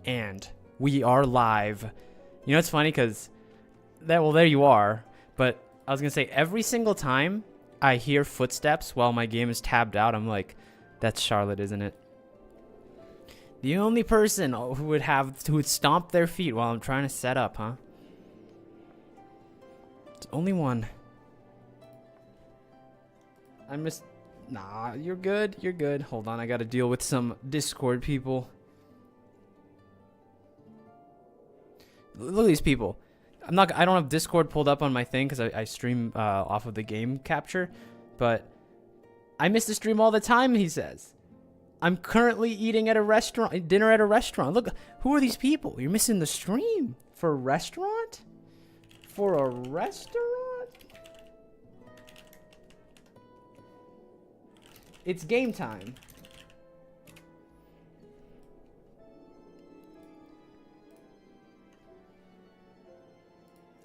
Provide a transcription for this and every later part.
And we are live. You know, it's funny because there you are. But I was going to say, every single time I hear footsteps while my game is tabbed out, I'm like, that's Charlotte, isn't it? The only person who would stomp their feet while I'm trying to set up, huh? It's only one. Nah, you're good. You're good. Hold on, I gotta deal with some Discord people. Look at these people. I don't have Discord pulled up on my thing because I stream off of the game capture, but I miss the stream all the time, he says. I'm currently eating at a restaurant, dinner at a restaurant. Look, who are these people? You're missing the stream for a restaurant? For a restaurant? It's game time.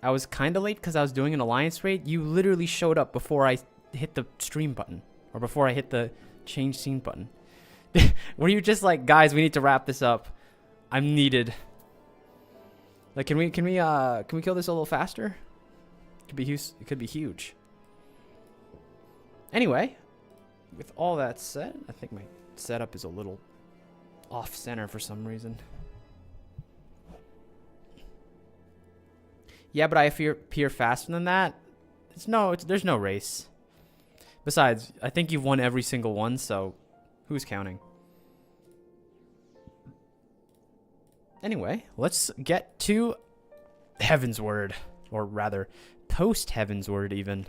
I was kind of late because I was doing an alliance raid. You literally showed up before I hit the stream button, or before I hit the change scene button. Were you just like, guys, we need to wrap this up? I'm needed. Like, can we kill this a little faster? It could be huge. It could be huge. Anyway, with all that said, I think my setup is a little off center for some reason. Yeah, but I appear faster than that. There's no race. Besides, I think you've won every single one, so who's counting? Anyway, let's get to Heavensward, or rather, Post-Heavensward even.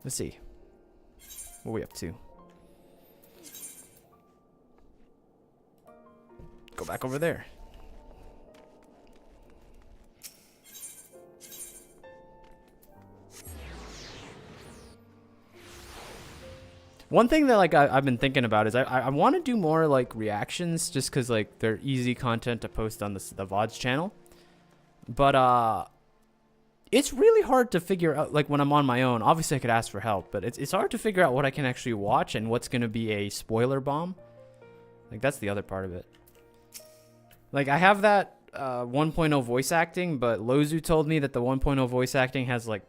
Let's see. What are we up to? Go back over there. One thing that like I've been thinking about is I want to do more like reactions, just because like they're easy content to post on the VODs channel. But it's really hard to figure out, like when I'm on my own. Obviously I could ask for help, but it's hard to figure out what I can actually watch and what's going to be a spoiler bomb. Like that's the other part of it. Like I have that 1.0 voice acting, but Lozu told me that the 1.0 voice acting has like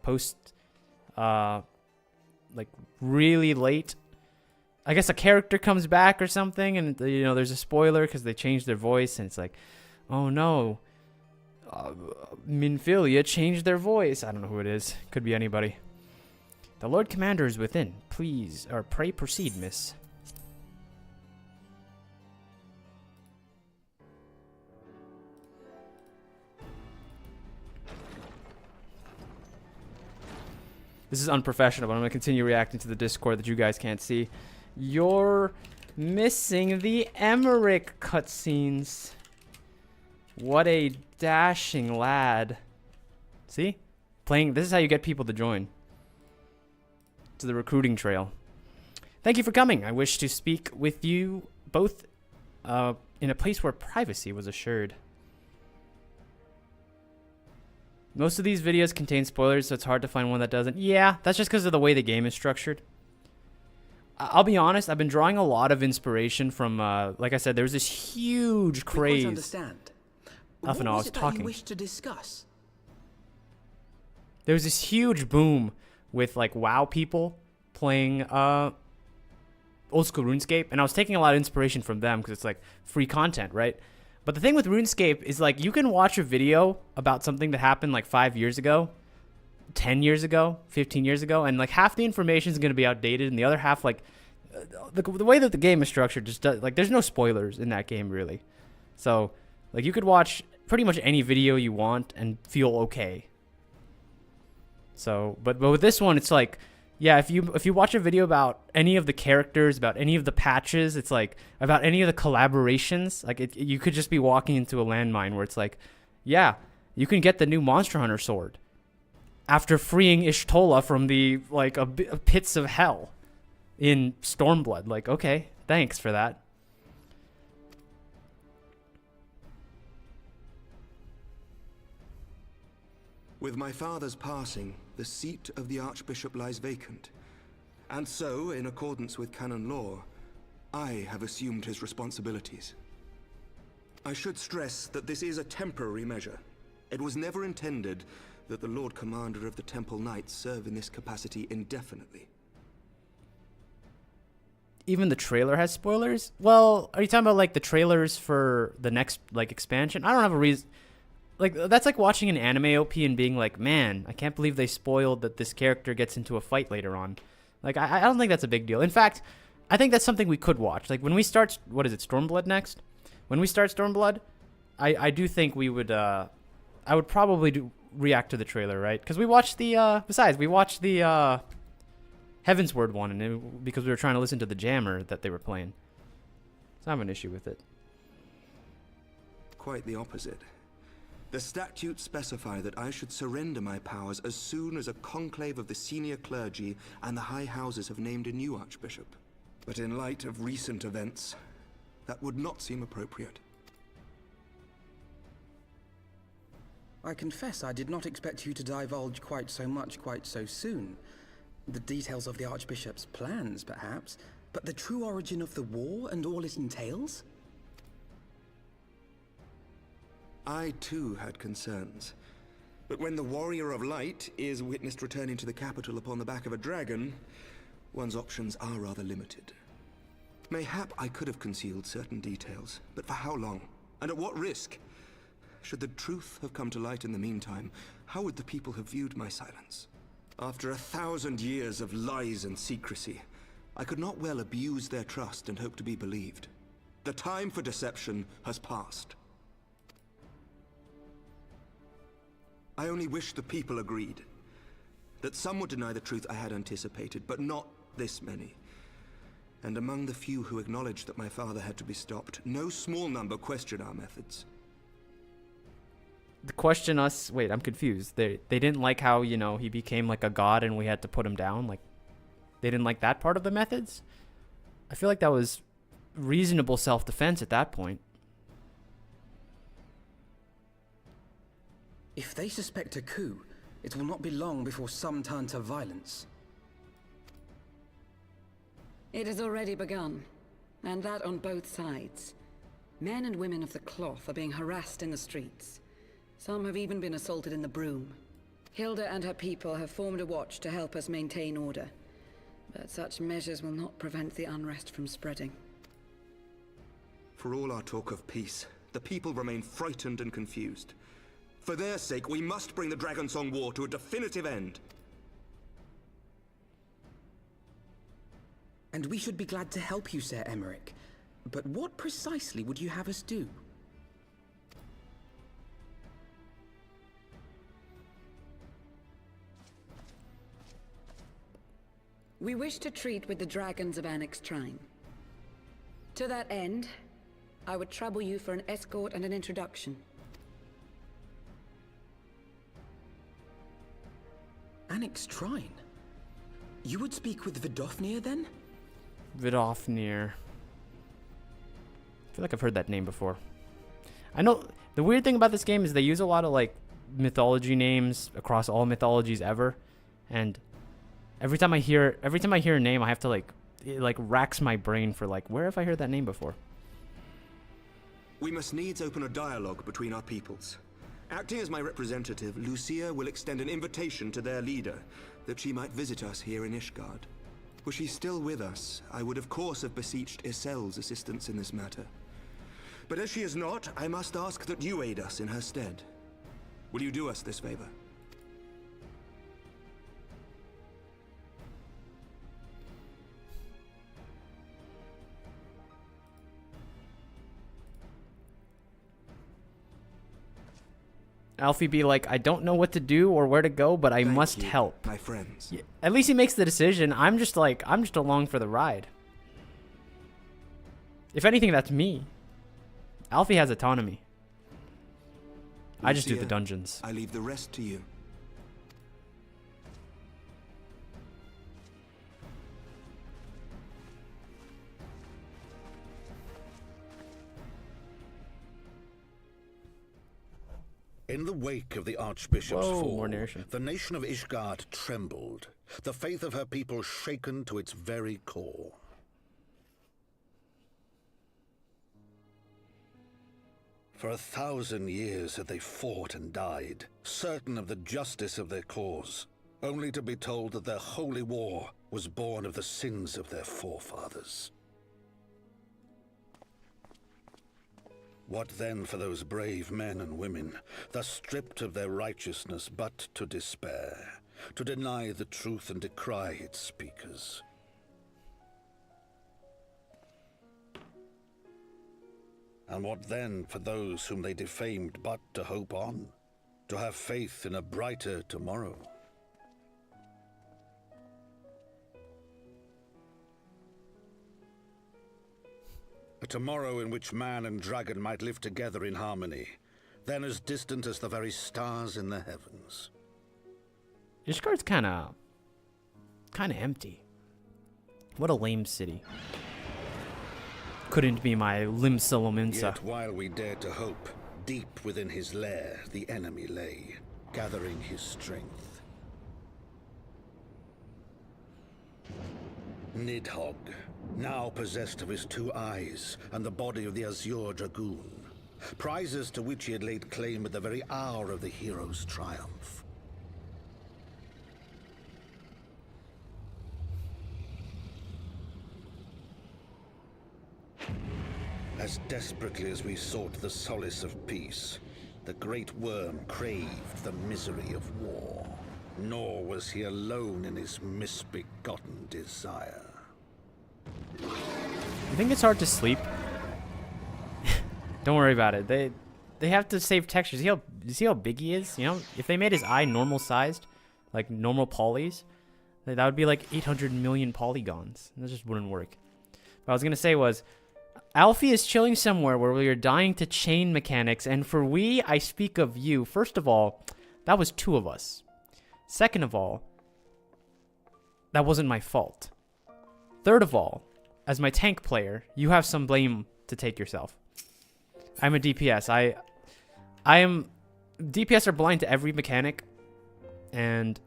like really late. I guess a character comes back or something, and you know there's a spoiler because they changed their voice, and it's like, oh no, Minfilia changed their voice. I don't know who it is. Could be anybody. The Lord Commander is within. Please, or pray proceed, miss. This is unprofessional, but I'm going to continue reacting to the Discord that you guys can't see. You're missing the Emmerich cutscenes. What a dashing lad. See? This is how you get people to join. To the recruiting trail. Thank you for coming. I wish to speak with you both in a place where privacy was assured. Most of these videos contain spoilers, so it's hard to find one that doesn't. Yeah, that's just because of the way the game is structured. I'll be honest, I've been drawing a lot of inspiration from, like I said, there was this huge craze. Understand. I don't know, I was talking. You wish to discuss? There was this huge boom with, like, WoW people playing old school RuneScape, and I was taking a lot of inspiration from them because it's, like, free content, right? But the thing with RuneScape is, like, you can watch a video about something that happened, like, 5 years ago, 10 years ago, 15 years ago, and, like, half the information is going to be outdated, and the other half, like, the way that the game is structured just does, like, there's no spoilers in that game, really. So, like, you could watch pretty much any video you want and feel okay. So, but with this one, it's like, yeah, if you watch a video about any of the characters, about any of the patches, it's like about any of the collaborations, like you could just be walking into a landmine where it's like, yeah, you can get the new Monster Hunter sword after freeing Ishtola from the like pits of hell in Stormblood. Like, okay, thanks for that. With my father's passing, the seat of the Archbishop lies vacant. And so, in accordance with canon law, I have assumed his responsibilities. I should stress that this is a temporary measure. It was never intended that the Lord Commander of the Temple Knights serve in this capacity indefinitely. Even the trailer has spoilers? Well, are you talking about like the trailers for the next like expansion? I don't have a reason. Like that's like watching an anime OP and being like, man, I can't believe they spoiled that this character gets into a fight later on. Like I don't think that's a big deal. In fact, I think that's something we could watch. Like when we start, what is it, Stormblood next? When we start Stormblood, I do think we would. I would probably react to the trailer, right? Because we watched the. Besides, we watched the Heavensward one, and because we were trying to listen to the jammer that they were playing. So I have an issue with it. Quite the opposite. The statutes specify that I should surrender my powers as soon as a conclave of the senior clergy and the high houses have named a new archbishop. But in light of recent events, that would not seem appropriate. I confess I did not expect you to divulge quite so much quite so soon. The details of the Archbishop's plans, perhaps, but the true origin of the war and all it entails? I too had concerns. But when the Warrior of Light is witnessed returning to the capital upon the back of a dragon, one's options are rather limited. Mayhap I could have concealed certain details, but for how long? And at what risk? Should the truth have come to light in the meantime, how would the people have viewed my silence? After 1,000 years of lies and secrecy, I could not well abuse their trust and hope to be believed. The time for deception has passed. I only wish the people agreed. That some would deny the truth I had anticipated, but not this many. And among the few who acknowledged that my father had to be stopped, no small number questioned our methods. Question us. Wait, I'm confused. They didn't like how, you know, he became like a god and we had to put him down. Like, they didn't like that part of the methods. I feel like that was reasonable self-defense at that point. If they suspect a coup, it will not be long before some turn to violence. It has already begun, and that on both sides. Men and women of the cloth are being harassed in the streets. Some have even been assaulted in the Broom. Hilda and her people have formed a watch to help us maintain order. But such measures will not prevent the unrest from spreading. For all our talk of peace, the people remain frightened and confused. For their sake, we must bring the Dragonsong War to a definitive end. And we should be glad to help you, Sir Emmerich. But what precisely would you have us do? We wish to treat with the dragons of Annex Shrine. To that end, I would trouble you for an escort and an introduction. Annex Shrine? You would speak with Vidofnir then? Vidofnir. I feel like I've heard that name before. I know the weird thing about this game is they use a lot of like mythology names across all mythologies ever, and every time I hear a name, I have to like it like racks my brain for like where have I heard that name before? We must needs open a dialogue between our peoples. Acting as my representative, Lucia will extend an invitation to their leader, that she might visit us here in Ishgard. Were she still with us, I would of course have beseeched Isel's assistance in this matter. But as she is not, I must ask that you aid us in her stead. Will you do us this favor? Alfie be like, I don't know what to do or where to go, but I must help. My friends. Yeah, at least he makes the decision. I'm just along for the ride. If anything, that's me. Alfie has autonomy. I just do the dungeons. I leave the rest to you. In the wake of the Archbishop's fall, more narration. the nation of Ishgard trembled, the faith of her people shaken to its very core. For 1,000 years had they fought and died, certain of the justice of their cause, only to be told that their holy war was born of the sins of their forefathers. What then for those brave men and women, thus stripped of their righteousness but to despair, to deny the truth and decry its speakers? And what then for those whom they defamed but to hope on, to have faith in a brighter tomorrow? A tomorrow in which man and dragon might live together in harmony, then as distant as the very stars in the heavens. Ishgard's kind of empty. What a lame city. Couldn't be my Limsa Lominsa. Yet while we dared to hope, deep within his lair the enemy lay, gathering his strength. Nidhogg, now possessed of his 2 eyes and the body of the Azure Dragoon, prizes to which he had laid claim at the very hour of the hero's triumph. As desperately as we sought the solace of peace, the great worm craved the misery of war. Nor was he alone in his misbegotten desire. You think it's hard to sleep? Don't worry about it. They have to save textures. You see how big he is? You know, if they made his eye normal sized, like normal polys, that would be like 800 million polygons. That just wouldn't work. What I was gonna say was, Alfie is chilling somewhere where we are dying to chain mechanics, and for we, I speak of you. First of all, that was 2 of us. Second of all, that wasn't my fault. Third of all, as my tank player, you have some blame to take yourself. I'm a DPS. DPS are blind to every mechanic, and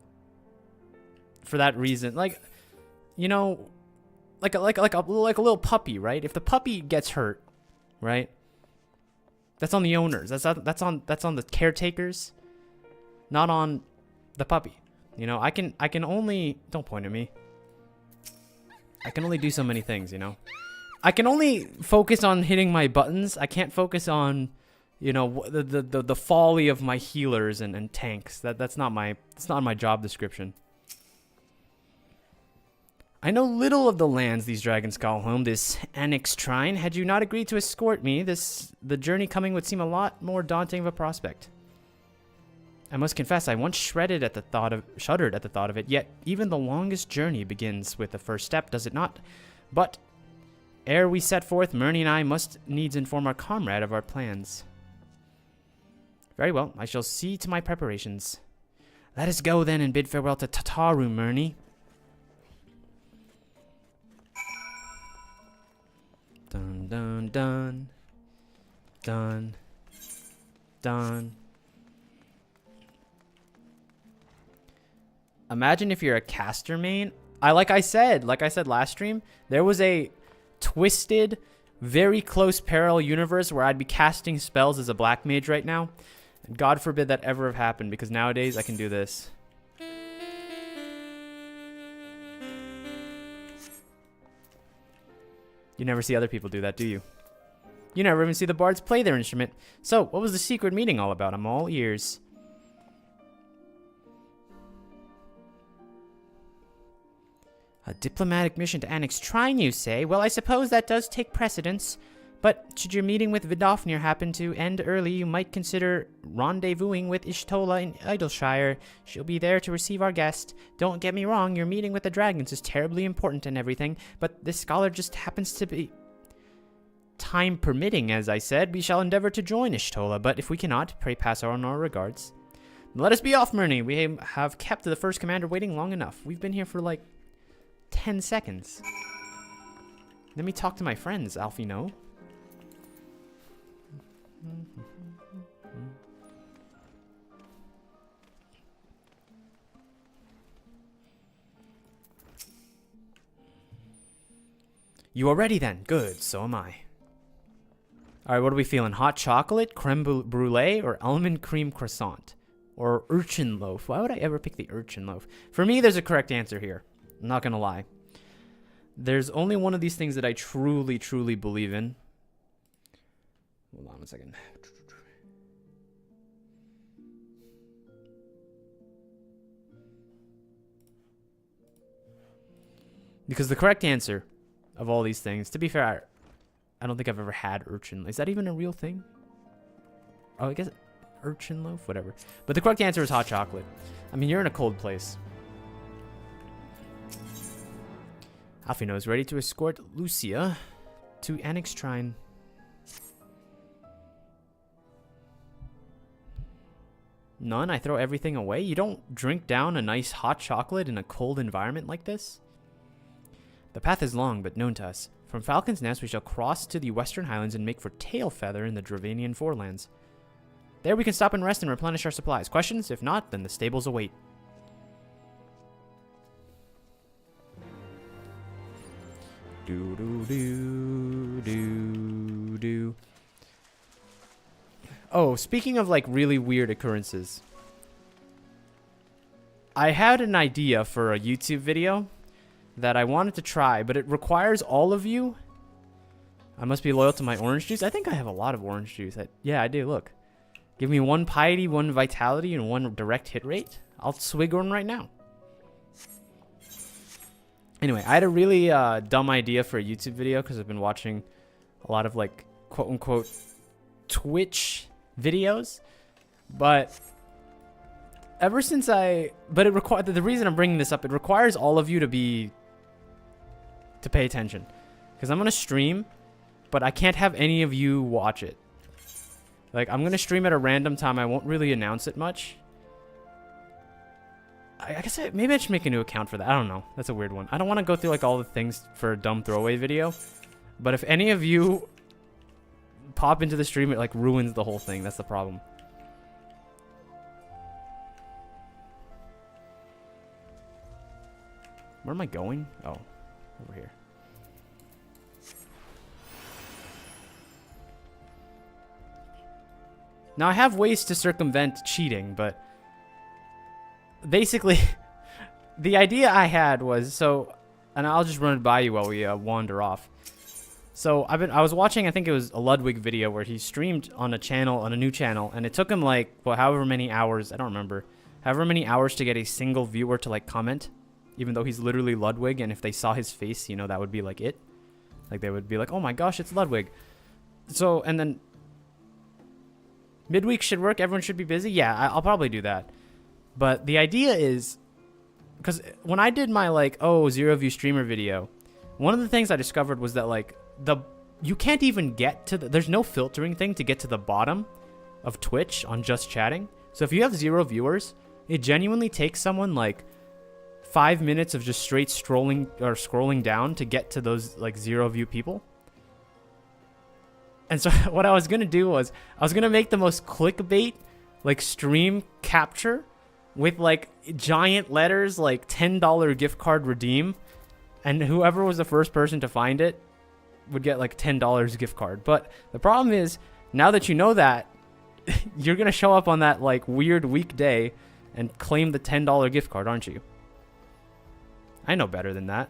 for that reason, like, you know, like a little puppy, right? If the puppy gets hurt, right, that's on the owners. That's on the caretakers, not on the puppy. You know, I can only, don't point at me. I can only do so many things, you know. I can only focus on hitting my buttons. I can't focus on, you know, the folly of my healers and tanks. That's not my job description. I know little of the lands these dragons call home, this Annex Trine. Had you not agreed to escort me, the journey coming would seem a lot more daunting of a prospect. I must confess, I once shuddered at the thought of it, yet even the longest journey begins with the first step, does it not? But ere we set forth, Murney and I must needs inform our comrade of our plans. Very well, I shall see to my preparations. Let us go then and bid farewell to Tataru, Murney. Dun dun dun. Dun. Dun. Imagine if you're a caster main. Like I said last stream, there was a twisted, very close parallel universe where I'd be casting spells as a black mage right now. And God forbid that ever have happened, because nowadays I can do this. You never see other people do that, do you? You never even see the bards play their instrument. So, what was the secret meeting all about? I'm all ears. A diplomatic mission to Annex Trine, you say? Well, I suppose that does take precedence. But should your meeting with Vidofnir happen to end early, you might consider rendezvousing with Ishtola in Idleshire. She'll be there to receive our guest. Don't get me wrong, your meeting with the dragons is terribly important and everything, but this scholar just happens to be... Time permitting, as I said, we shall endeavor to join Ishtola, but if we cannot, pray pass on our regards. Let us be off, Murney. We have kept the first commander waiting long enough. We've been here for like 10 seconds. Let me talk to my friends, Alfino. You are ready then? Good, so am I. All right, what are we feeling? Hot chocolate, creme brulee, or almond cream croissant? Or urchin loaf? Why would I ever pick the urchin loaf? For me, there's a correct answer here. I'm not going to lie. There's only one of these things that I truly, truly believe in. Hold on a second. Because the correct answer of all these things, to be fair, I don't think I've ever had urchin. Is that even a real thing? Oh, I guess urchin loaf, whatever. But the correct answer is hot chocolate. I mean, you're in a cold place. Alfino is ready to escort Lucia to Annex Shrine. None? I throw everything away? You don't drink down a nice hot chocolate in a cold environment like this? The path is long, but known to us. From Falcon's Nest, we shall cross to the Western Highlands and make for Tailfeather in the Dravanian Forelands. There we can stop and rest and replenish our supplies. Questions? If not, then the stables await. Do do do do do. Oh, speaking of like really weird occurrences, I had an idea for a YouTube video that I wanted to try, but it requires all of you. I must be loyal to my orange juice. I think I have a lot of orange juice. Yeah, I do. Look. Give me 1 piety, 1 vitality, and 1 direct hit rate. I'll swig one right now. Anyway, I had a really dumb idea for a YouTube video because I've been watching a lot of like quote-unquote Twitch videos. But ever since the reason I'm bringing this up, it requires all of you to pay attention. Because I'm going to stream, but I can't have any of you watch it. Like, I'm going to stream at a random time. I won't really announce it much. I guess maybe I should make a new account for that. I don't know. That's a weird one. I don't want to go through, like, all the things for a dumb throwaway video. But if any of you pop into the stream, it, like, ruins the whole thing. That's the problem. Where am I going? Oh, over here. Now, I have ways to circumvent cheating, but basically, the idea I had was, and I'll just run it by you while we wander off. So, I was watching, I think it was a Ludwig video where he streamed on a new channel, and it took him like, well, however many hours, I don't remember, however many hours to get a single viewer to like comment, even though he's literally Ludwig, and if they saw his face, you know, that would be like it. Like, they would be like, oh my gosh, it's Ludwig. So, and then midweek should work. Everyone should be busy. Yeah, I'll probably do that. But the idea is, because when I did my like, 0 view streamer video, one of the things I discovered was that like you can't even get to there's no filtering thing to get to the bottom of Twitch on just chatting. So if you have 0 viewers, it genuinely takes someone like 5 minutes of just straight scrolling down to get to those like 0 view people. And so what I was going to do was I was going to make the most clickbait like stream capture with like giant letters like $10 gift card redeem, and whoever was the first person to find it would get like $10 gift card. But the problem is, now that you know that, you're going to show up on that like weird weekday and claim the $10 gift card, aren't you? I know better than that.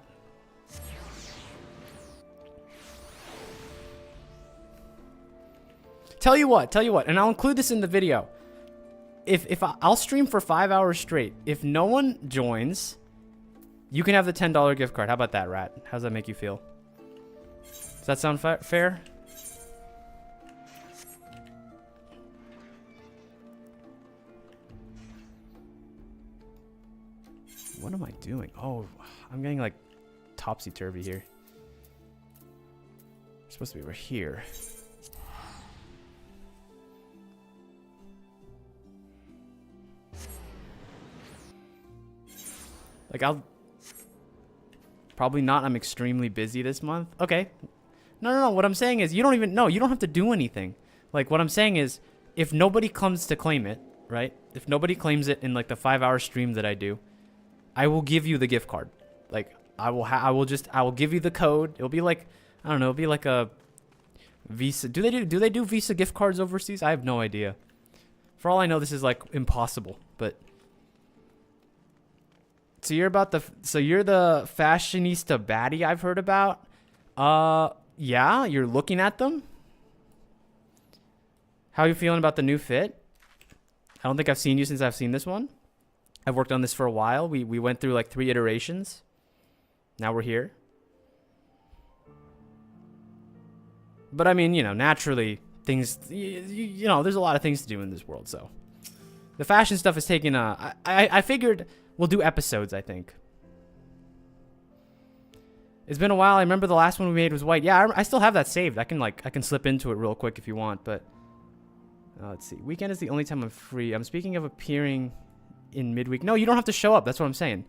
Tell you what, and I'll include this in the video. If I'll stream for 5 hours straight. If no one joins, you can have the $10 gift card. How about that, Rat? How does that make you feel? Does that sound fair? What am I doing? Oh, I'm getting like topsy-turvy here. I'm supposed to be over here. Like, I'll probably not. I'm extremely busy this month. Okay. No. What I'm saying is you don't have to do anything. Like, what I'm saying is if nobody comes to claim it, right? If nobody claims it in like the 5-hour stream that I do, I will give you the gift card. Like, I will give you the code. It'll be like, I don't know, it'll be like a Visa. Do they do Visa gift cards overseas? I have no idea. For all I know, this is like impossible. But so you're the fashionista baddie I've heard about. Yeah, you're looking at them. How are you feeling about the new fit? I don't think I've seen you since I've seen this one. I've worked on this for a while. We went through like 3 iterations. Now we're here. But I mean, you know, naturally, things, you know, there's a lot of things to do in this world, so. The fashion stuff is taking I figured we'll do episodes, I think. It's been a while. I remember the last one we made was white. Yeah, I still have that saved. I can slip into it real quick if you want, but. Let's see. Weekend is the only time I'm free. I'm speaking of appearing in midweek. No, you don't have to show up. That's what I'm saying.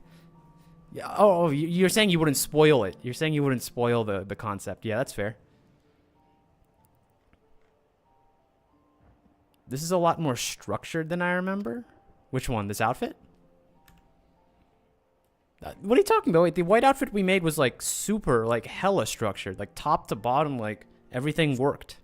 Yeah. Oh, you're saying you wouldn't spoil it. You're saying you wouldn't spoil the concept. Yeah, that's fair. This is a lot more structured than I remember. Which one? This outfit? What are you talking about? Wait, the white outfit we made was like super, like hella structured. Like top to bottom, like everything worked.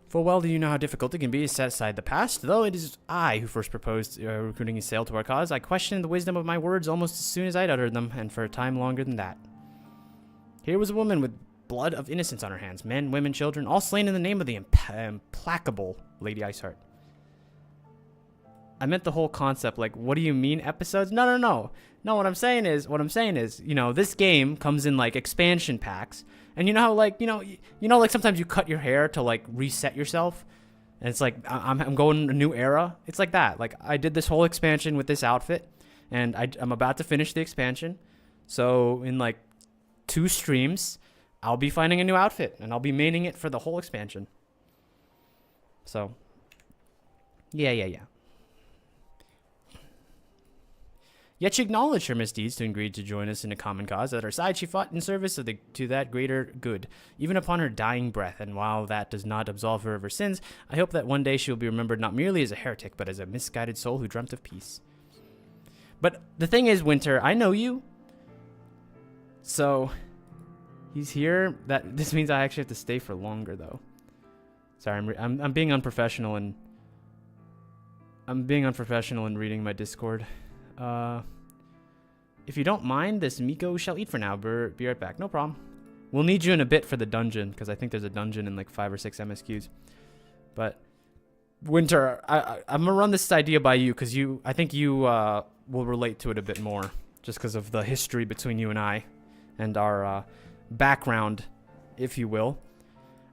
Full well do you know how difficult it can be to set aside the past, though it is I who first proposed recruiting Isael to our cause. I questioned the wisdom of my words almost as soon as I'd uttered them, and for a time longer than that. Here was a woman with blood of innocence on her hands, men, women, children, all slain in the name of the implacable Lady Iceheart. I meant the whole concept, like, what do you mean episodes? No, what I'm saying is, you know, this game comes in like expansion packs. And you know how, like, you know, like sometimes you cut your hair to like reset yourself, and it's like I'm going a new era. It's like that. Like I did this whole expansion with this outfit, and I'm about to finish the expansion. So in like 2 streams, I'll be finding a new outfit, and I'll be maining it for the whole expansion. So, yeah. Yet she acknowledged her misdeeds to agree to join us in a common cause. At her side, she fought in service to that greater good, even upon her dying breath. And while that does not absolve her of her sins, I hope that one day she will be remembered not merely as a heretic, but as a misguided soul who dreamt of peace. But the thing is, Winter, I know you. So, he's here. This means I actually have to stay for longer, though. Sorry, I'm being unprofessional and reading my Discord. If you don't mind, this Miko shall eat for now. Be right back. No problem. We'll need you in a bit for the dungeon, because I think there's a dungeon in like 5 or 6 MSQs. But Winter, I'm gonna run this idea by you, because I think you will relate to it a bit more, just because of the history between you and I, and our background, if you will.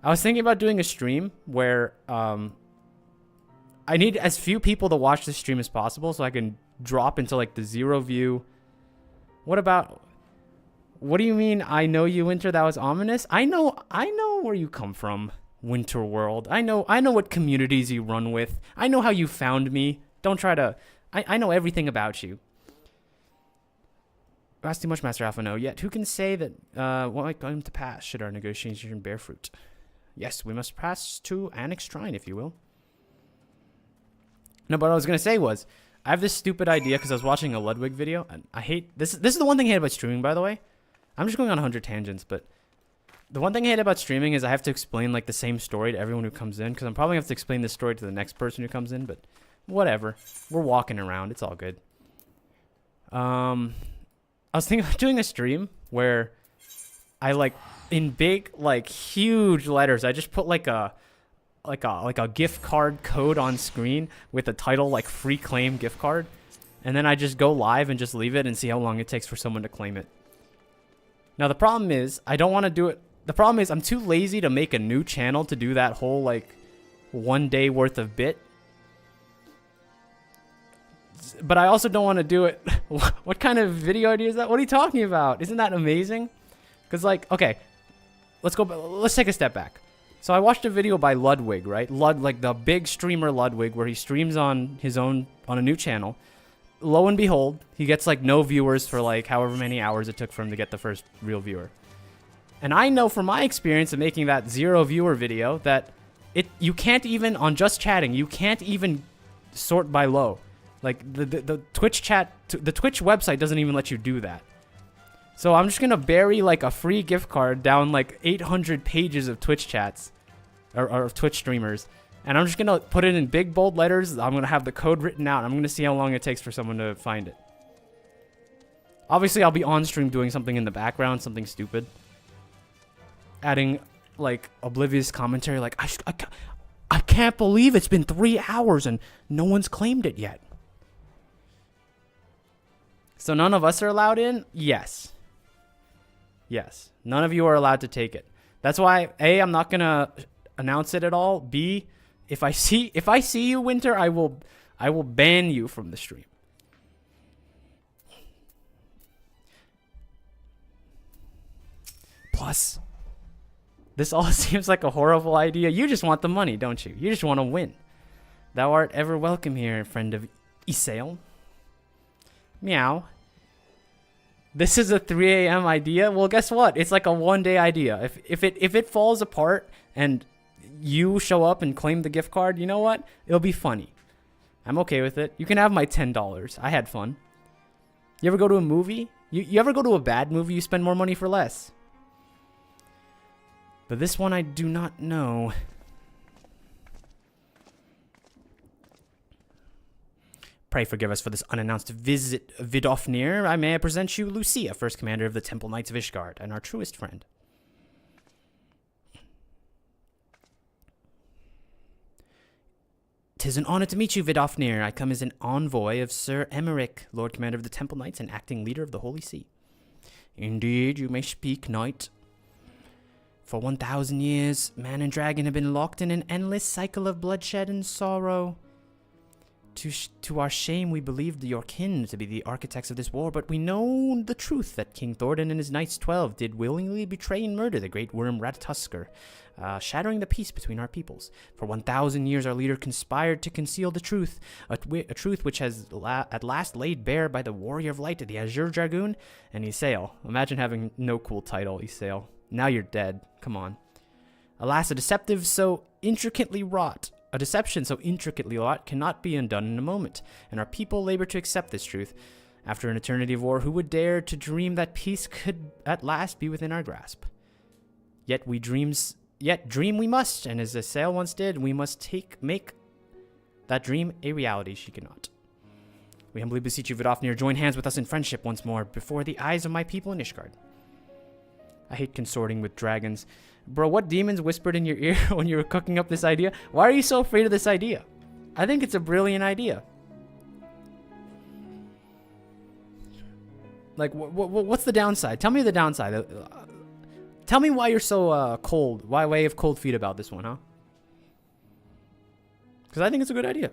I was thinking about doing a stream where I need as few people to watch this stream as possible, so I can drop into like the 0 view. What do you mean I know you, Winter? That was ominous. I know where you come from, Winter World. I know what communities you run with. I know how you found me. Don't try to I know everything about you. Ask too much, Master Alpha. No, yet who can say that what might come to pass should our negotiation bear fruit? Yes, we must pass to Annex Shrine, if you will. No, but what I was gonna say was, I have this stupid idea because I was watching a Ludwig video, and I hate this. This is the one thing I hate about streaming, by the way. I'm just going on 100 tangents, but the one thing I hate about streaming is I have to explain like the same story to everyone who comes in, because I'm probably gonna have to explain this story to the next person who comes in. But whatever, we're walking around. It's all good. I was thinking of doing a stream where I like in big, like huge letters, I just put like a gift card code on screen with the title like free claim gift card, and then I just go live and just leave it and see how long it takes for someone to claim it. Now the problem is I don't want to do it. The problem is I'm too lazy to make a new channel to do that whole like 1 day worth of bit. But I also don't want to do it. What kind of video idea is that? What are you talking about? Isn't that amazing? Because like, okay, let's take a step back. So I watched a video by Ludwig, right? Like the big streamer Ludwig, where he streams on his own, on a new channel. Lo and behold, he gets like no viewers for like however many hours it took for him to get the first real viewer. And I know from my experience of making that 0 viewer video that you can't even, on Just Chatting, you can't even sort by low. Like the Twitch chat, the Twitch website doesn't even let you do that. So I'm just going to bury like a free gift card down like 800 pages of Twitch chats or Twitch streamers. And I'm just going to put it in big bold letters. I'm going to have the code written out. I'm going to see how long it takes for someone to find it. Obviously, I'll be on stream doing something in the background, something stupid. Adding like oblivious commentary like, I can't believe it's been 3 hours and no one's claimed it yet. So none of us are allowed in? Yes. Yes. None of you are allowed to take it. That's why, A, I'm not going to announce it at all. B, if I see you, Winter, I will ban you from the stream. Plus, this all seems like a horrible idea. You just want the money, don't you? You just want to win. Thou art ever welcome here, friend of Isael. Meow. This is a 3 a.m. idea? Well, guess what? It's like a one-day idea. If it falls apart and you show up and claim the gift card, you know what? It'll be funny. I'm okay with it. You can have my $10. I had fun. You ever go to a movie? You ever go to a bad movie? You spend more money for less. But this one I do not know. Pray forgive us for this unannounced visit, Vidofnir. I may present you Lucia, first commander of the Temple Knights of Ishgard, and our truest friend. "'Tis an honor to meet you, Vidofnir. I come as an envoy of Sir Emmerich, Lord Commander of the Temple Knights and acting leader of the Holy See." "Indeed, you may speak, knight." "For 1,000 years, man and dragon have been locked in an endless cycle of bloodshed and sorrow. To our shame, we believed your kin to be the architects of this war, but we know the truth that King Thordan and his Knights 12 did willingly betray and murder the great worm Ratatusker, shattering the peace between our peoples. For 1,000 years, our leader conspired to conceal the truth, a truth which has at last laid bare by the Warrior of Light of the Azure Dragoon and Isael." Imagine having no cool title, Isael. Now you're dead. Come on. "Alas, a deception so intricately wrought cannot be undone in a moment, and our people labor to accept this truth. After an eternity of war, who would dare to dream that peace could at last be within our grasp? Yet dream we must, and as Isael once did, we must make that dream a reality she cannot. We humbly beseech you, Vidofnir, join hands with us in friendship once more before the eyes of my people in Ishgard." I hate consorting with dragons. Bro, what demons whispered in your ear when you were cooking up this idea? Why are you so afraid of this idea? I think it's a brilliant idea. Like, what's the downside? Tell me the downside. Tell me why you're so cold. Why you have cold feet about this one, huh? Because I think it's a good idea.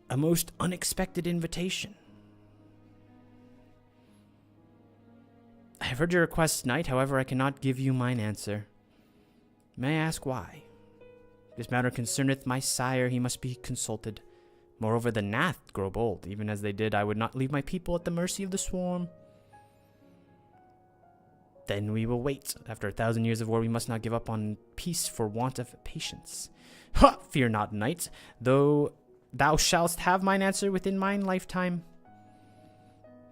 "A most unexpected invitation. I have heard your request, knight. However, I cannot give you mine answer. May I ask why? This matter concerneth my sire. He must be consulted. Moreover, the Nath grow bold. Even as they did, I would not leave my people at the mercy of the swarm. Then we will wait. After 1,000 years of war, we must not give up on peace for want of patience. Ha! Fear not, knight, though thou shalt have mine answer within mine lifetime.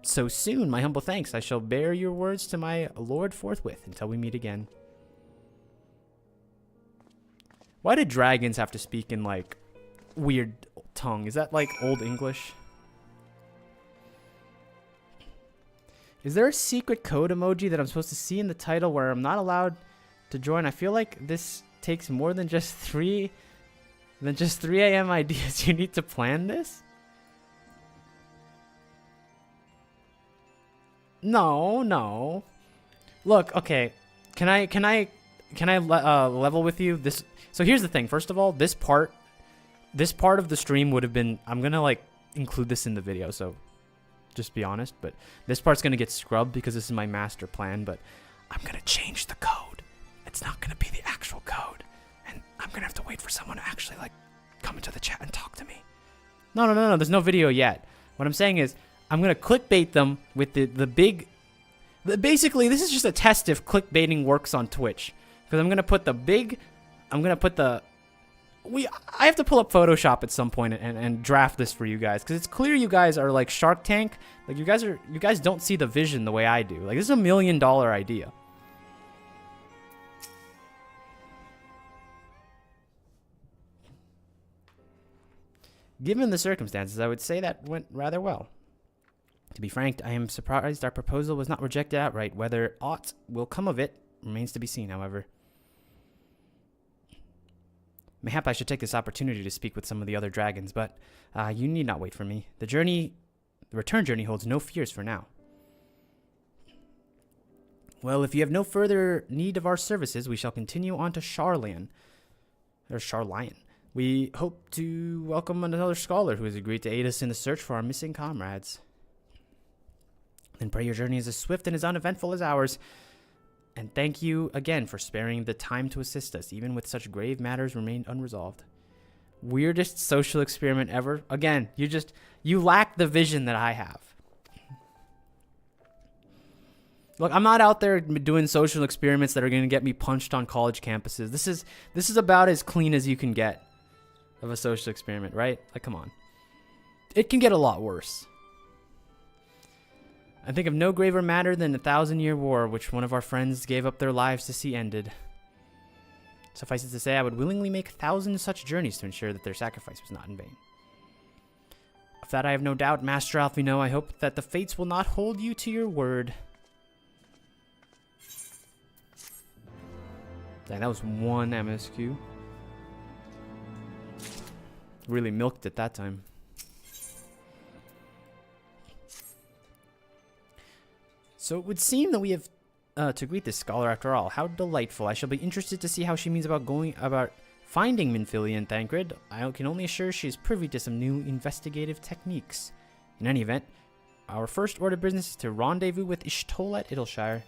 So soon, my humble thanks. I shall bear your words to my lord forthwith until we meet again." Why did dragons have to speak in, like, weird tongue? Is that, like, Old English? Is there a secret code emoji that I'm supposed to see in the title where I'm not allowed to join? I feel like this takes more than just 3 a.m. ideas. You need to plan this? No. Look, okay. Can I level with you? So here's the thing. First of all, this part of the stream would have been, I'm going to like include this in the video, so just be honest, but this part's going to get scrubbed because this is my master plan, but I'm going to change the code. It's not going to be the actual code, and I'm going to have to wait for someone to actually like come into the chat and talk to me. No, there's no video yet. What I'm saying is, I'm going to clickbait them with the big... Basically, this is just a test if clickbaiting works on Twitch. Because I'm going to put the I have to pull up Photoshop at some point and draft this for you guys, because it's clear you guys are like Shark Tank. Like you guys don't see the vision the way I do. Like this is $1 million idea. Given the circumstances, I would say that went rather well. To be frank, I am surprised our proposal was not rejected outright. Whether aught will come of it remains to be seen, however. Mayhap I should take this opportunity to speak with some of the other dragons, but you need not wait for me. The return journey holds no fears for now. Well, if you have no further need of our services, we shall continue on to Charlian. Or Charlian. We hope to welcome another scholar who has agreed to aid us in the search for our missing comrades. Then pray your journey is as swift and as uneventful as ours. And thank you again for sparing the time to assist us, even with such grave matters remained unresolved. Weirdest social experiment ever. Again, you lack the vision that I have. Look, I'm not out there doing social experiments that are going to get me punched on college campuses. This is about as clean as you can get of a social experiment, right? Like, come on. It can get a lot worse. I think of no graver matter than the 1,000-year war, which one of our friends gave up their lives to see ended. Suffice it to say, I would willingly make 1,000 such journeys to ensure that their sacrifice was not in vain. Of that I have no doubt, Master Alphino. I hope that the fates will not hold you to your word. Dang, that was one MSQ. Really milked it that time. So it would seem that we have to greet this scholar after all. How delightful. I shall be interested to see how she means about finding Minfilia and Thancred. I can only assure she is privy to some new investigative techniques. In any event, our first order of business is to rendezvous with Ishtola at Idleshire.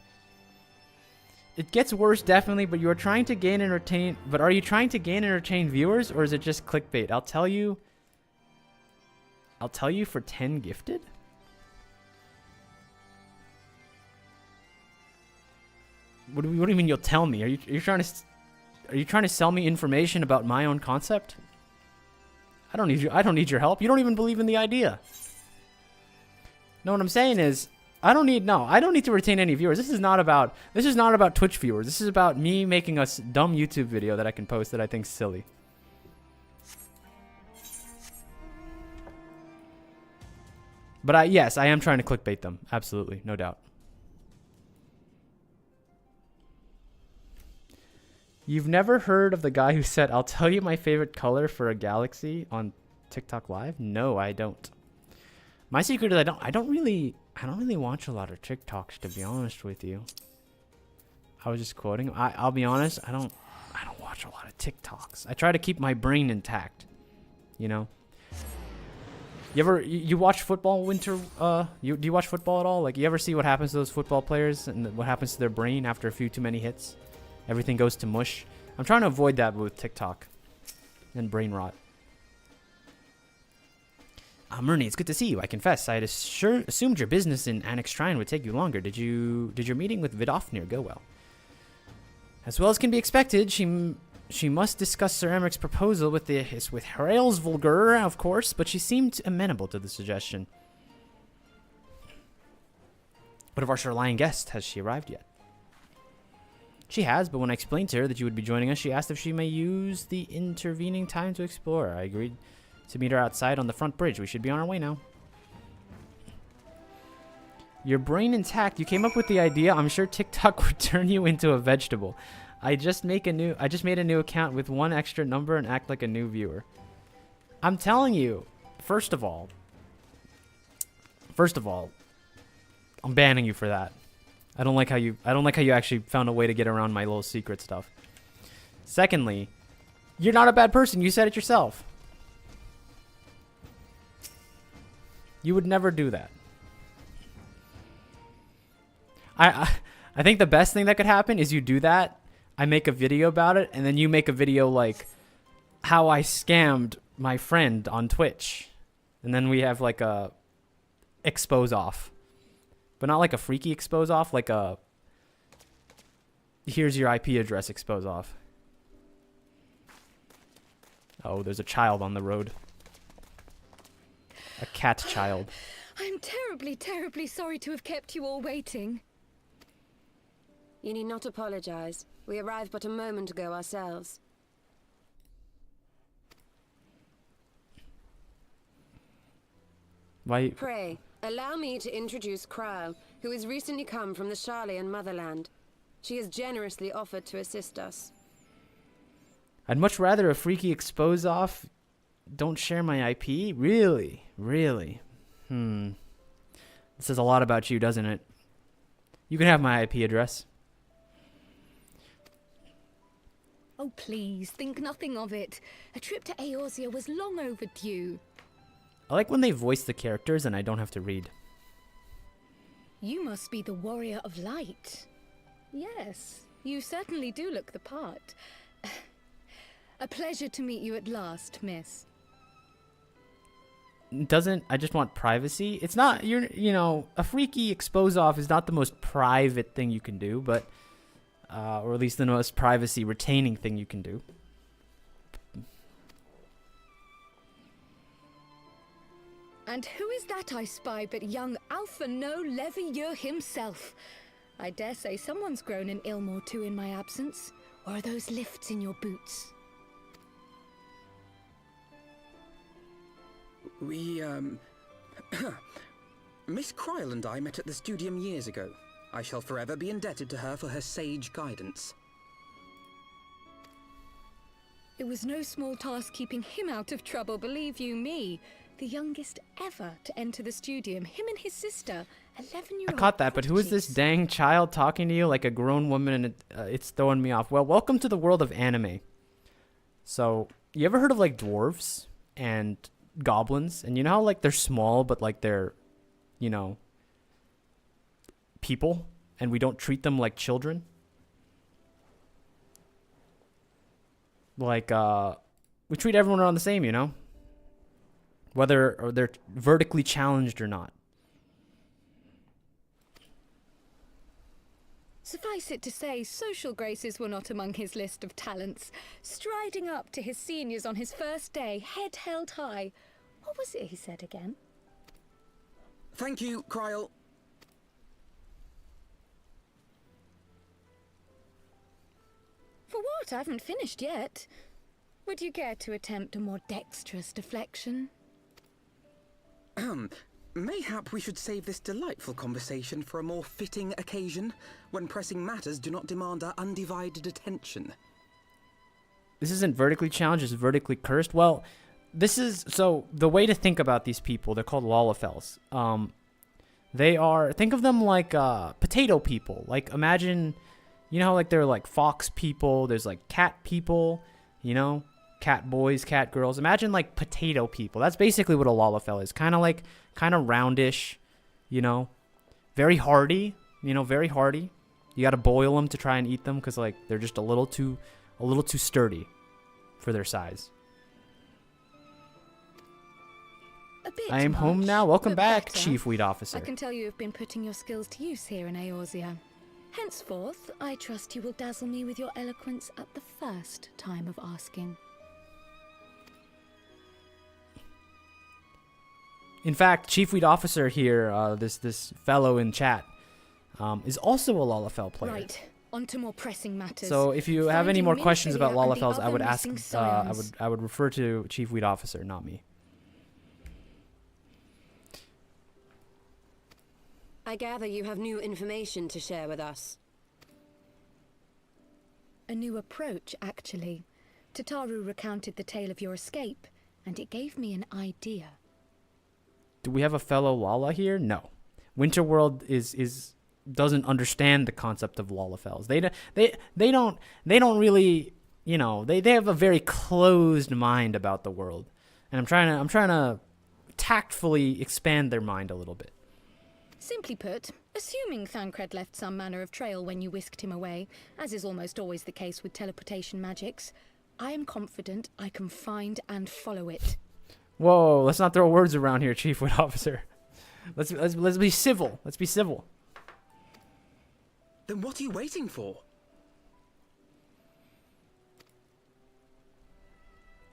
It gets worse, definitely, but you are trying to gain and retain... But are you trying to gain and retain viewers, or is it just clickbait? I'll tell you for 10 gifted? What do you mean you'll tell me? Are you trying to sell me information about my own concept? I don't need your help. You don't even believe in the idea. No, what I'm saying is I don't need to retain any viewers. This is not about Twitch viewers. This is about me making a dumb YouTube video that I can post that I think's silly. But yes, I am trying to clickbait them. Absolutely, no doubt. You've never heard of the guy who said, "I'll tell you my favorite color for a galaxy" on TikTok Live? No, I don't. My secret is I don't really watch a lot of TikToks, to be honest with you. I was just quoting. I'll be honest, I don't watch a lot of TikToks. I try to keep my brain intact, you know. You watch football, Winter? Do you watch football at all? Like, you ever see what happens to those football players and what happens to their brain after a few too many hits? Everything goes to mush. I'm trying to avoid that with TikTok and brain rot. Murney, it's good to see you. I confess, I had assumed your business in Annex Shrine would take you longer. Did your meeting with Vidofnir go well? As well as can be expected, she must discuss Sir Emmerich's proposal with Hraelsvulgur, of course, but she seemed amenable to the suggestion. What of our Charlian guest? Has she arrived yet? She has, but when I explained to her that you would be joining us, she asked if she may use the intervening time to explore. I agreed to meet her outside on the front bridge. We should be on our way now. Your brain intact. You came up with the idea. I'm sure TikTok would turn you into a vegetable. I just made a new account with one extra number and act like a new viewer. I'm telling you, first of all, I'm banning you for that. I don't like how you actually found a way to get around my little secret stuff. Secondly, you're not a bad person. You said it yourself. You would never do that. I think the best thing that could happen is you do that, I make a video about it, and then you make a video like how I scammed my friend on Twitch. And then we have like a expose off. But not like a freaky expose off, like a here's your IP address expose off. Oh, there's a child on the road. A cat child. I'm terribly, terribly sorry to have kept you all waiting. You need not apologize. We arrived but a moment ago ourselves. Why? Pray, allow me to introduce Kryle, who has recently come from the Sharlayan motherland. She has generously offered to assist us. I'd much rather a freaky expose off. Don't share my IP? Really? Really? This says a lot about you, doesn't it? You can have my IP address. Oh, please, think nothing of it. A trip to Eorzea was long overdue. I like when they voice the characters and I don't have to read. You must be the Warrior of Light. Yes, you certainly do look the part. A pleasure to meet you at last, miss. Doesn't I just want privacy? It's not, you know, a freaky expose off is not the most private thing you can do, but or at least the most privacy retaining thing you can do. And who is that I spy but young Alpha No Levieux himself? I dare say someone's grown an ilm or two in my absence. Or are those lifts in your boots? We, Miss Kryle and I met at the Studium years ago. I shall forever be indebted to her for her sage guidance. It was no small task keeping him out of trouble, believe you me. The youngest ever to enter the Studium, him and his sister, 11-year-old. I caught that, but who is this dang child talking to you like a grown woman, and it's throwing me off? Well, welcome to the world of anime. So, you ever heard of like dwarves and goblins? And you know how like they're small, but like they're, you know, people, and we don't treat them like children? Like, we treat everyone around the same, you know? Whether or they're vertically challenged or not. Suffice it to say, social graces were not among his list of talents. Striding up to his seniors on his first day, head held high. What was it he said again? Thank you, Kryle. For what? I haven't finished yet. Would you care to attempt a more dexterous deflection? Mayhap we should save this delightful conversation for a more fitting occasion, when pressing matters do not demand our undivided attention. This isn't vertically challenged, it's vertically cursed. Well, this is, so the way to think about these people, they're called Lalafels. They are, think of them like potato people. Like imagine, you know, like they're like fox people, there's like cat people, you know, cat boys, cat girls. Imagine like potato people. That's basically what a Lalafell is. Kind of roundish, you know, very hardy, you know, very hardy. You got to boil them to try and eat them because like they're just a little too sturdy for their size. A bit I am home much, now. Welcome but back, better. Chief Wheat Officer. I can tell you have been putting your skills to use here in Eorzea. Henceforth, I trust you will dazzle me with your eloquence at the first time of asking. In fact, Chief Wheat Officer here, this fellow in chat, is also a Lalafell player. Right, on to more pressing matters. So if you have any Finding more questions about Minfilia and the Lalafells, I other would ask. missing scions. I would refer to Chief Wheat Officer, not me. I gather you have new information to share with us. A new approach, actually. Tataru recounted the tale of your escape, and it gave me an idea. Do we have a fellow Lala here? No. Winterworld doesn't understand the concept of Lalafells. They don't really, you know, they have a very closed mind about the world. And I'm trying to tactfully expand their mind a little bit. Simply put, assuming Thancred left some manner of trail when you whisked him away, as is almost always the case with teleportation magics, I am confident I can find and follow it. Whoa, let's not throw words around here, Chief Wheat Officer. Let's be civil. Let's be civil. Then what are you waiting for?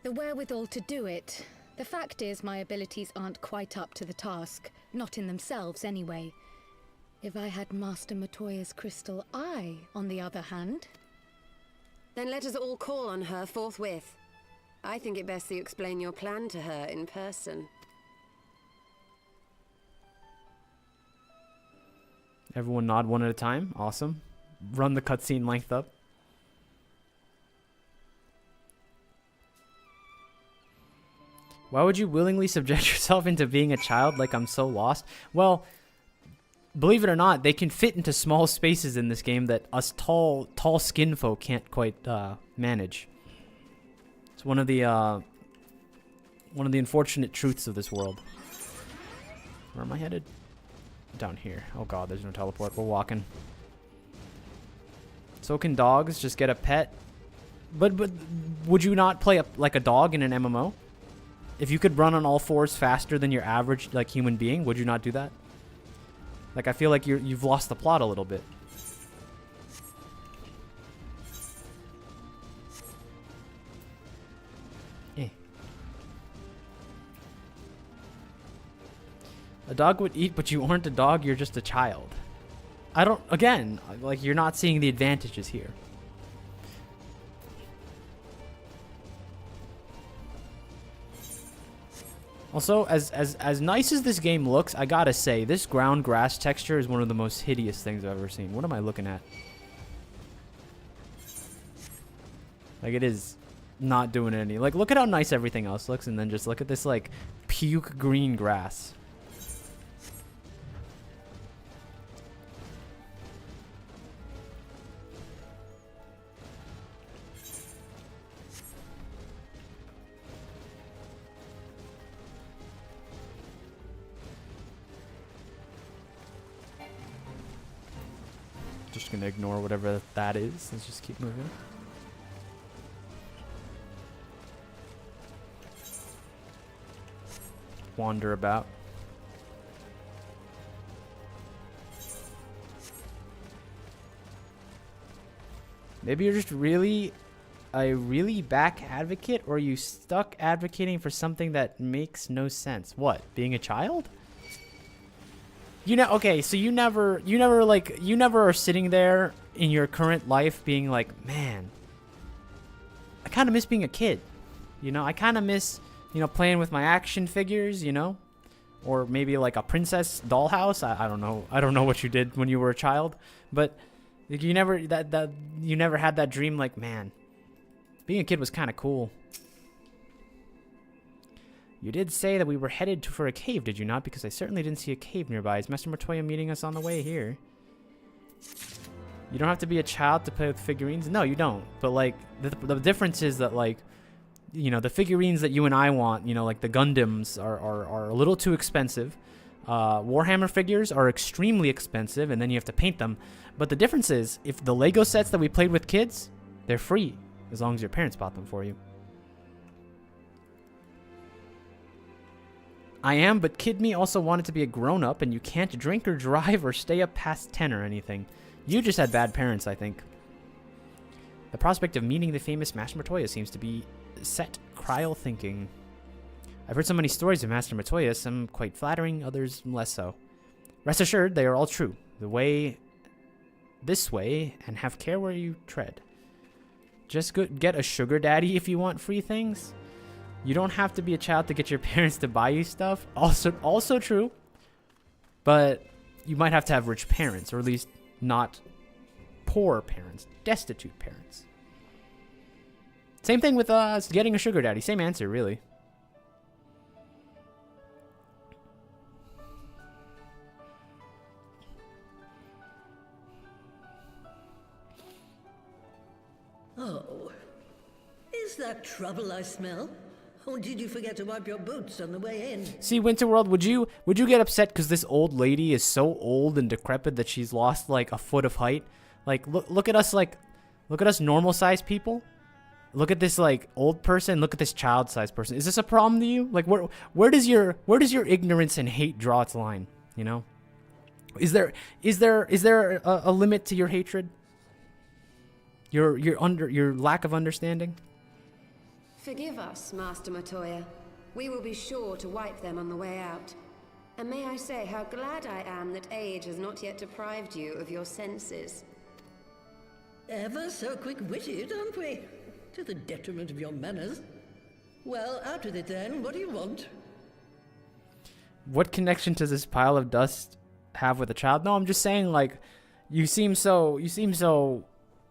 The wherewithal to do it. The fact is, my abilities aren't quite up to the task. Not in themselves, anyway. If I had Master Matoya's crystal eye, on the other hand... Then let us all call on her forthwith. I think it best that you explain your plan to her in person. Everyone nod one at a time. Awesome. Run the cutscene length up. Why would you willingly subject yourself into being a child? Like, I'm so lost. Well, believe it or not, they can fit into small spaces in this game that us tall skin folk can't quite manage. It's one of the unfortunate truths of this world. Where am I headed? Down here. Oh god, there's no teleport. We're walking. So can dogs just get a pet? But would you not play like a dog in an MMO? If you could run on all fours faster than your average like human being, would you not do that? Like, I feel like you've lost the plot a little bit. Eh. A dog would eat, but you aren't a dog, you're just a child. I don't, again, like, you're not seeing the advantages here. Also, as nice as this game looks, I gotta say, this ground grass texture is one of the most hideous things I've ever seen. What am I looking at? Like, it is not doing any. Like, look at how nice everything else looks, and then just look at this, like, puke green grass. Just gonna ignore whatever that is. Let's just keep moving. Wander about. Maybe you're just really a back advocate, or are you stuck advocating for something that makes no sense? What? Being a child? You know, okay, so you never are sitting there in your current life being like, man, I kind of miss being a kid. You know, I kind of miss, you know, playing with my action figures, you know, or maybe like a princess dollhouse. I don't know. I don't know what you did when you were a child, but you never you never had that dream like, man, being a kid was kind of cool. You did say that we were headed for a cave, did you not? Because I certainly didn't see a cave nearby. Is Master Matoya meeting us on the way here? You don't have to be a child to play with figurines. No, you don't. But, like, the difference is that, like, you know, the figurines that you and I want, you know, like the Gundams are a little too expensive. Warhammer figures are extremely expensive, and then you have to paint them. But the difference is, if the Lego sets that we played with kids, they're free, as long as your parents bought them for you. I am, but Kid Me also wanted to be a grown-up, and you can't drink or drive or stay up past 10 or anything. You just had bad parents, I think. The prospect of meeting the famous Master Matoya seems to be set Kryl thinking. I've heard so many stories of Master Matoya, some quite flattering, others less so. Rest assured, they are all true. This way, and have care where you tread. Just get a sugar daddy if you want free things. You don't have to be a child to get your parents to buy you stuff. Also true. But you might have to have rich parents, or at least not poor parents, destitute parents. Same thing with getting a sugar daddy. Same answer, really. Oh, is that trouble I smell? Or did you forget to wipe your boots on the way in? See, Winterworld, would you get upset because this old lady is so old and decrepit that she's lost like a foot of height? Like, look at us normal sized people. Look at this like old person. Look at this child sized person. Is this a problem to you? Like, where does your ignorance and hate draw its line? You know, is there a limit to your hatred? Your lack of understanding? Forgive us, Master Matoya. We will be sure to wipe them on the way out. And may I say how glad I am that age has not yet deprived you of your senses. Ever so quick-witted, aren't we? To the detriment of your manners. Well, out with it then. What do you want? What connection does this pile of dust have with a child? No, I'm just saying, like, you seem so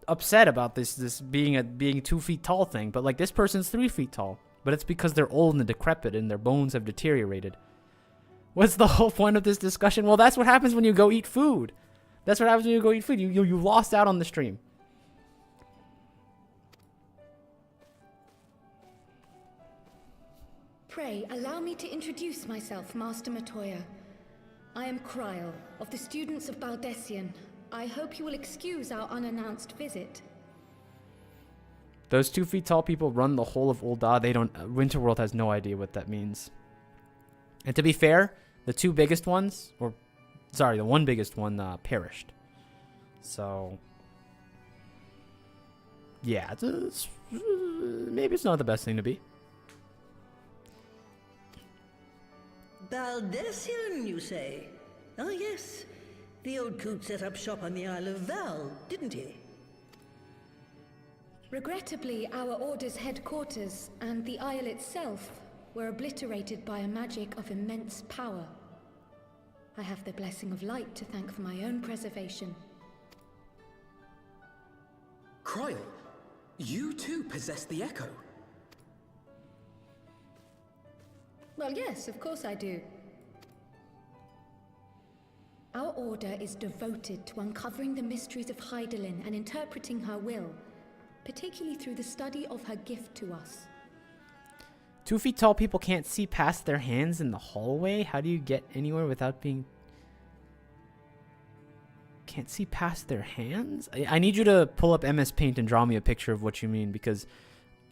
upset about this being a 2 feet tall thing, but like this person's 3 feet tall. But it's because they're old and decrepit and their bones have deteriorated. What's the whole point of this discussion? Well, that's what happens when you go eat food. That's what happens when you go eat food. You lost out on the stream. Pray, allow me to introduce myself, Master Matoya. I am Kryl, of the students of Baldessian. I hope you will excuse our unannounced visit. Those 2 feet tall people run the whole of Ul'dah. They don't. Winterworld has no idea what that means. And to be fair, the two biggest ones, the one biggest one perished. So, yeah, maybe it's not the best thing to be. Baldessian, you say? Ah, yes. The old coot set up shop on the Isle of Val, didn't he? Regrettably, our order's headquarters and the isle itself were obliterated by a magic of immense power. I have the blessing of light to thank for my own preservation. Kryl, you too possess the Echo. Well, yes, of course I do. Our order is devoted to uncovering the mysteries of Hydaelyn and interpreting her will, particularly through the study of her gift to us. 2 feet tall people can't see past their hands in the hallway? How do you get anywhere without being... Can't see past their hands? I need you to pull up MS Paint and draw me a picture of what you mean, because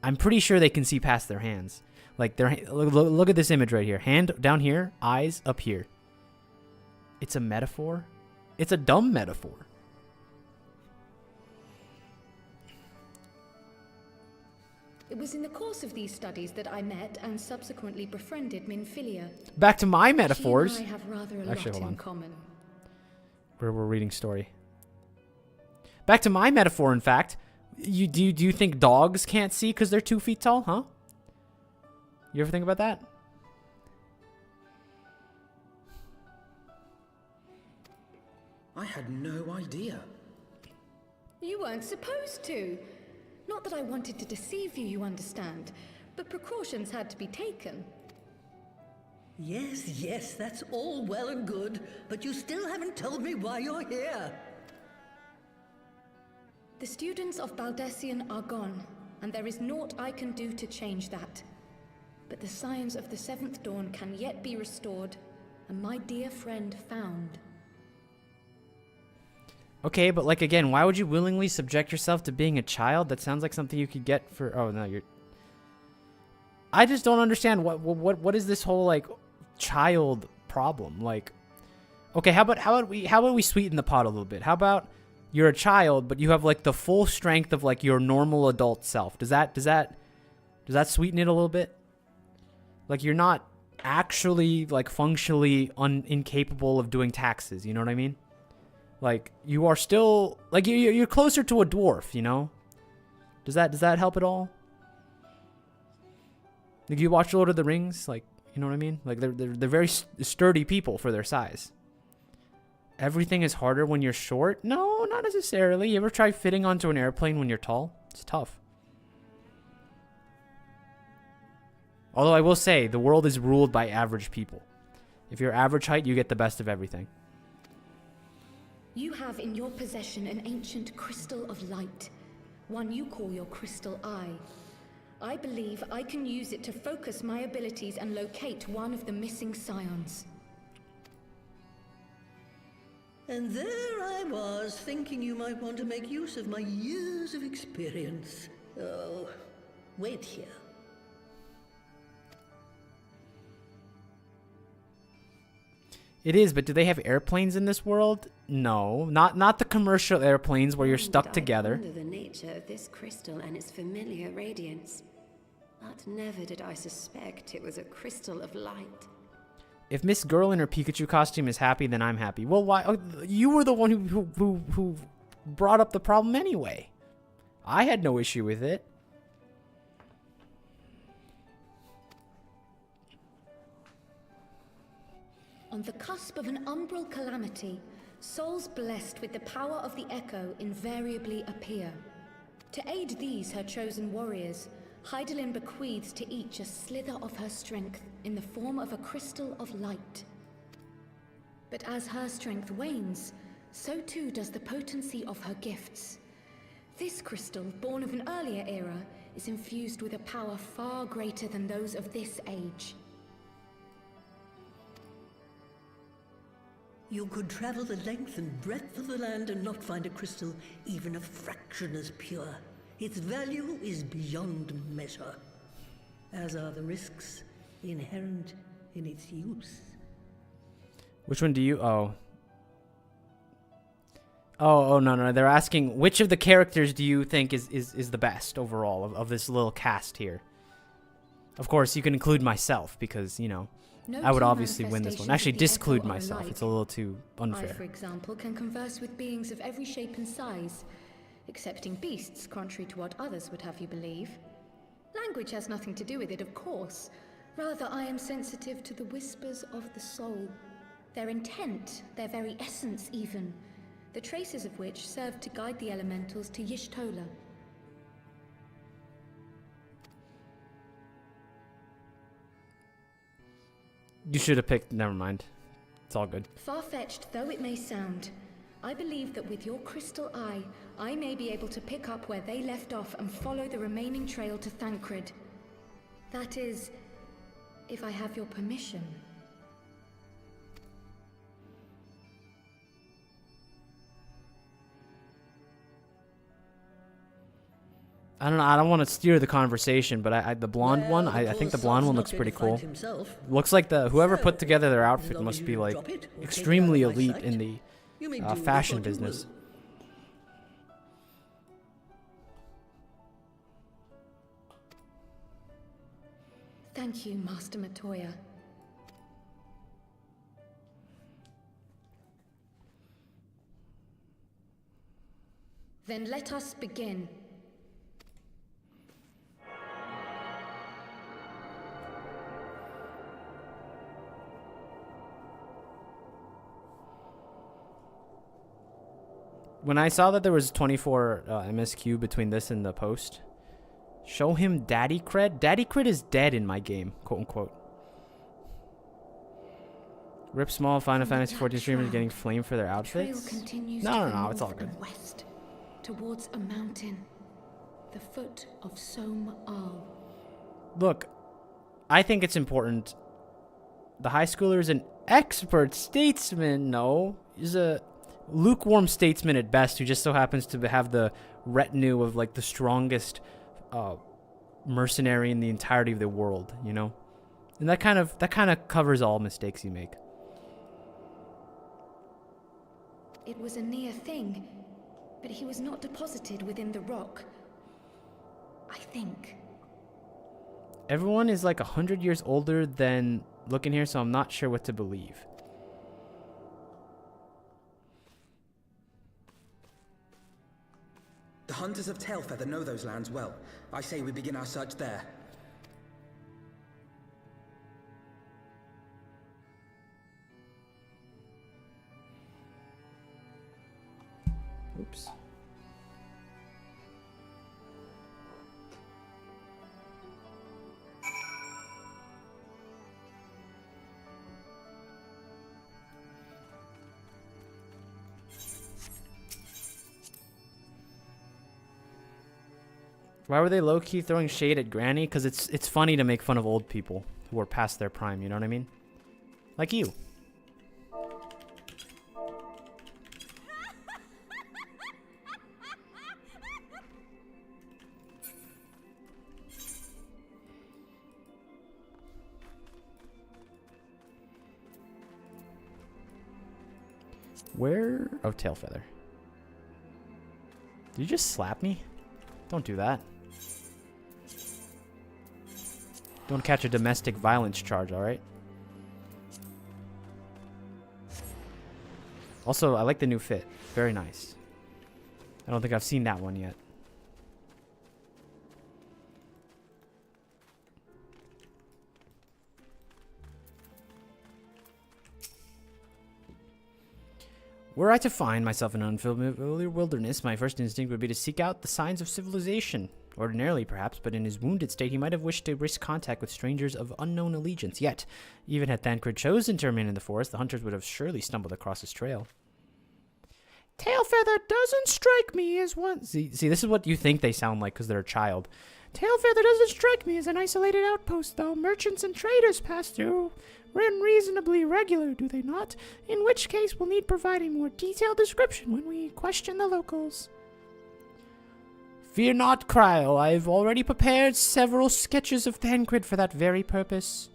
I'm pretty sure they can see past their hands. Like, look at this image right here. Hand down here, eyes up here. It's a metaphor? It's a dumb metaphor. It was in the course of these studies that I met and subsequently befriended Minfilia. Back to my metaphors. She and I have rather a Actually, lot hold on. in common. We're reading story. Back to my metaphor, in fact. Do you think dogs can't see because they're 2 feet tall, huh? You ever think about that? I had no idea. You weren't supposed to. Not that I wanted to deceive you, you understand, but precautions had to be taken. Yes, that's all well and good, but you still haven't told me why you're here. The students of Baldessian are gone, and there is naught I can do to change that. But the signs of the Seventh Dawn can yet be restored, and my dear friend found. Okay, but like again, why would you willingly subject yourself to being a child? That sounds like something you could get for... Oh, no, you're... I just don't understand what is this whole like child problem? Like, okay, how about we sweeten the pot a little bit? How about you're a child, but you have like the full strength of like your normal adult self? Does that sweeten it a little bit? Like you're not actually like functionally incapable of doing taxes. You know what I mean? Like you are still like you're closer to a dwarf. You know? Does that help at all? Like you watch Lord of the Rings, like, you know what I mean? Like they're very sturdy people for their size. Everything is harder when you're short? No, not necessarily. You ever try fitting onto an airplane when you're tall? It's tough. Although I will say, the world is ruled by average people. If you're average height, you get the best of everything. You have in your possession an ancient crystal of light, one you call your crystal eye. I believe I can use it to focus my abilities and locate one of the missing scions. And there I was, thinking you might want to make use of my years of experience. Oh, wait here. It is, but do they have airplanes in this world? No, not the commercial airplanes where you're stuck together. I wonder the nature of this crystal and its familiar radiance. But never did I suspect it was a crystal of light. If Miss Girl in her Pikachu costume is happy, then I'm happy. Well, why? Oh, you were the one who brought up the problem anyway. I had no issue with it. On the cusp of an umbral calamity, souls blessed with the power of the Echo invariably appear. To aid these, her chosen warriors, Hydaelyn bequeaths to each a slither of her strength in the form of a crystal of light. But as her strength wanes, so too does the potency of her gifts. This crystal, born of an earlier era, is infused with a power far greater than those of this age. You could travel the length and breadth of the land and not find a crystal even a fraction as pure. Its value is beyond measure, as are the risks inherent in its use. Which one do you... Oh, no. They're asking, which of the characters do you think is the best overall of this little cast here? Of course, you can include myself because, you know, I would obviously win this one. Actually, disclude myself. It's a little too unfair. I, for example, can converse with beings of every shape and size, excepting beasts, contrary to what others would have you believe. Language has nothing to do with it, of course. Rather, I am sensitive to the whispers of the soul. Their intent, their very essence even, the traces of which serve to guide the elementals to Y'shtola. You should have picked... Never mind. It's all good. Far-fetched though it may sound, I believe that with your crystal eye, I may be able to pick up where they left off and follow the remaining trail to Thancred. That is, if I have your permission. I don't know. I don't want to steer the conversation, but the blonde one, I think the blonde one looks pretty cool. Looks like whoever put together their outfit must be like extremely elite in the fashion business. Thank you, Master Matoya. Then let us begin. When I saw that there was 24 MSQ between this and the post, show him Daddy Cred. Daddy Cred is dead in my game, quote unquote. Rip Small Final Fantasy 14 streamers getting flamed for their outfits. No, it's all good. West, towards a mountain, the foot of Som Al. Look, I think it's important. The high schooler is an expert statesman. No, he's a lukewarm statesman at best who just so happens to have the retinue of like the strongest mercenary in the entirety of the world, you know? And that kind of covers all mistakes you make. It was a near thing, but he was not deposited within the rock. I think. Everyone is like 100 years older than looking here, so I'm not sure what to believe. The hunters of Tailfeather know those lands well. I say we begin our search there. Oops. Why were they low-key throwing shade at Granny? Because it's funny to make fun of old people who are past their prime, you know what I mean? Like you. Where? Oh, Tailfeather. Did you just slap me? Don't do that. Don't catch a domestic violence charge, alright? Also, I like the new fit. Very nice. I don't think I've seen that one yet. Were I to find myself in an unfamiliar wilderness, my first instinct would be to seek out the signs of civilization. Ordinarily, perhaps, but in his wounded state, he might have wished to risk contact with strangers of unknown allegiance. Yet, even had Thancred chosen to remain in the forest, the hunters would have surely stumbled across his trail. Tailfeather doesn't strike me as one... See, this is what you think they sound like because they're a child. Tailfeather doesn't strike me as an isolated outpost, though. Merchants and traders pass through reasonably regular, do they not? In which case, we'll need provide a more detailed description when we question the locals. Fear not, Cryle. I've already prepared several sketches of Thancred for that very purpose.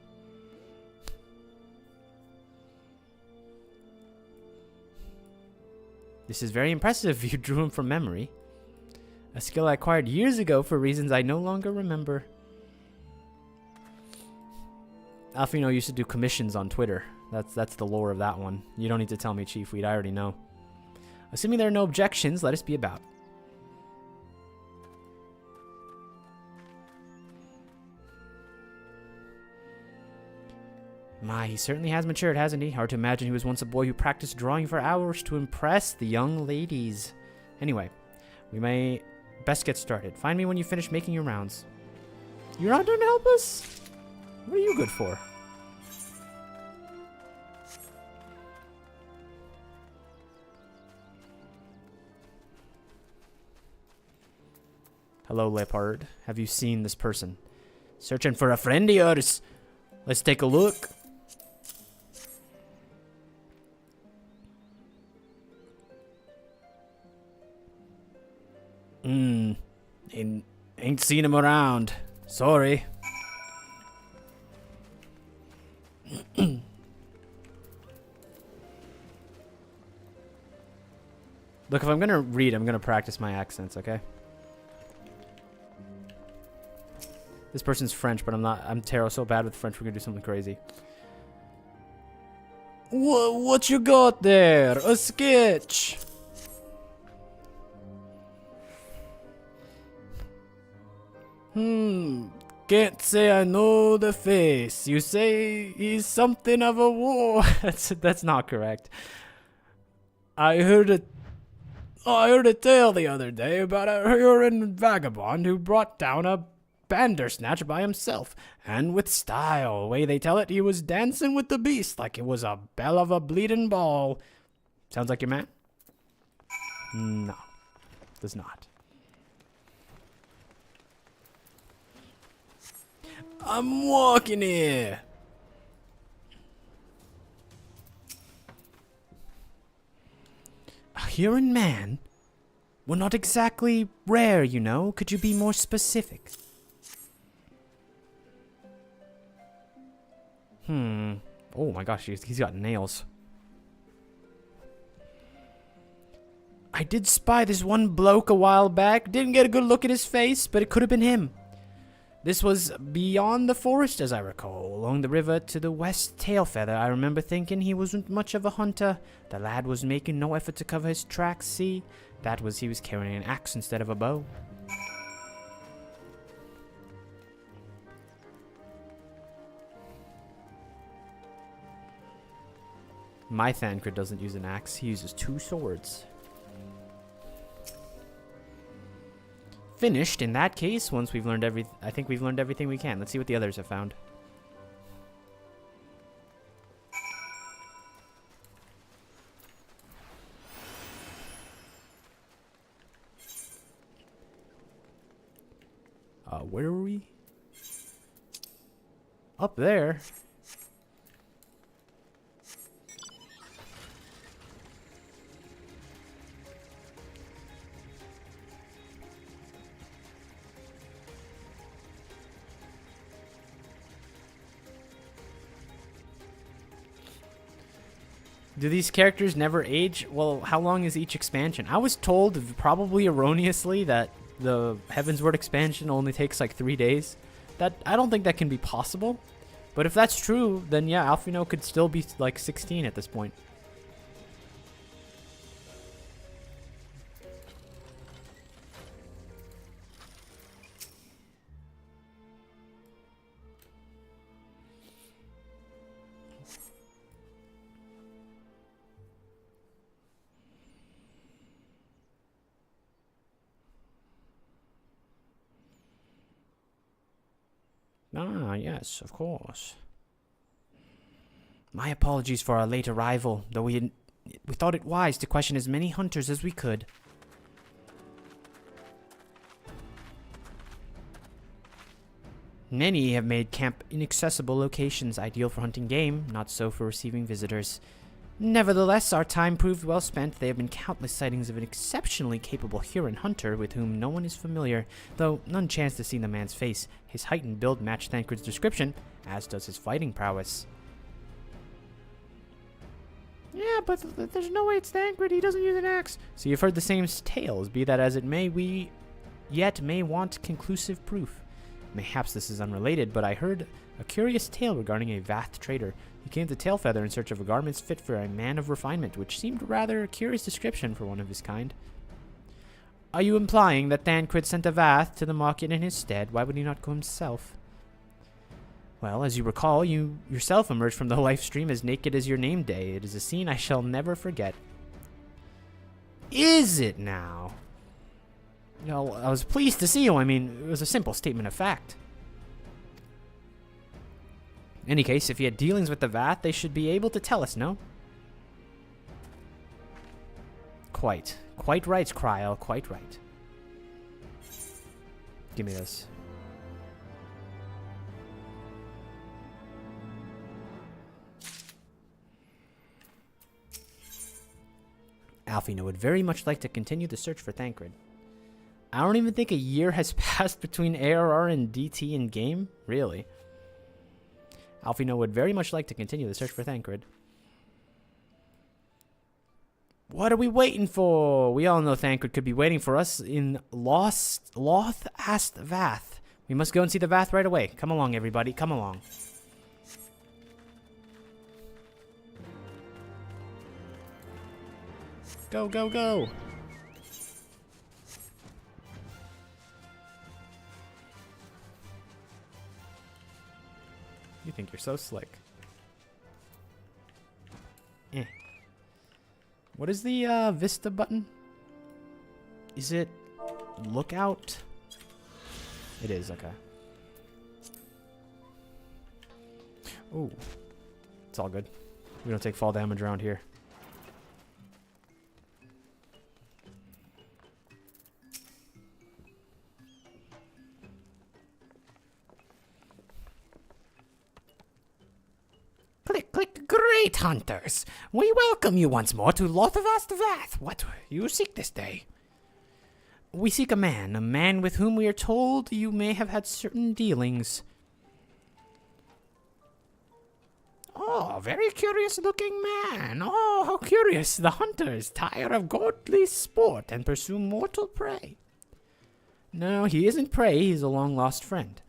This is very impressive. You drew him from memory. A skill I acquired years ago for reasons I no longer remember. Alfino used to do commissions on Twitter. That's the lore of that one. You don't need to tell me, Chief Weed. I already know. Assuming there are no objections, let us be about. My, he certainly has matured, hasn't he? Hard to imagine he was once a boy who practiced drawing for hours to impress the young ladies. Anyway, we may best get started. Find me when you finish making your rounds. You're not going to help us? What are you good for? Hello, Leopard. Have you seen this person? Searching for a friend of yours. Let's take a look. Ain't seen him around. Sorry. Look, if I'm gonna read, I'm gonna practice my accents, okay? This person's French, but I'm so bad with French, we're gonna do something crazy. What you got there? A sketch! Can't say I know the face. You say he's something of a war. That's not correct. I heard a tale the other day about a Huron vagabond who brought down a Bandersnatch by himself, and with style. The way they tell it, he was dancing with the beast like it was a bell of a bleeding ball. Sounds like your man? No, does not. I'm walking here. A Huron man? Well, not exactly rare, you know. Could you be more specific? Oh my gosh, he's got nails. I did spy this one bloke a while back. Didn't get a good look at his face, but it could have been him. This was beyond the forest, as I recall, along the river to the west. Tailfeather, I remember thinking he wasn't much of a hunter. The lad was making no effort to cover his tracks, see? That was he was carrying an axe instead of a bow. My Thancred doesn't use an axe, he uses 2 swords. Finished in that case, once we've learned I think we've learned everything we can. Let's see what the others have found. Where are we? Up there. Do these characters never age? Well, how long is each expansion? I was told, probably erroneously, that the Heavensward expansion only takes like 3 days. I don't think that can be possible. But if that's true, then yeah, Alphino could still be like 16 at this point. Ah, yes, of course. My apologies for our late arrival, though we thought it wise to question as many hunters as we could. Many have made camp inaccessible locations ideal for hunting game, not so for receiving visitors. Nevertheless, our time proved well spent. There have been countless sightings of an exceptionally capable Huron hunter with whom no one is familiar, though none chance to see the man's face. His height and build match Thancred's description, as does his fighting prowess. Yeah, but there's no way it's Thancred. He doesn't use an axe. So you've heard the same tales. Be that as it may, we yet may want conclusive proof. Mayhaps this is unrelated, but I heard a curious tale regarding a Vath trader. He came to Tailfeather in search of garments fit for a man of refinement, which seemed rather a curious description for one of his kind. Are you implying that Thancred sent a Vath to the market in his stead? Why would he not go himself? Well, as you recall, you yourself emerged from the life stream as naked as your name day. It is a scene I shall never forget. Is it now? Well, I was pleased to see you. I mean, it was a simple statement of fact. In any case, if he had dealings with the Vath, they should be able to tell us, no? Quite right, Kryl, quite right. Give me this. Alphino would very much like to continue the search for Thancred. I don't even think a year has passed between ARR and DT in game, really. Alphino would very much like to continue the search for Thancred. What are we waiting for? We all know Thancred could be waiting for us in Loth Ast Vath. We must go and see the Vath right away. Come along, everybody. Come along. Go, go, go. You think you're so slick. Eh. What is the Vista button? Is it lookout? It is, okay. Ooh. It's all good. We don't take fall damage around here. Click, click, great hunters! We welcome you once more to Lothvast Vath. What you seek this day? We seek a man with whom we are told you may have had certain dealings. Oh, very curious looking man. Oh, how curious. The hunters tire of godly sport and pursue mortal prey. No, he isn't prey. He's a long-lost friend.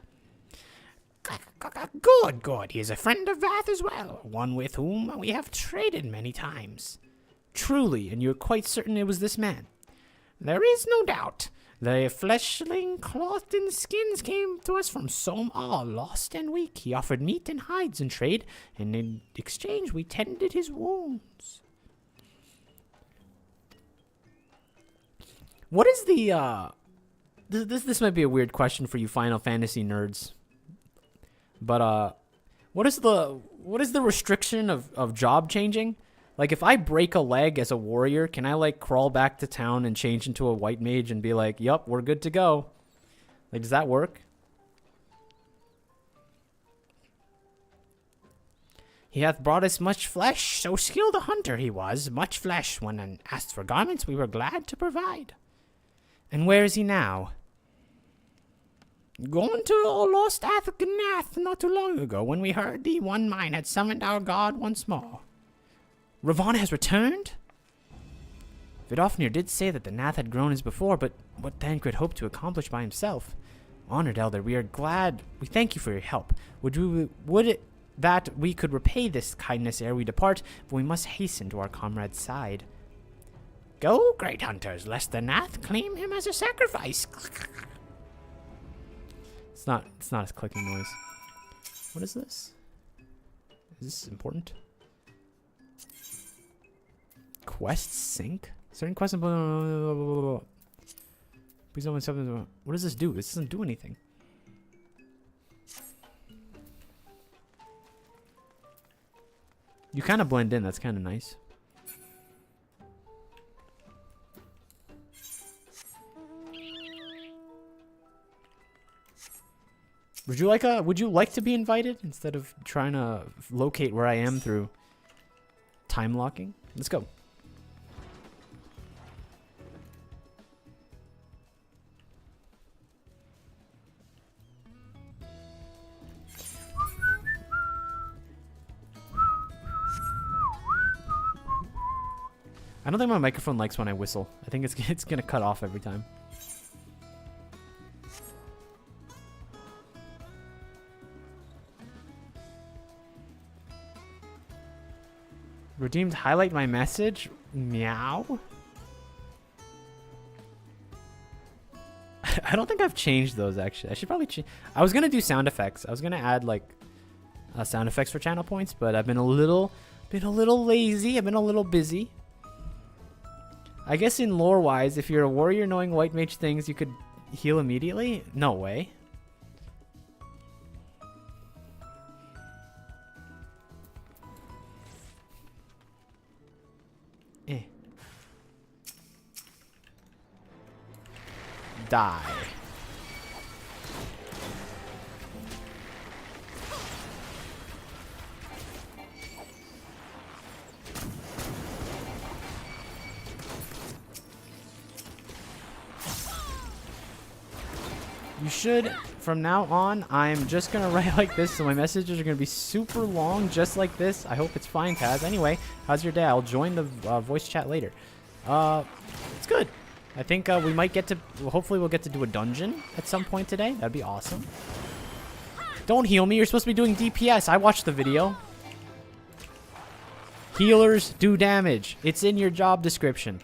Good, good. He is a friend of Vath as well, one with whom we have traded many times. Truly, and you're quite certain it was this man? There is no doubt. The fleshling clothed in skins came to us from Som all lost and weak. He offered meat and hides in trade, and in exchange we tended his wounds. What is the, This might be a weird question for you Final Fantasy nerds. But, what is the restriction of job changing? Like, if I break a leg as a warrior, can I, like, crawl back to town and change into a white mage and be like, yup, we're good to go? Like, does that work? He hath brought us much flesh, so skilled a hunter he was, much flesh. When asked for garments, we were glad to provide. And where is he now? Gone to Lost Athgnath not too long ago, when we heard the one mine had summoned our god once more. Ravana has returned? Vidofnir did say that the Nath had grown as before, but what Thancred hoped to accomplish by himself? Honored Elder, we are glad. We thank you for your help. That we could repay this kindness ere we depart, but we must hasten to our comrade's side. Go, great hunters, lest the Nath claim him as a sacrifice. It's not a clicking noise. What is this? Is this important? Quest sync? Certain quests. Please don't something. What does this do? This doesn't do anything. You kind of blend in. That's kind of nice. Would you like to be invited instead of trying to locate where I am through time locking? Let's go. I don't think my microphone likes when I whistle. I think it's gonna cut off every time. Redeemed highlight my message? Meow? I don't think I've changed those actually. I should probably change. I was gonna do sound effects. I was gonna add like sound effects for channel points, but I've been a little lazy. I've been a little busy. I guess in lore wise, if you're a warrior knowing white mage things, you could heal immediately? No way. Die. You should, from now on, I'm just going to write like this, so my messages are going to be super long, just like this. I hope it's fine, Taz. Anyway, how's your day? I'll join the voice chat later. It's good. I think we might get to, hopefully we'll get to do a dungeon at some point today. That'd be awesome. Don't heal me. You're supposed to be doing DPS. I watched the video. Healers do damage. It's in your job description.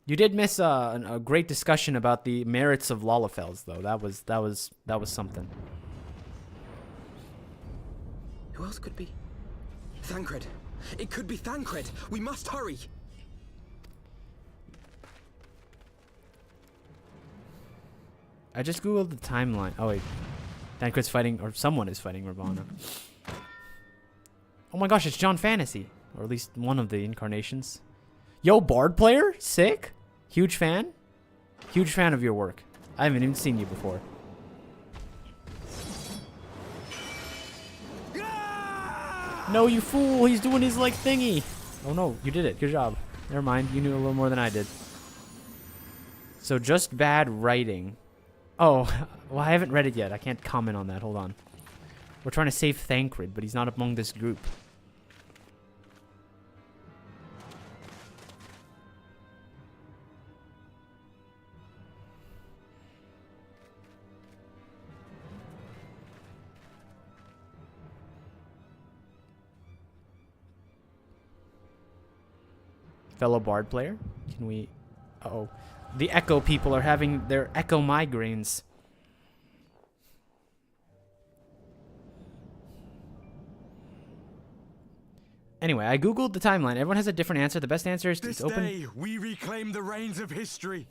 You did miss a great discussion about the merits of Lalafels, though. That was something. Who else could be? Thancred. It could be Thancred. We must hurry. I just googled the timeline. Oh wait, Thancred's fighting, or someone is fighting Ravana. Oh my gosh, it's John Fantasy, or at least one of the incarnations. Yo, Bard player? Sick. Huge fan. Huge fan of your work. I haven't even seen you before. No, you fool. He's doing his, like, thingy. Oh, no. You did it. Good job. Never mind. You knew a little more than I did. So, just bad writing. Oh, well, I haven't read it yet. I can't comment on that. Hold on. We're trying to save Thancred, but he's not among this group. Fellow Bard player, can we... Uh-oh. The Echo people are having their Echo migraines. Anyway, I googled the timeline. Everyone has a different answer. The best answer is this open. Day we reclaim the reins of history.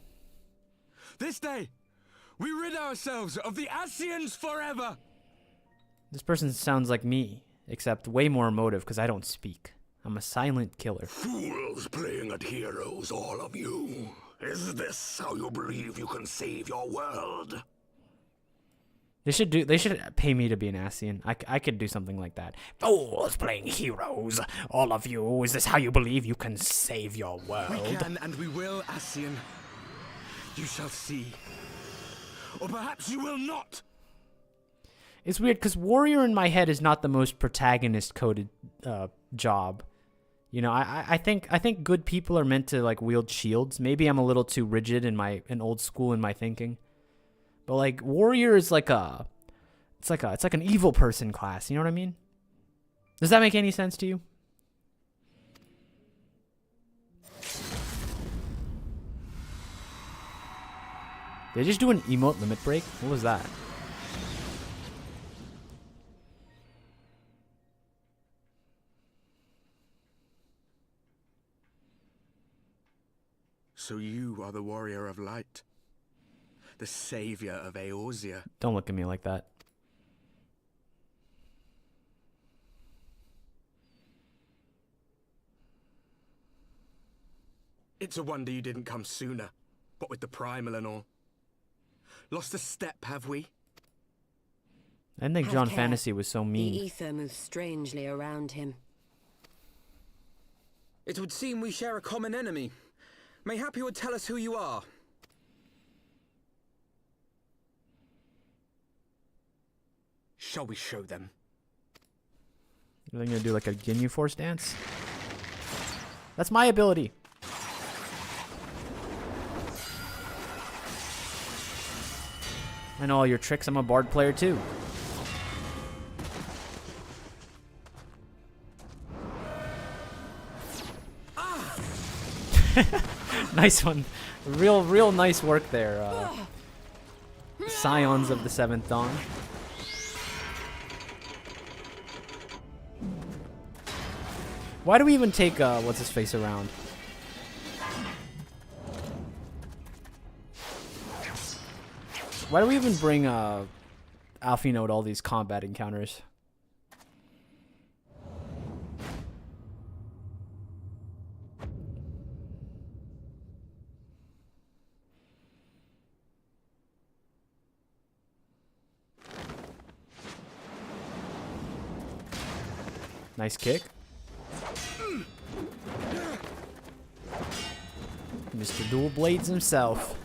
This day we rid ourselves of the Ascians forever. This person sounds like me, except way more emotive because I don't speak. I'm a silent killer. Fools playing at heroes, all of you. Is this how you believe you can save your world? They should pay me to be an Ascian. I could do something like that. Fools playing heroes, all of you. Is this how you believe you can save your world? We can and we will, Ascian. You shall see. Or perhaps you will not. It's weird because warrior in my head is not the most protagonist-coded job. You know, I think good people are meant to like wield shields. Maybe I'm a little too rigid and old school in my thinking. But like warrior is like it's like an evil person class. You know what I mean? Does that make any sense to you? Did I just do an emote limit break? What was that? So you are the warrior of light, the savior of Eorzea. Don't look at me like that. It's a wonder you didn't come sooner, what with the primal and all. Lost a step, have we? I didn't think Have John care. Fantasy was so The mean. ether moves strangely around him. It would seem we share a common enemy. Mayhap you would tell us who you are. Shall we show them? Are they gonna do like a Ginyu Force dance? That's my ability. I know all your tricks. I'm a bard player too. Nice one. Real nice work there. Scions of the Seventh Dawn. Why do we even take what's his face around? Why do we even bring Alfino to all these combat encounters? Nice kick. Mr. Dual Blades himself.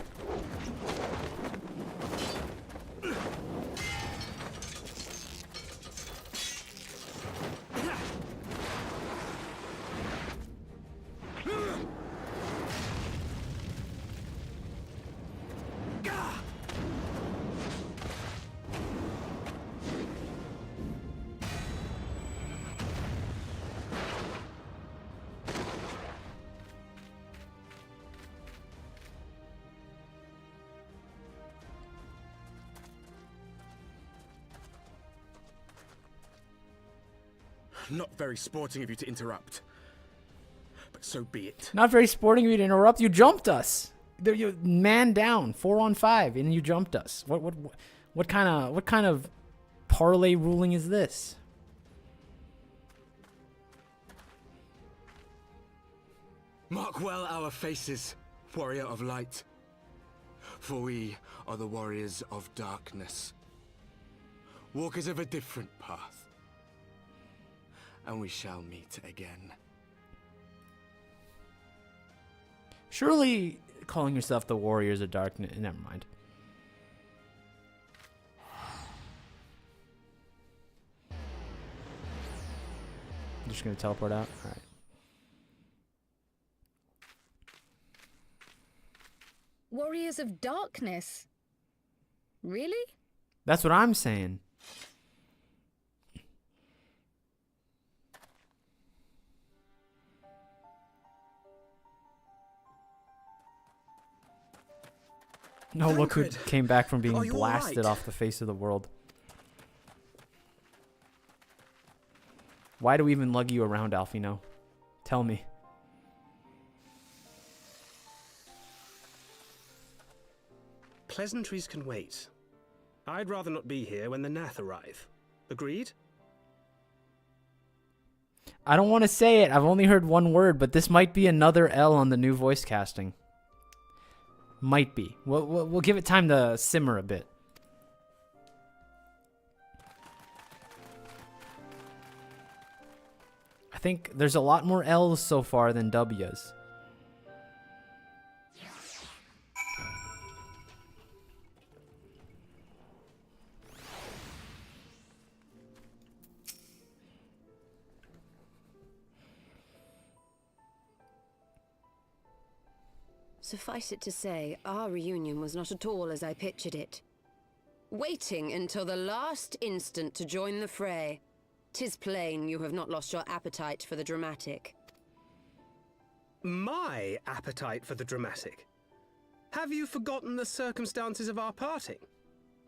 Not very sporting of you to interrupt. But so be it. Not very sporting of you to interrupt. You jumped us. There, you man down, 4-on-5, and you jumped us. What kind of parlay ruling is this? Mark well our faces, warrior of light. For we are the warriors of darkness. Walkers of a different path. And we shall meet again. Surely calling yourself the Warriors of Darkness. Never mind. I'm just gonna teleport out. All right. Warriors of Darkness? Really? That's what I'm saying. No, look who Tancred, came back from are being you all blasted right? off the face of the world. Why do we even lug you around, Alfino? Tell me. Pleasantries can wait. I'd rather not be here when the Nath arrive. Agreed? I don't want to say it. I've only heard one word, but this might be another L on the new voice casting. Might be. We'll give it time to simmer a bit. I think there's a lot more L's so far than W's. Suffice it to say, our reunion was not at all as I pictured it. Waiting until the last instant to join the fray. 'Tis plain you have not lost your appetite for the dramatic. My appetite for the dramatic? Have you forgotten the circumstances of our parting?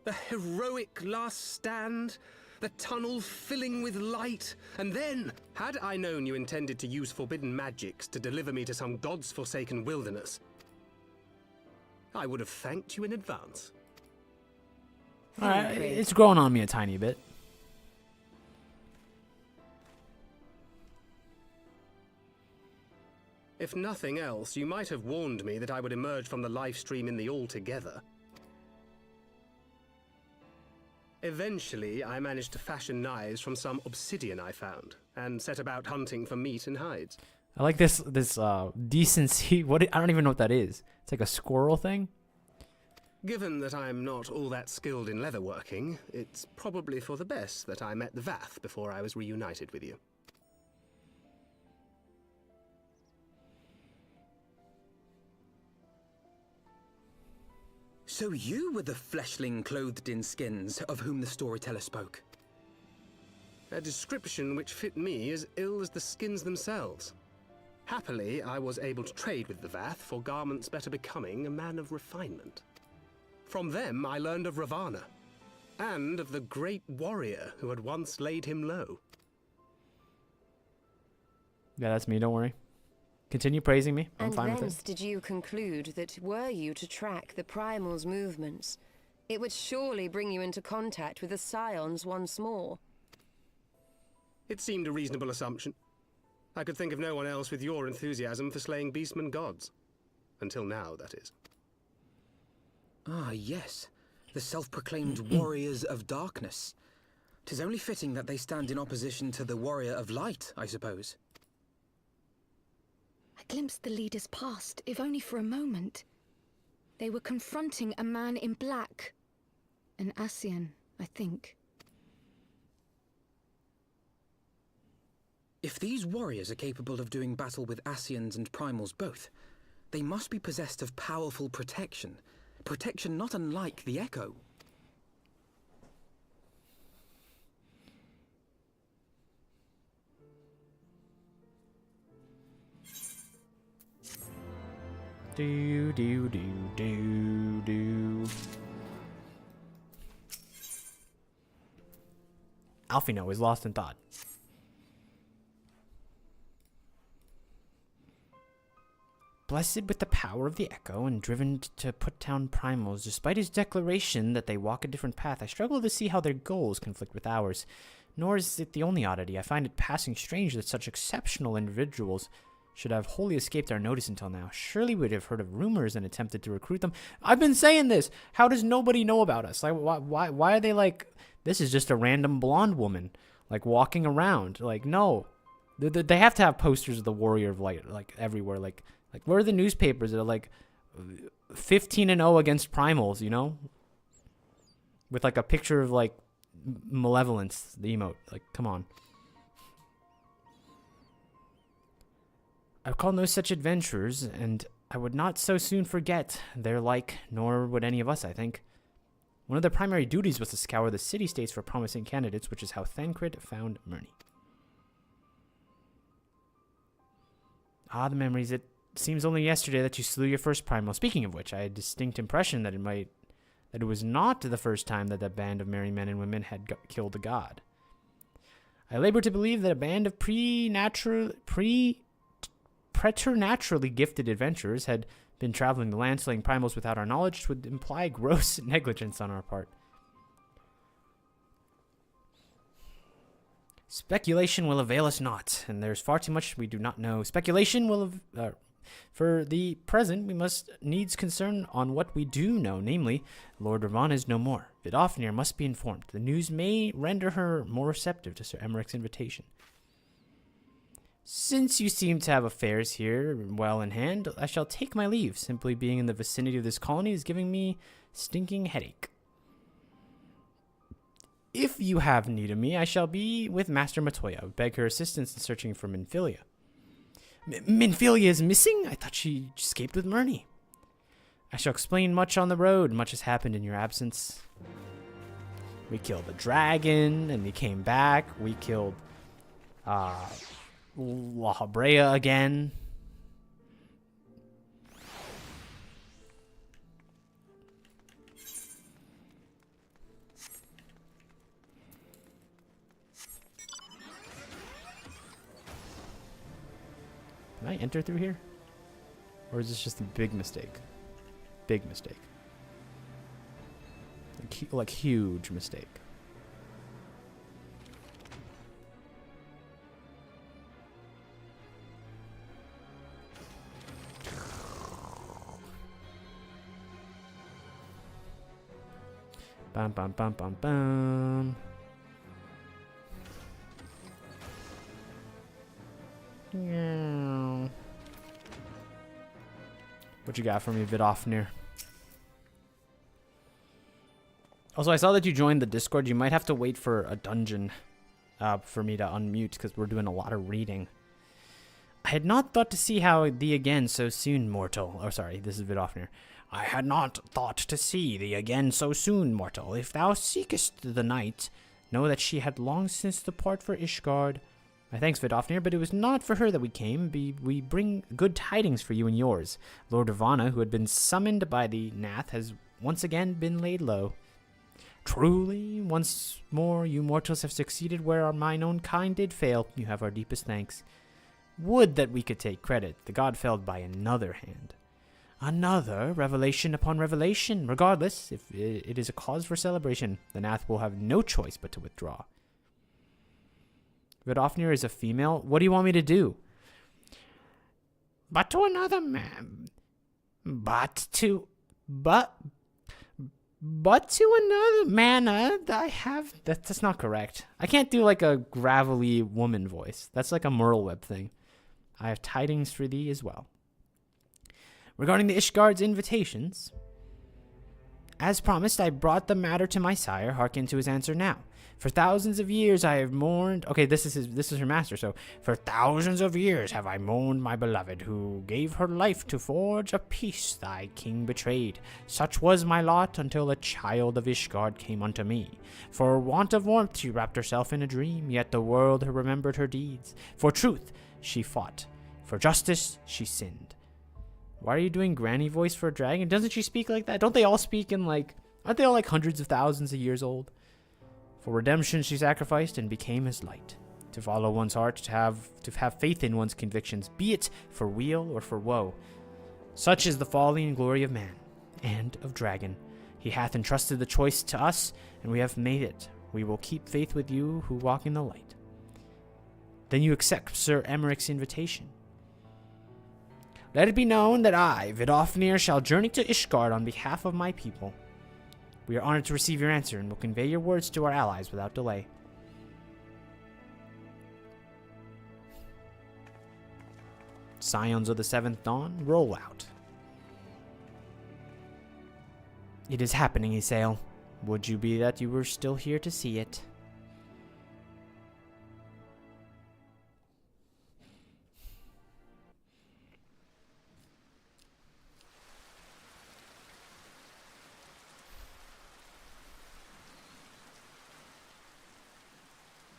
The heroic last stand, the tunnel filling with light, and then, had I known you intended to use forbidden magics to deliver me to some god's forsaken wilderness, I would have thanked you in advance. It's growing on me a tiny bit. If nothing else, you might have warned me that I would emerge from the live stream in the altogether. Eventually, I managed to fashion knives from some obsidian I found, and set about hunting for meat and hides. I like this decency. I don't even know what that is. It's like a squirrel thing. Given that I'm not all that skilled in leatherworking, it's probably for the best that I met the Vath before I was reunited with you. So you were the fleshling clothed in skins of whom the storyteller spoke? A description which fit me as ill as the skins themselves. Happily, I was able to trade with the Vath for garments better becoming a man of refinement. From them, I learned of Ravana, and of the great warrior who had once laid him low. Yeah, that's me, don't worry. Continue praising me. I'm fine with it. And thence did you conclude that were you to track the Primal's movements, it would surely bring you into contact with the Scions once more? It seemed a reasonable assumption. I could think of no one else with your enthusiasm for slaying beastmen gods. Until now, that is. Ah, yes. The self-proclaimed warriors of darkness. 'Tis only fitting that they stand in opposition to the warrior of light, I suppose. I glimpsed the leaders past, if only for a moment. They were confronting a man in black. An Ascian, I think. If these warriors are capable of doing battle with Ascians and Primals both, they must be possessed of powerful protection. Protection not unlike the Echo. Do do do do do. Alfino is lost in thought. Blessed with the power of the Echo and driven to put down Primals, despite his declaration that they walk a different path, I struggle to see how their goals conflict with ours. Nor is it the only oddity. I find it passing strange that such exceptional individuals should have wholly escaped our notice until now. Surely we'd have heard of rumors and attempted to recruit them. I've been saying this. How does nobody know about us? Like, why are they like, this is just a random blonde woman, like, walking around? Like, no. They have to have posters of the Warrior of Light, like, everywhere. Like, where are the newspapers that are, like, 15-0 against Primals, you know? With, like, a picture of, like, Malevolence, the emote. Like, come on. I recall no such adventures, and I would not so soon forget their like, nor would any of us, I think. One of their primary duties was to scour the city-states for promising candidates, which is how Thancred found Murney. Ah, the memories. It seems only yesterday that you slew your first primal. Speaking of which, I had a distinct impression that it was not the first time that that band of merry men and women had killed a god. I labor to believe that a band of preternaturally gifted adventurers had been traveling the land slaying primals without our knowledge, would imply gross negligence on our part. Speculation will avail us not, and there's far too much we do not know. Speculation will for the present, we must needs concern on what we do know, namely, Lord Ravana is no more. Vidofnir must be informed. The news may render her more receptive to Sir Emmerich's invitation. Since you seem to have affairs here well in hand, I shall take my leave. Simply being in the vicinity of this colony is giving me stinking headache. If you have need of me, I shall be with Master Matoya. Beg her assistance in searching for Minfilia. Minfilia is missing? I thought she escaped with Murney. I shall explain much on the road. Much has happened in your absence. We killed the dragon, and we came back. We killed La Habrea again. Can I enter through here? Or is this just a big mistake? Big mistake. Like huge mistake. Bum bum bum bum bum. Yeah. What you got for me, Vidofnir? Also, I saw that you joined the Discord. You might have to wait for a dungeon for me to unmute because we're doing a lot of reading. I had not thought to see how thee again so soon, mortal. Oh, sorry, this is Vidofnir. I had not thought to see thee again so soon, mortal. If thou seekest the night, know that she had long since departed for Ishgard. My thanks, Vidofnir, but it was not for her that we came. We bring good tidings for you and yours. Lord Ivana, who had been summoned by the Nath, has once again been laid low. Truly, once more, you mortals have succeeded where mine own kind did fail. You have our deepest thanks. Would that we could take credit. The god fell by another hand. Another revelation upon revelation. Regardless, if it is a cause for celebration, the Nath will have no choice but to withdraw. Vidofnir is a female. What do you want me to do? But to another man. But to another manna I have... That's not correct. I can't do like a gravelly woman voice. That's like a Merleweb thing. I have tidings for thee as well. Regarding the Ishgard's invitations, as promised, I brought the matter to my sire. Hearken to his answer now. For thousands of years I have mourned... Okay, this is her master. So, for thousands of years have I mourned my beloved, who gave her life to forge a peace thy king betrayed. Such was my lot until a child of Ishgard came unto me. For want of warmth she wrapped herself in a dream, yet the world remembered her deeds. For truth she fought, for justice she sinned. Why are you doing granny voice for a dragon? Doesn't she speak like that? Don't they all speak in like... Aren't they all like hundreds of thousands of years old? For redemption she sacrificed and became his light. To follow one's heart, to have faith in one's convictions, be it for weal or for woe. Such is the folly and glory of man, and of dragon. He hath entrusted the choice to us, and we have made it. We will keep faith with you who walk in the light. Then you accept Sir Emmerich's invitation. Let it be known that I, Vidofnir, shall journey to Ishgard on behalf of my people. We are honored to receive your answer and will convey your words to our allies without delay. Scions of the Seventh Dawn, roll out. It is happening, Isael. Would you be that you were still here to see it?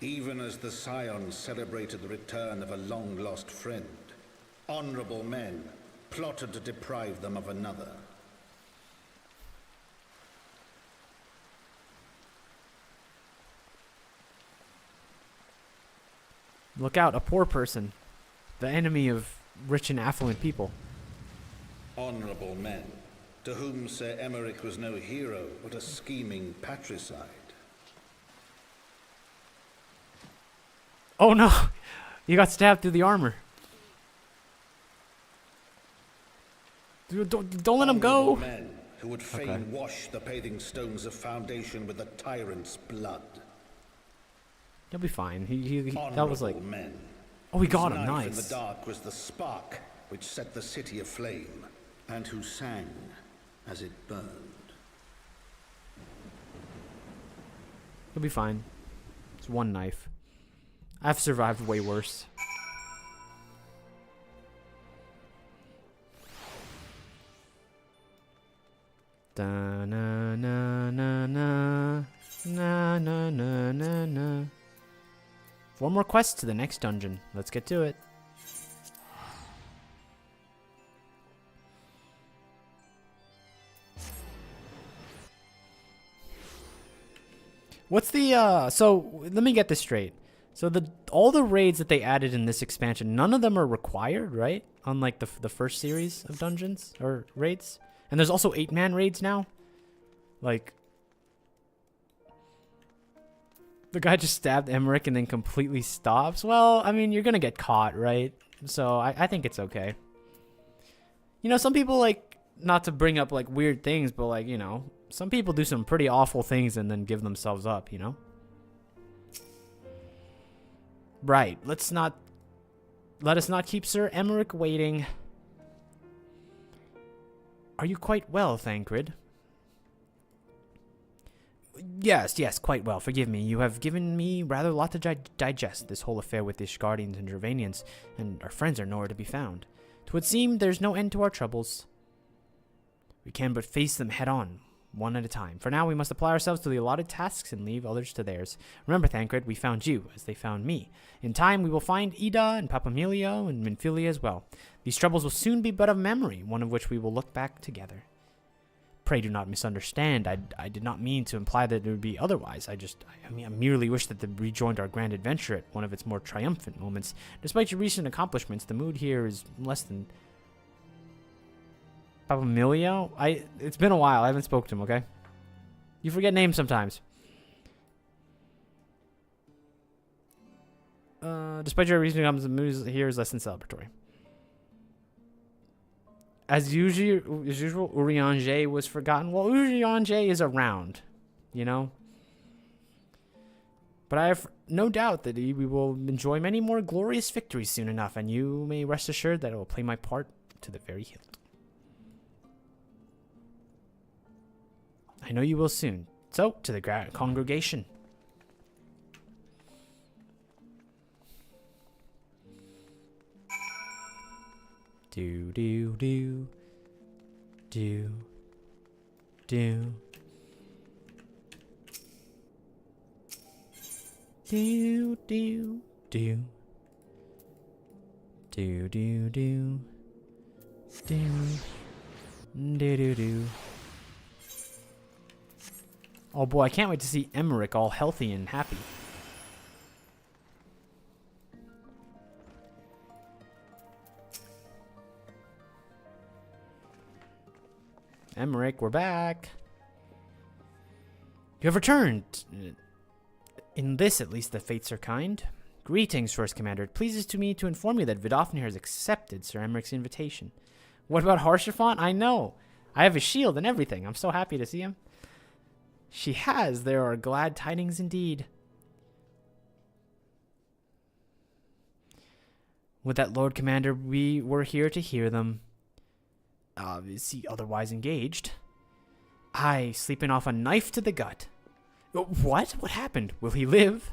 Even as the Scions celebrated the return of a long-lost friend, honorable men plotted to deprive them of another. Look out, a poor person. The enemy of rich and affluent people. Honorable men, to whom Sir Emmerich was no hero, but a scheming patricide. Oh no! You got stabbed through the armor. Don't let him go! Men who would fain wash the paving stones of Foundation with the tyrant's blood. He'll be fine. That was like... Men. Oh, we got him. Whose knife Nice. in the dark was the spark which set the city aflame, and who sang as it burned. He'll be fine. It's one knife. I've survived way worse. Da na na na na na na na na na. 4 more quests to the next dungeon. Let's get to it. What's the so let me get this straight. So all the raids that they added in this expansion, none of them are required, right? Unlike the first series of dungeons or raids. And there's also 8-man raids now. Like, the guy just stabbed Emmerich and then completely stops. Well, I mean, you're gonna get caught, right? So I think it's okay. You know, some people, like, not to bring up like weird things, but like, you know, some people do some pretty awful things and then give themselves up, you know? Right. Let us not keep Sir Emmerich waiting. Are you quite well, Thancred? Yes, quite well. Forgive me. You have given me rather a lot to digest, this whole affair with the Ishgardians and Gervanians, and our friends are nowhere to be found. 'Twould seem there's no end to our troubles. We can but face them head on, one at a time. For now, we must apply ourselves to the allotted tasks and leave others to theirs. Remember, Thancred, we found you, as they found me. In time, we will find Ida and Papamilio and Minfilia as well. These troubles will soon be but of memory, one of which we will look back together. Pray do not misunderstand. I did not mean to imply that it would be otherwise. I merely wish that they rejoined our grand adventure at one of its more triumphant moments. Despite your recent accomplishments, the mood here is less than... Papamilio? It's been a while. I haven't spoken to him, okay? You forget names sometimes. Despite your recent accomplishments, the mood here is less than celebratory. As usual, Urianger was forgotten. Well, Urianger is around, you know? But I have no doubt that we will enjoy many more glorious victories soon enough, and you may rest assured that I will play my part to the very hilt. I know you will soon. So, to the congregation. Do do do do do do do do do do do do do. Oh boy, I can't wait to see Emmerich all healthy and happy. Emmerich, we're back. You have returned. In this, at least, the fates are kind. Greetings, First Commander. It pleases to me to inform you that Vidofnir has accepted Sir Emmerich's invitation. What about Harshaphant? I know. I have a shield and everything. I'm so happy to see him. She has. There are glad tidings indeed. With that, Lord Commander, we were here to hear them. Is he otherwise engaged? Aye, sleeping off a knife to the gut. What? What happened? Will he live?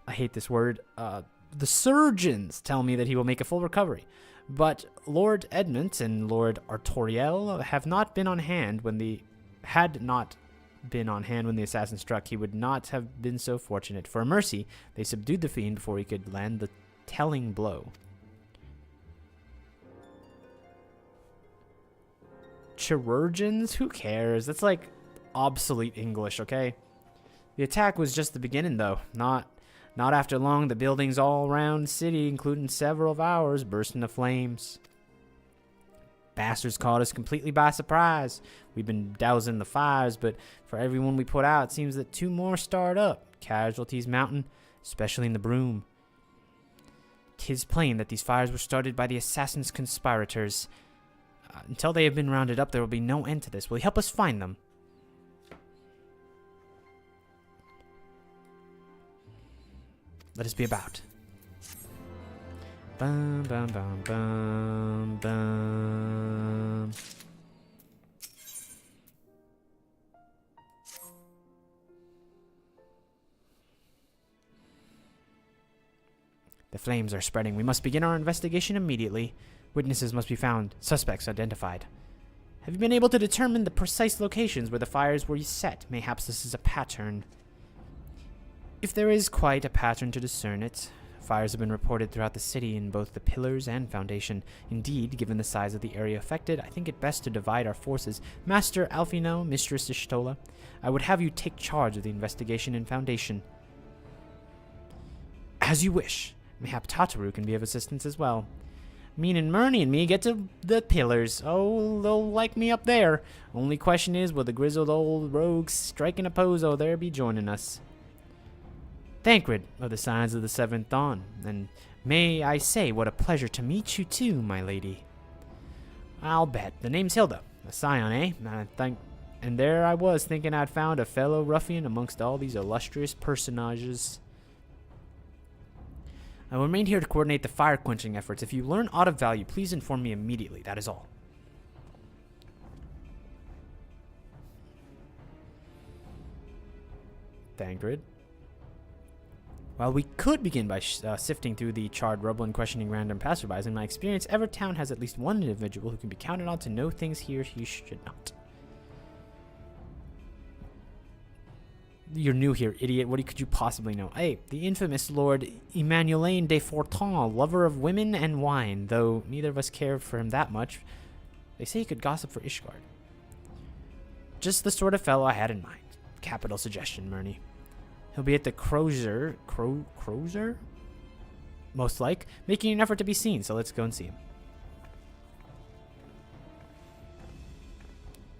I hate this word. The surgeons tell me that he will make a full recovery. But Lord Edmund and Lord Artoriel had not been on hand when the assassin struck. He would not have been so fortunate. For a mercy, they subdued the fiend before he could land the telling blow. Chirurgeons? Who cares? That's like obsolete English, okay? The attack was just the beginning, though. Not after long, the buildings all around the city, including several of ours, burst into flames. Bastards caught us completely by surprise. We've been dousing the fires, but for everyone we put out, it seems that 2 more starred up. Casualties mounting, especially in the Broom. 'Tis plain that these fires were started by the assassin's conspirators. Until they have been rounded up, there will be no end to this. Will you help us find them? Let us be about. Bum, bum, bum, bum, bum. The flames are spreading. We must begin our investigation immediately. Witnesses must be found. Suspects identified. Have you been able to determine the precise locations where the fires were set? Mayhaps this is a pattern. If there is quite a pattern to discern it, fires have been reported throughout the city in both the pillars and foundation. Indeed, given the size of the area affected, I think it best to divide our forces. Master Alfino, Mistress Ishtola, I would have you take charge of the investigation in foundation. As you wish. Mayhap Tazzilou can be of assistance as well. Mean and Murney and me get to the pillars. Oh, they'll like me up there. Only question is, will the grizzled old rogues striking a pose there be joining us? Thancred of the Signs of the Seventh Dawn, and may I say what a pleasure to meet you too, my lady. I'll bet. The name's Hilda. A scion, eh? And there I was thinking I'd found a fellow ruffian amongst all these illustrious personages. I will remain here to coordinate the fire-quenching efforts. If you learn aught of value, please inform me immediately. That is all. Thancred. Well, we could begin by sifting through the charred rubble and questioning random passerbys. In my experience, every town has at least one individual who can be counted on to know things he or she should not. You're new here, idiot. What could you possibly know? Hey, the infamous Lord Emmanuelain de Fortin, lover of women and wine, though neither of us care for him that much. They say he could gossip for Ishgard. Just the sort of fellow I had in mind. Capital suggestion, Murney. He'll be at the Crozier? Most like, making an effort to be seen, so let's go and see him.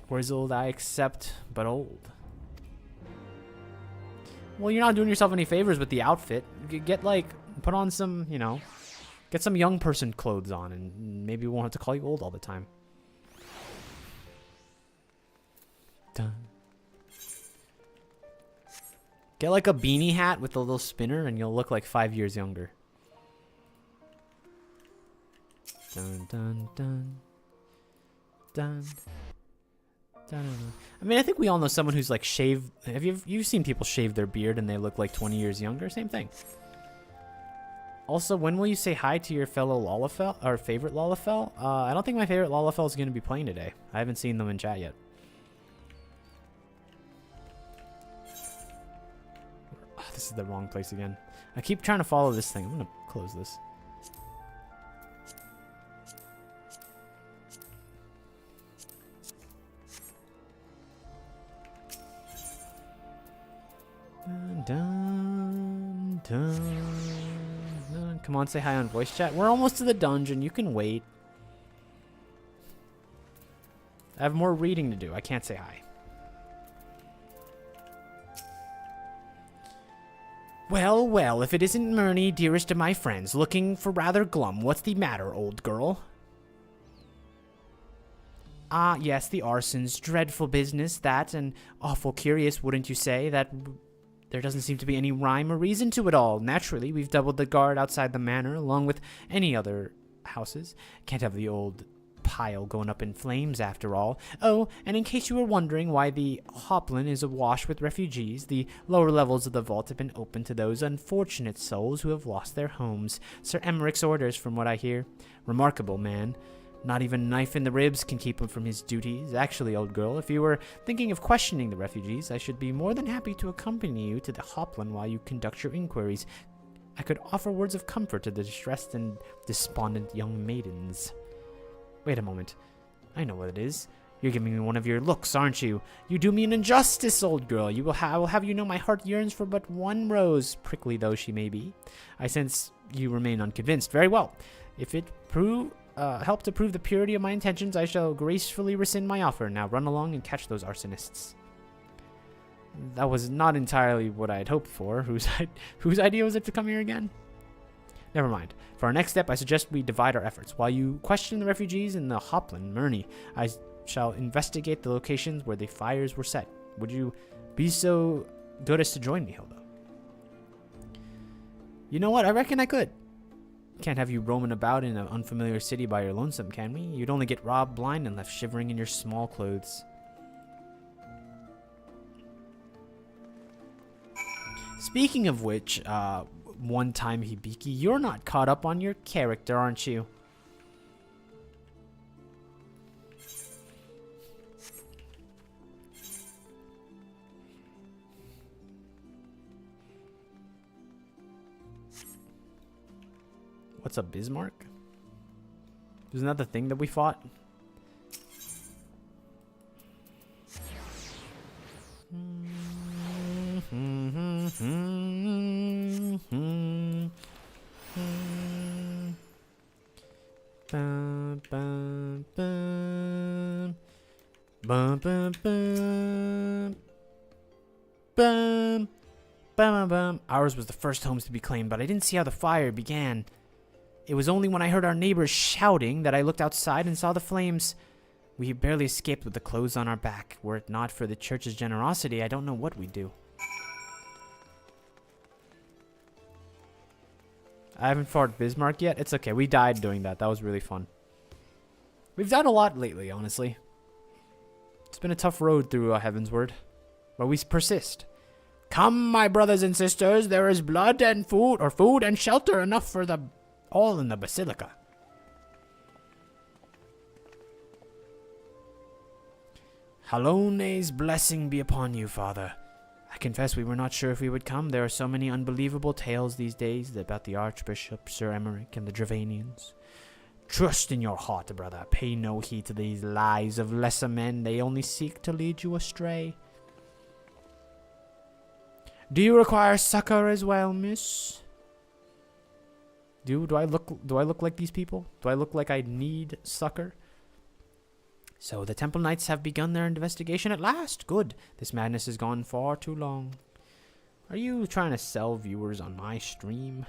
Grizzled, I accept, but old. Well, you're not doing yourself any favors with the outfit. Get, like, put on some, you know, get some young person clothes on, and maybe we won't have to call you old all the time. Done. Get, like, a beanie hat with a little spinner, and you'll look like 5 years younger. Dun, dun, dun. Dun. I mean, I think we all know someone who's like shaved. You've seen people shave their beard and they look like 20 years younger? Same thing. Also, when will you say hi to your fellow Lalafell, or favorite Lalafell? I don't think my favorite Lalafell is going to be playing today. I haven't seen them in chat yet. Oh, this is the wrong place again. I keep trying to follow this thing. I'm going to close this. Dun, dun, dun. Come on, say hi on voice chat. We're almost to the dungeon. You can wait. I have more reading to do. I can't say hi. Well, well, if it isn't Murney, dearest of my friends, looking for rather glum. What's the matter, old girl? Ah, yes, the arsons. Dreadful business, that, and awful curious, wouldn't you say, that there doesn't seem to be any rhyme or reason to it all. Naturally, we've doubled the guard outside the manor, along with any other houses. Can't have the old pile going up in flames, after all. Oh, and in case you were wondering why the Hoplin is awash with refugees, the lower levels of the vault have been opened to those unfortunate souls who have lost their homes. Sir Emmerich's orders, from what I hear. Remarkable man. Not even a knife in the ribs can keep him from his duties. Actually, old girl, if you were thinking of questioning the refugees, I should be more than happy to accompany you to the Hoplin while you conduct your inquiries. I could offer words of comfort to the distressed and despondent young maidens. Wait a moment. I know what it is. You're giving me one of your looks, aren't you? You do me an injustice, old girl. I will have you know my heart yearns for but one rose, prickly though she may be. I sense you remain unconvinced. Very well. If it help to prove the purity of my intentions, I shall gracefully rescind my offer. Now run along and catch those arsonists. That was not entirely what I had hoped for. Whose idea was it to come here again? Never mind. For our next step, I suggest we divide our efforts. While you question the refugees in the Hoplin, Murney, I shall investigate the locations where the fires were set. Would you be so good as to join me, Hilda? You know what? I reckon I could. Can't have you roaming about in an unfamiliar city by your lonesome, can we? You'd only get robbed blind and left shivering in your small clothes. Speaking of which, one time Hibiki, you're not caught up on your character, aren't you? What's up, Bismarck? Isn't that the thing that we fought? Bum, bum, bum. Bum, bum, bum. Bum. Bum, bum, bum. Ours was the first homes to be claimed, but I didn't see how the fire began. It was only when I heard our neighbors shouting that I looked outside and saw the flames. We barely escaped with the clothes on our back. Were it not for the church's generosity, I don't know what we'd do. I haven't fought Bismarck yet. It's okay. We died doing that. That was really fun. We've done a lot lately, honestly. It's been a tough road through Heavensward, but we persist. Come, my brothers and sisters, there is blood and food, or food and shelter enough for the all in the basilica. Halone's blessing be upon you, Father. I confess we were not sure if we would come. There are so many unbelievable tales these days about the Archbishop, Sir Emmerich, and the Dravanians. Trust in your heart, brother. Pay no heed to these lies of lesser men. They only seek to lead you astray. Do you require succor as well, miss? Do I look like these people? Do I look like I need succor? So the Temple Knights have begun their investigation at last. Good. This madness has gone far too long. Are you trying to sell viewers on my stream?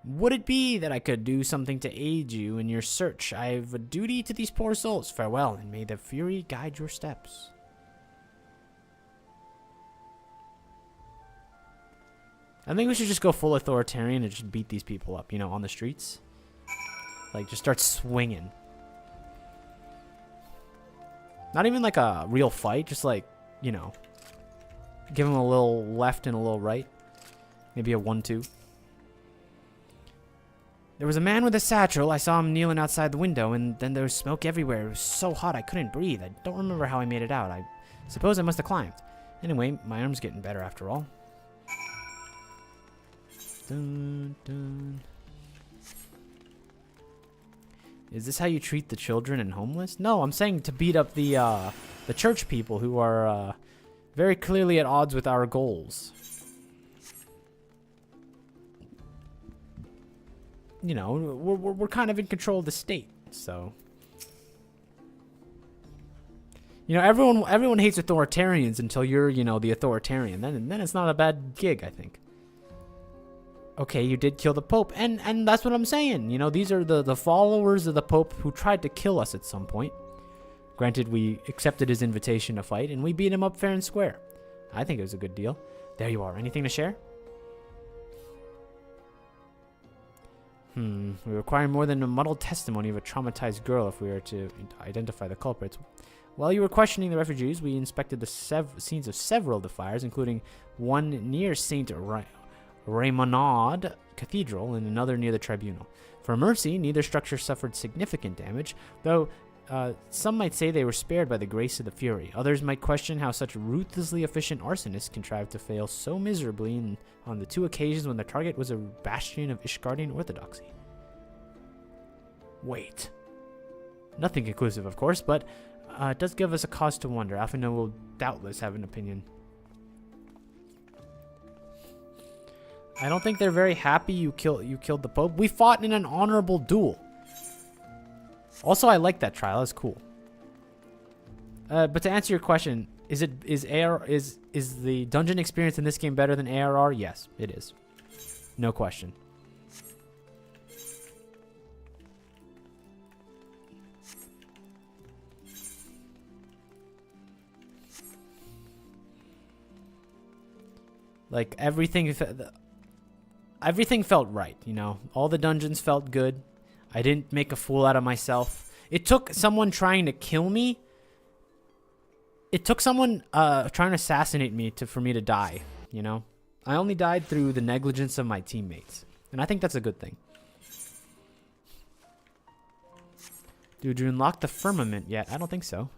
Would it be that I could do something to aid you in your search? I have a duty to these poor souls. Farewell, and may the Fury guide your steps. I think we should just go full authoritarian and just beat these people up, you know, on the streets. Like, just start swinging. Not even like a real fight, just like, you know, give them a little left and a little right. Maybe a 1-2. There was a man with a satchel. I saw him kneeling outside the window, and then there was smoke everywhere. It was so hot I couldn't breathe. I don't remember how I made it out. I suppose I must have climbed. Anyway, my arm's getting better after all. Dun, dun. Is this how you treat the children and homeless? No, I'm saying to beat up the church people who are very clearly at odds with our goals. You know, we're kind of in control of the state, so. You know, everyone hates authoritarians until you're, you know, the authoritarian. Then it's not a bad gig, I think. Okay, you did kill the Pope, and that's what I'm saying. You know, these are the followers of the Pope who tried to kill us at some point. Granted, we accepted his invitation to fight, and we beat him up fair and square. I think it was a good deal. There you are. Anything to share? We require more than a muddled testimony of a traumatized girl if we are to identify the culprits. While you were questioning the refugees, we inspected the scenes of several of the fires, including one near St. Raymonde Cathedral and another near the tribunal. For mercy, neither structure suffered significant damage, though some might say they were spared by the grace of the Fury. Others might question how such ruthlessly efficient arsonists contrived to fail so miserably on the 2 occasions when the target was a bastion of Ishgardian orthodoxy. Wait. Nothing conclusive, of course, but it does give us a cause to wonder. Alphino will doubtless have an opinion. I don't think they're very happy you killed the Pope. We fought in an honorable duel. Also, I like that trial. That's cool. But to answer your question, is the dungeon experience in this game better than ARR? Yes, it is. No question. Like everything felt right, you know. All the dungeons felt good. I didn't make a fool out of myself. It took someone trying to kill me. It took someone trying to assassinate me for me to die, you know. I only died through the negligence of my teammates, and I think that's a good thing. Did you unlock the firmament yet? I don't think so.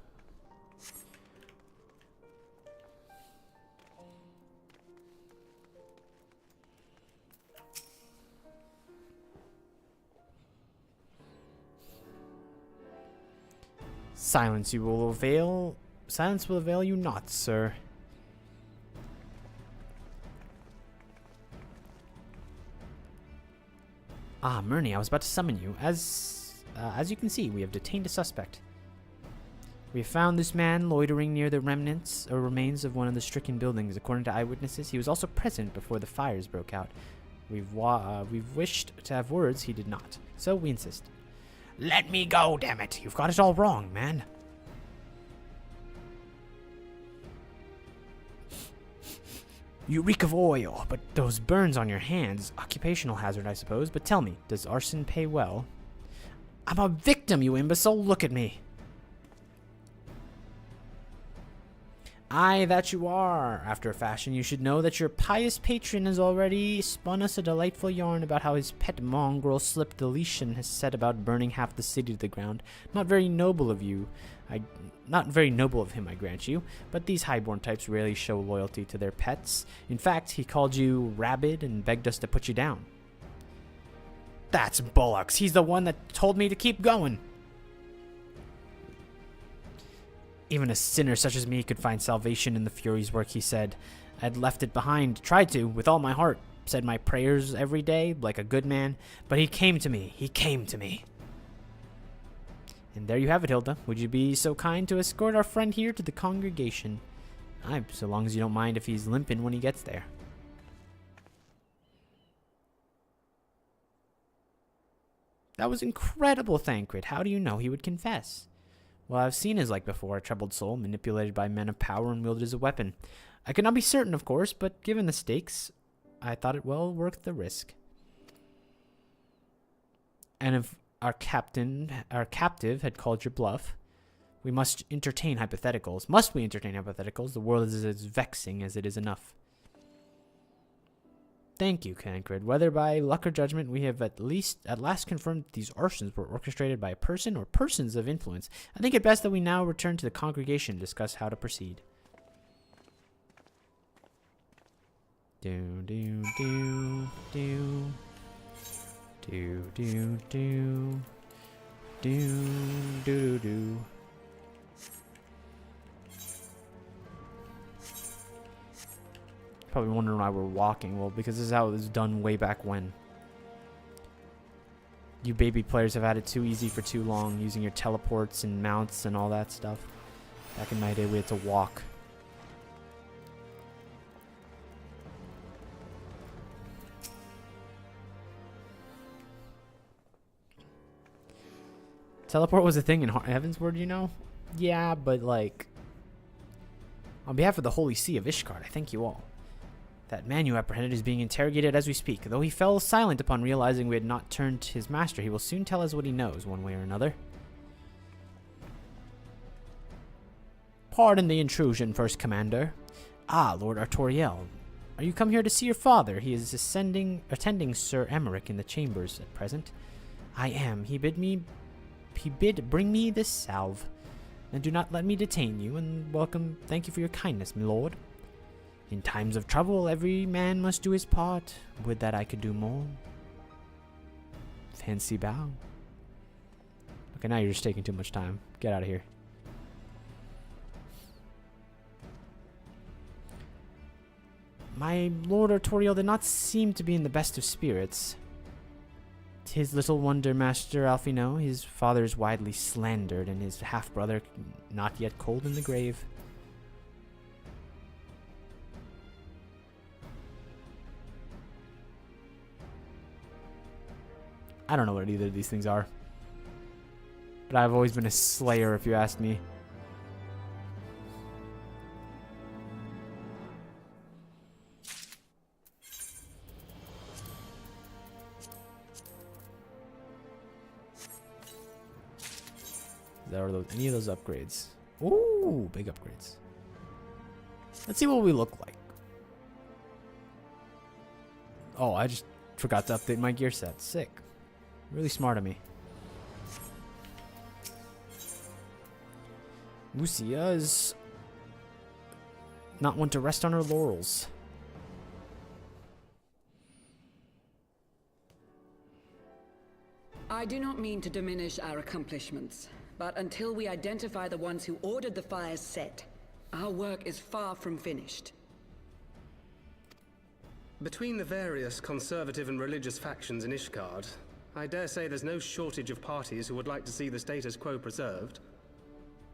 Silence will avail you not, sir. Ah, Murney, I was about to summon you. As you can see, we have detained a suspect. We have found this man loitering near the remnants or remains of one of the stricken buildings. According to eyewitnesses, he was also present before the fires broke out. We've wished to have words, he did not. So we insist. Let me go, damn it! You've got it all wrong, man. You reek of oil, but those burns on your hands, occupational hazard, I suppose. But tell me, does arson pay well? I'm a victim, you imbecile. Look at me. Aye, that you are. After a fashion, you should know that your pious patron has already spun us a delightful yarn about how his pet mongrel slipped the leash and has set about burning half the city to the ground. Not very noble of you. Not very noble of him, I grant you, but these highborn types rarely show loyalty to their pets. In fact, he called you rabid and begged us to put you down. That's bollocks. He's the one that told me to keep going. Even a sinner such as me could find salvation in the Fury's work, he said. I'd left it behind, tried to, with all my heart, said my prayers every day, like a good man, but he came to me. And there you have it, Hilda. Would you be so kind to escort our friend here to the congregation? Aye, so long as you don't mind if he's limping when he gets there. That was incredible, Thancred. How do you know he would confess? Well, I've seen his like before, a troubled soul, manipulated by men of power and wielded as a weapon. I could not be certain, of course, but given the stakes, I thought it well worth the risk. And if our captive had called your bluff, we must entertain hypotheticals. Must we entertain hypotheticals? The world is as vexing as it is enough. Thank you, Tancred. Whether by luck or judgment, we have at last confirmed that these arsons were orchestrated by a person or persons of influence. I think it best that we now return to the congregation and discuss how to proceed. Do do do do do do do do do do. Probably wondering why we're walking. Well, because this is how it was done way back when. You baby players have had it too easy for too long, using your teleports and mounts and all that stuff. Back in my day, we had to walk. Teleport was a thing in Heavensward, you know? Yeah, but like... On behalf of the Holy See of Ishgard, I thank you all. That man you apprehended is being interrogated as we speak. Though he fell silent upon realizing we had not turned his master, he will soon tell us what he knows, one way or another. Pardon the intrusion, First Commander. Ah, Lord Artoriel. Are you come here to see your father? He is attending Sir Emmerich in the chambers at present. I am. He bid bring me this salve. And do not let me detain you, and welcome. Thank you for your kindness, my lord. In times of trouble, every man must do his part. Would that I could do more. Fancy bow. Okay, now you're just taking too much time. Get out of here. My Lord Artoriel did not seem to be in the best of spirits. 'Tis little wonder, Master Alphino, his father is widely slandered, and his half-brother not yet cold in the grave. I don't know what either of these things are. But I've always been a slayer, if you ask me. Are those any of those upgrades? Ooh, big upgrades. Let's see what we look like. Oh, I just forgot to update my gear set. Sick. Really smart of me. Lucia is not one to rest on her laurels. I do not mean to diminish our accomplishments, But until we identify the ones who ordered the fires set, our work is far from finished. Between the various conservative and religious factions in Ishgard, I dare say there's no shortage of parties who would like to see the status quo preserved.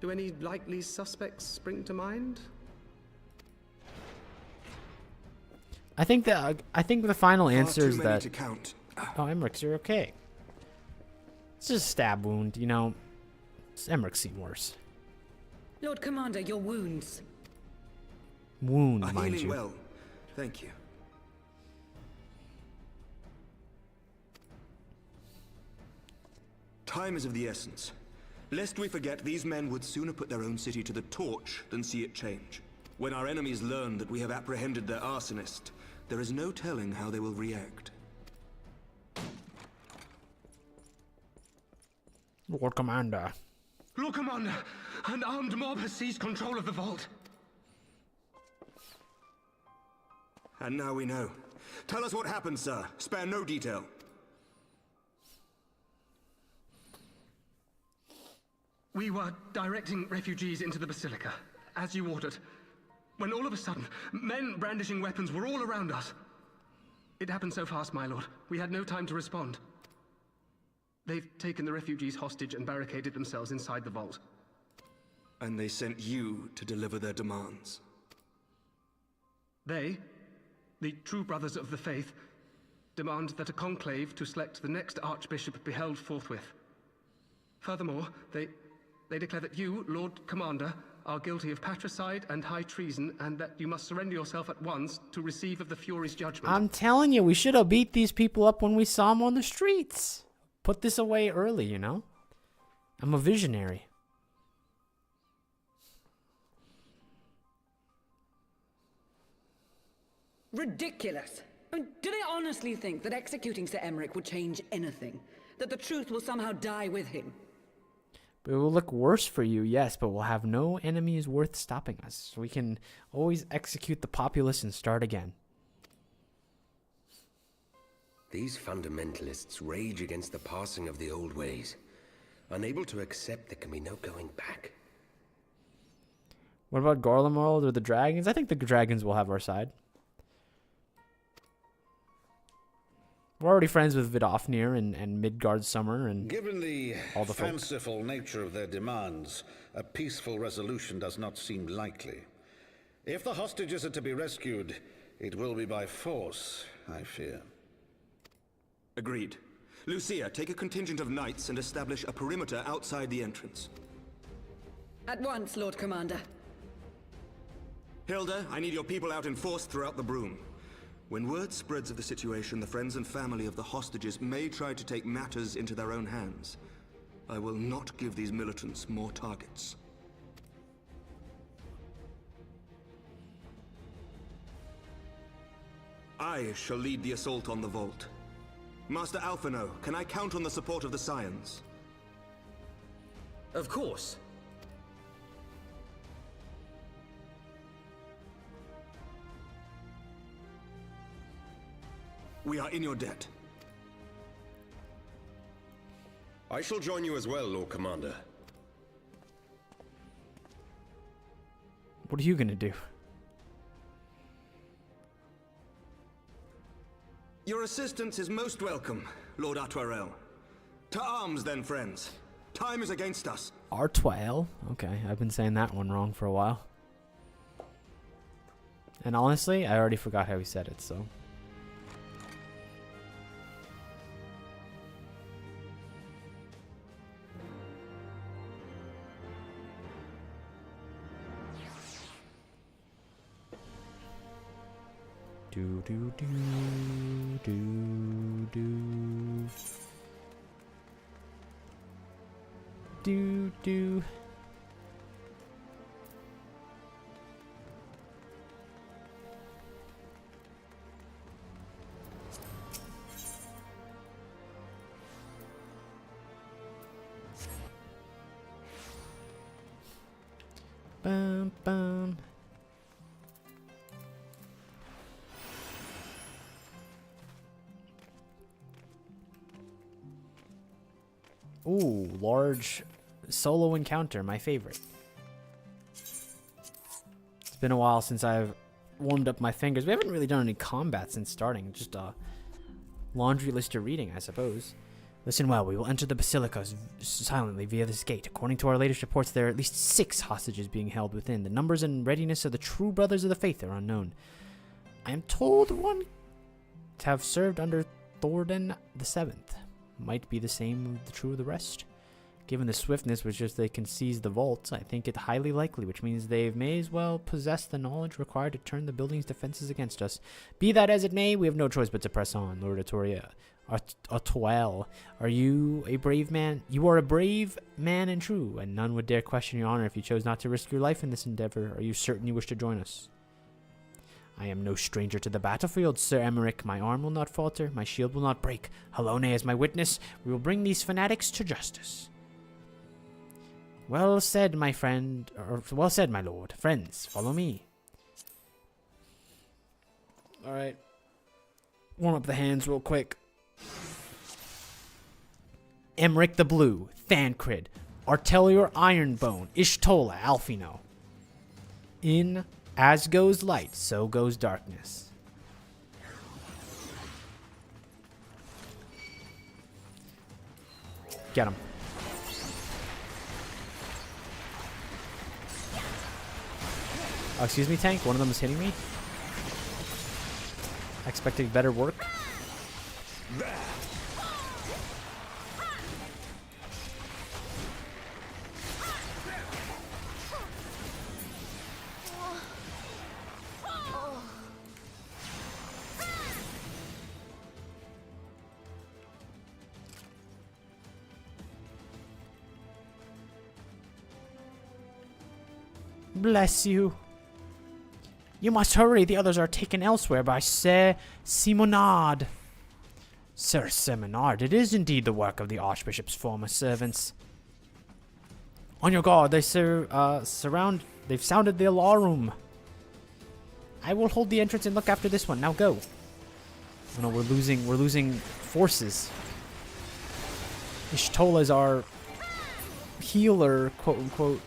Do any likely suspects spring to mind? I think the final answer is Far too many that. to count. Oh, Emmerich's, you're okay. It's just a stab wound, you know. Emmerich's seen worse. Lord Commander, your wounds. Wound, Are mind healing you. well. Thank you. Time is of the essence. Lest we forget, these men would sooner put their own city to the torch than see it change. When our enemies learn that we have apprehended their arsonist, there is no telling how they will react. Lord Commander. Lord Commander, an armed mob has seized control of the vault. And now we know. Tell us what happened, sir. Spare no detail. We were directing refugees into the Basilica, as you ordered, when all of a sudden, men brandishing weapons were all around us. It happened so fast, my lord. We had no time to respond. They've taken the refugees hostage and barricaded themselves inside the vault. And they sent you to deliver their demands. They, the true brothers of the faith, demand that a conclave to select the next archbishop be held forthwith. Furthermore, they declare that you, Lord Commander, are guilty of patricide and high treason, and that you must surrender yourself at once to receive of the Fury's judgment. I'm telling you, we should have beat these people up when we saw them on the streets. Put this away early, you know? I'm a visionary. Ridiculous! I mean, do they honestly think that executing Sir Emmerich would change anything? That the truth will somehow die with him? It will look worse for you, yes, but we'll have no enemies worth stopping us. We can always execute the populace and start again. These fundamentalists rage against the passing of the old ways, unable to accept there can be no going back. What about Gorlamorld or the dragons? I think the dragons will have our side. We're already friends with Vidofnir and Midgard Summer and Given the all the folk. fanciful nature of their demands, a peaceful resolution does not seem likely. If the hostages are to be rescued, it will be by force, I fear. Agreed. Lucia, take a contingent of knights and establish a perimeter outside the entrance. At once, Lord Commander. Hilda, I need your people out in force throughout the Broom. When word spreads of the situation, the friends and family of the hostages may try to take matters into their own hands. I will not give these militants more targets. I shall lead the assault on the vault. Master Alphino, can I count on the support of the Scions? Of course. We are in your debt. I shall join you as well, Lord Commander. what are you gonna do? Your assistance is most welcome, Lord Atwarel. To arms then, friends. Time is against us. Artwael? Okay, I've been saying that one wrong for a while. And honestly, I already forgot how he said it, so... Do do do do do do do. Bum bum. Ooh, large solo encounter, my favorite. It's been a while since I've warmed up my fingers. We haven't really done any combat since starting. Just a laundry list of reading, I suppose. Listen well, we will enter the basilica silently via this gate. According to our latest reports, there are at least 6 hostages being held within. The numbers and readiness of the true brothers of the faith are unknown. I am told one to have served under Thordan the Seventh. Might be the same of the true of the rest. Given the swiftness with which they can seize the vaults, I think it highly likely, which means they may as well possess the knowledge required to turn the building's defenses against us. Be that as it may, we have no choice but to press on, Lord Artoria. Artoel, are you a brave man? You are a brave man and true, and none would dare question your honor if you chose not to risk your life in this endeavor. Are you certain you wish to join us? I am no stranger to the battlefield, Sir Emmerich. My arm will not falter, my shield will not break. Halone as my witness, we will bring these fanatics to justice. Well said, my friend, or well said, my lord. Friends, follow me. Alright. Warm up the hands real quick. Emmerich the Blue, Thancred, Artelior Ironbone, Ishtola, Alfino. In as goes light, so goes darkness. Get him. Oh, excuse me, tank. One of them is hitting me. I expected better work. Bless you. You must hurry. The others are taken elsewhere by Sir Simonard. Sir Simonard, it is indeed the work of the Archbishop's former servants. On your guard, they've sounded the alarm. I will hold the entrance and look after this one. Now go. Oh no, we're losing forces. Ishtola is our healer, quote unquote.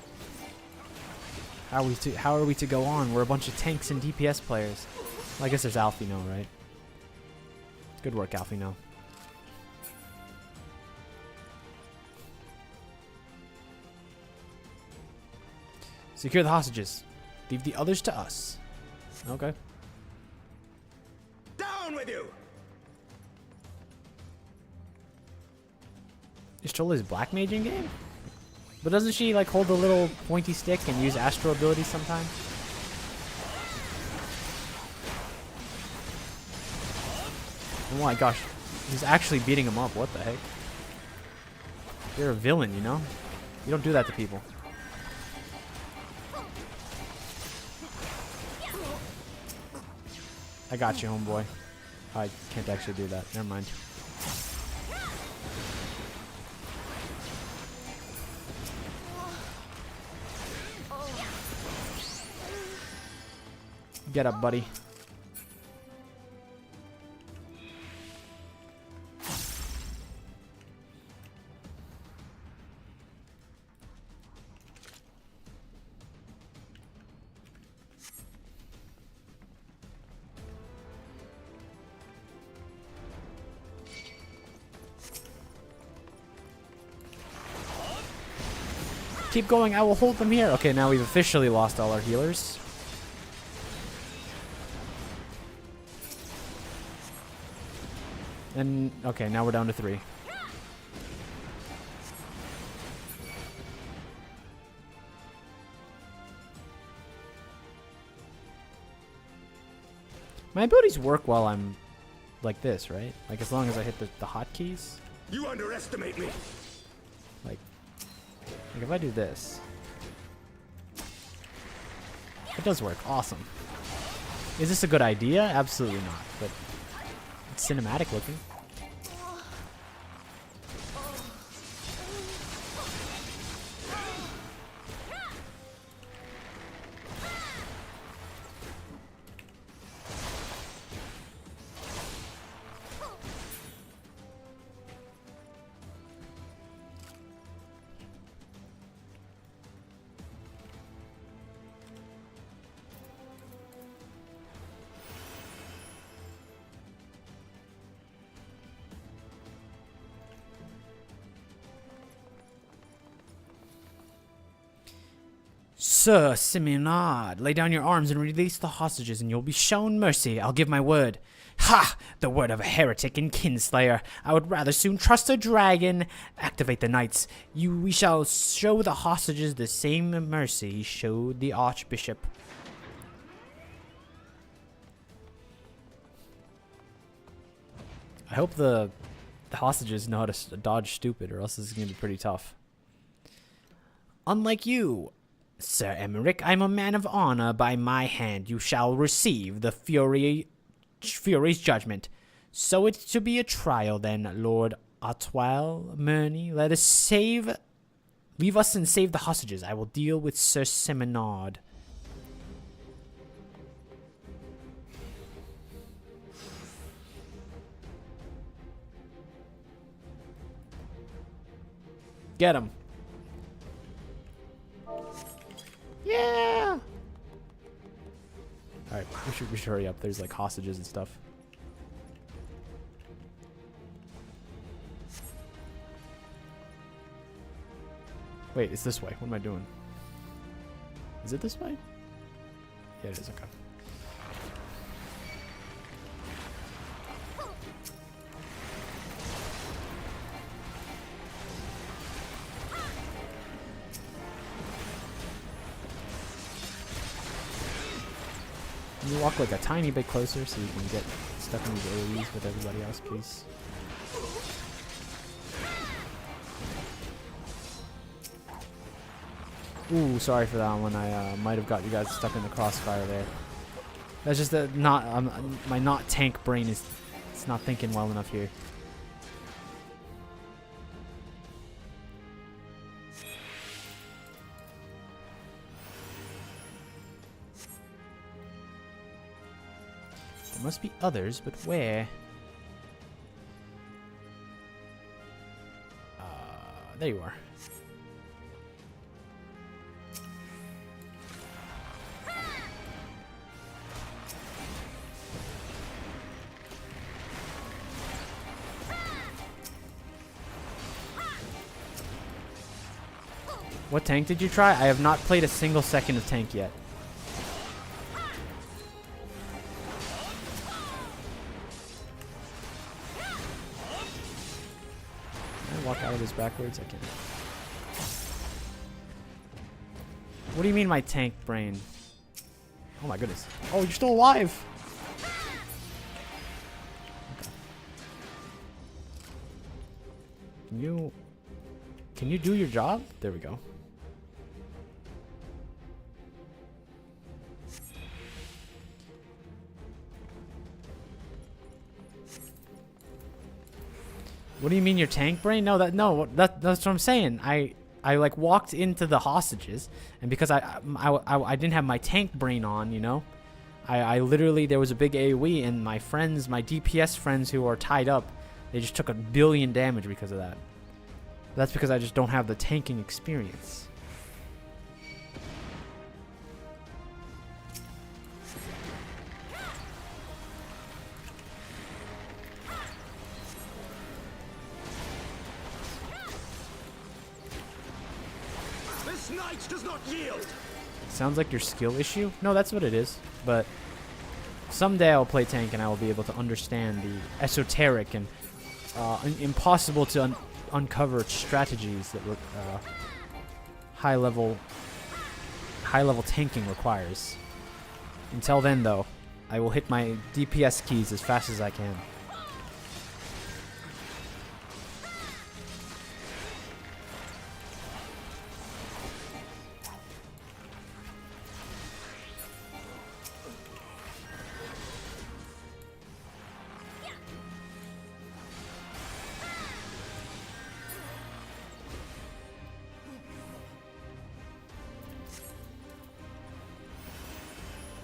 How are we to go on? We're a bunch of tanks and DPS players. Well, I guess there's Alfino, right? Good work, Alfino. Secure the hostages. Leave the others to us. Okay. Down with you! Is Chola black mage in game? But doesn't she like hold the little pointy stick and use astro abilities sometimes? Oh my gosh. He's actually beating him up. What the heck? You're a villain, you know? You don't do that to people. I got you, homeboy. I can't actually do that. Never mind. Get up, buddy. Keep going, I will hold them here. Okay, now we've officially lost all our healers. And, okay, now we're down to 3. My abilities work while I'm like this, right? Like, as long as I hit the hotkeys. You underestimate me. Like, if I do this. It does work. Awesome. Is this a good idea? Absolutely not. But it's cinematic looking. Sir Simonard, lay down your arms and release the hostages, and you'll be shown mercy. I'll give my word. Ha! The word of a heretic and kinslayer. I would rather soon trust a dragon. Activate the knights. We shall show the hostages the same mercy he showed the archbishop. I hope the hostages know how to dodge stupid, or else this is going to be pretty tough. Unlike you, Sir Emmerich, I'm a man of honor. By my hand you shall receive the Fury's judgment. So it's to be a trial then, Lord Otwell, Murney. Leave us and save the hostages. I will deal with Sir Simonard. Get him. Yeah. Alright, we should hurry up. There's like hostages and stuff. Wait, it's this way. What am I doing? Is it this way? Yeah, it is. Okay. Can you walk like a tiny bit closer so you can get stuck in these AoEs with everybody else, please? Ooh, sorry for that one. I might have got you guys stuck in the crossfire there. That's just that my not tank brain is it's not thinking well enough here. There must be others, but where? There you are. What tank did you try? I have not played a single second of tank yet. Can I walk out of this backwards? I can't. What do you mean my tank brain? Oh my goodness. Oh, you're still alive! Okay. Can you do your job? There we go. What do you mean your tank brain? No, that's what I'm saying. I like walked into the hostages, and because I didn't have my tank brain on, you know, I literally, there was a big AoE, and my friends, my DPS friends who are tied up, they just took 1 billion damage because of that. That's because I just don't have the tanking experience. This knight does not yield. Sounds like your skill issue? No, that's what it is. But someday I'll play tank and I will be able to understand the esoteric and impossible to uncover strategies that high level tanking requires. Until then, though, I will hit my DPS keys as fast as I can.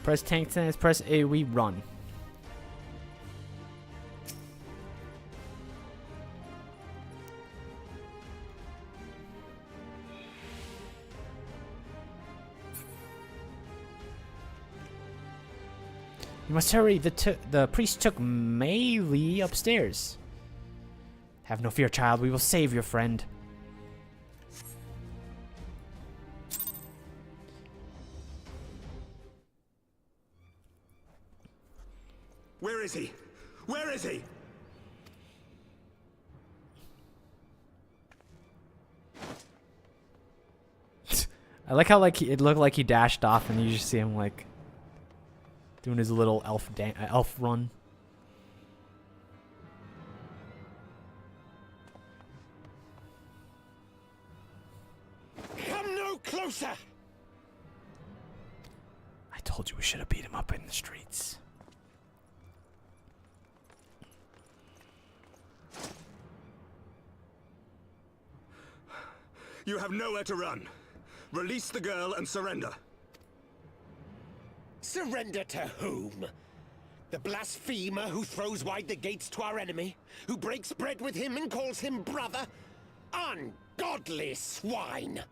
Press tank stance, press AoE, run. You must hurry. The priest took Melee upstairs. Have no fear, child. We will save your friend. Where is he? Where is he? I like how like it looked like he dashed off, and you just see him like doing his little elf run. Come no closer! I told you we should have beat him up in the streets. You have nowhere to run. Release the girl and surrender. Surrender to whom? The blasphemer who throws wide the gates to our enemy? Who breaks bread with him and calls him brother? Ungodly swine!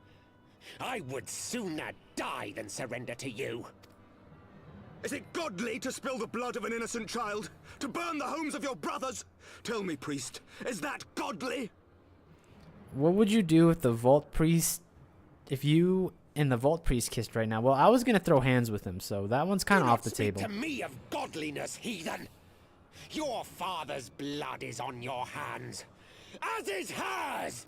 I would sooner die than surrender to you. Is it godly to spill the blood of an innocent child? To burn the homes of your brothers? Tell me, priest, is that godly? What would you do if the Vault Priest, if you and the Vault Priest kissed right now? Well, I was gonna throw hands with him, so that one's kind of off the table. To me of godliness, heathen. Your father's blood is on your hands, as is hers.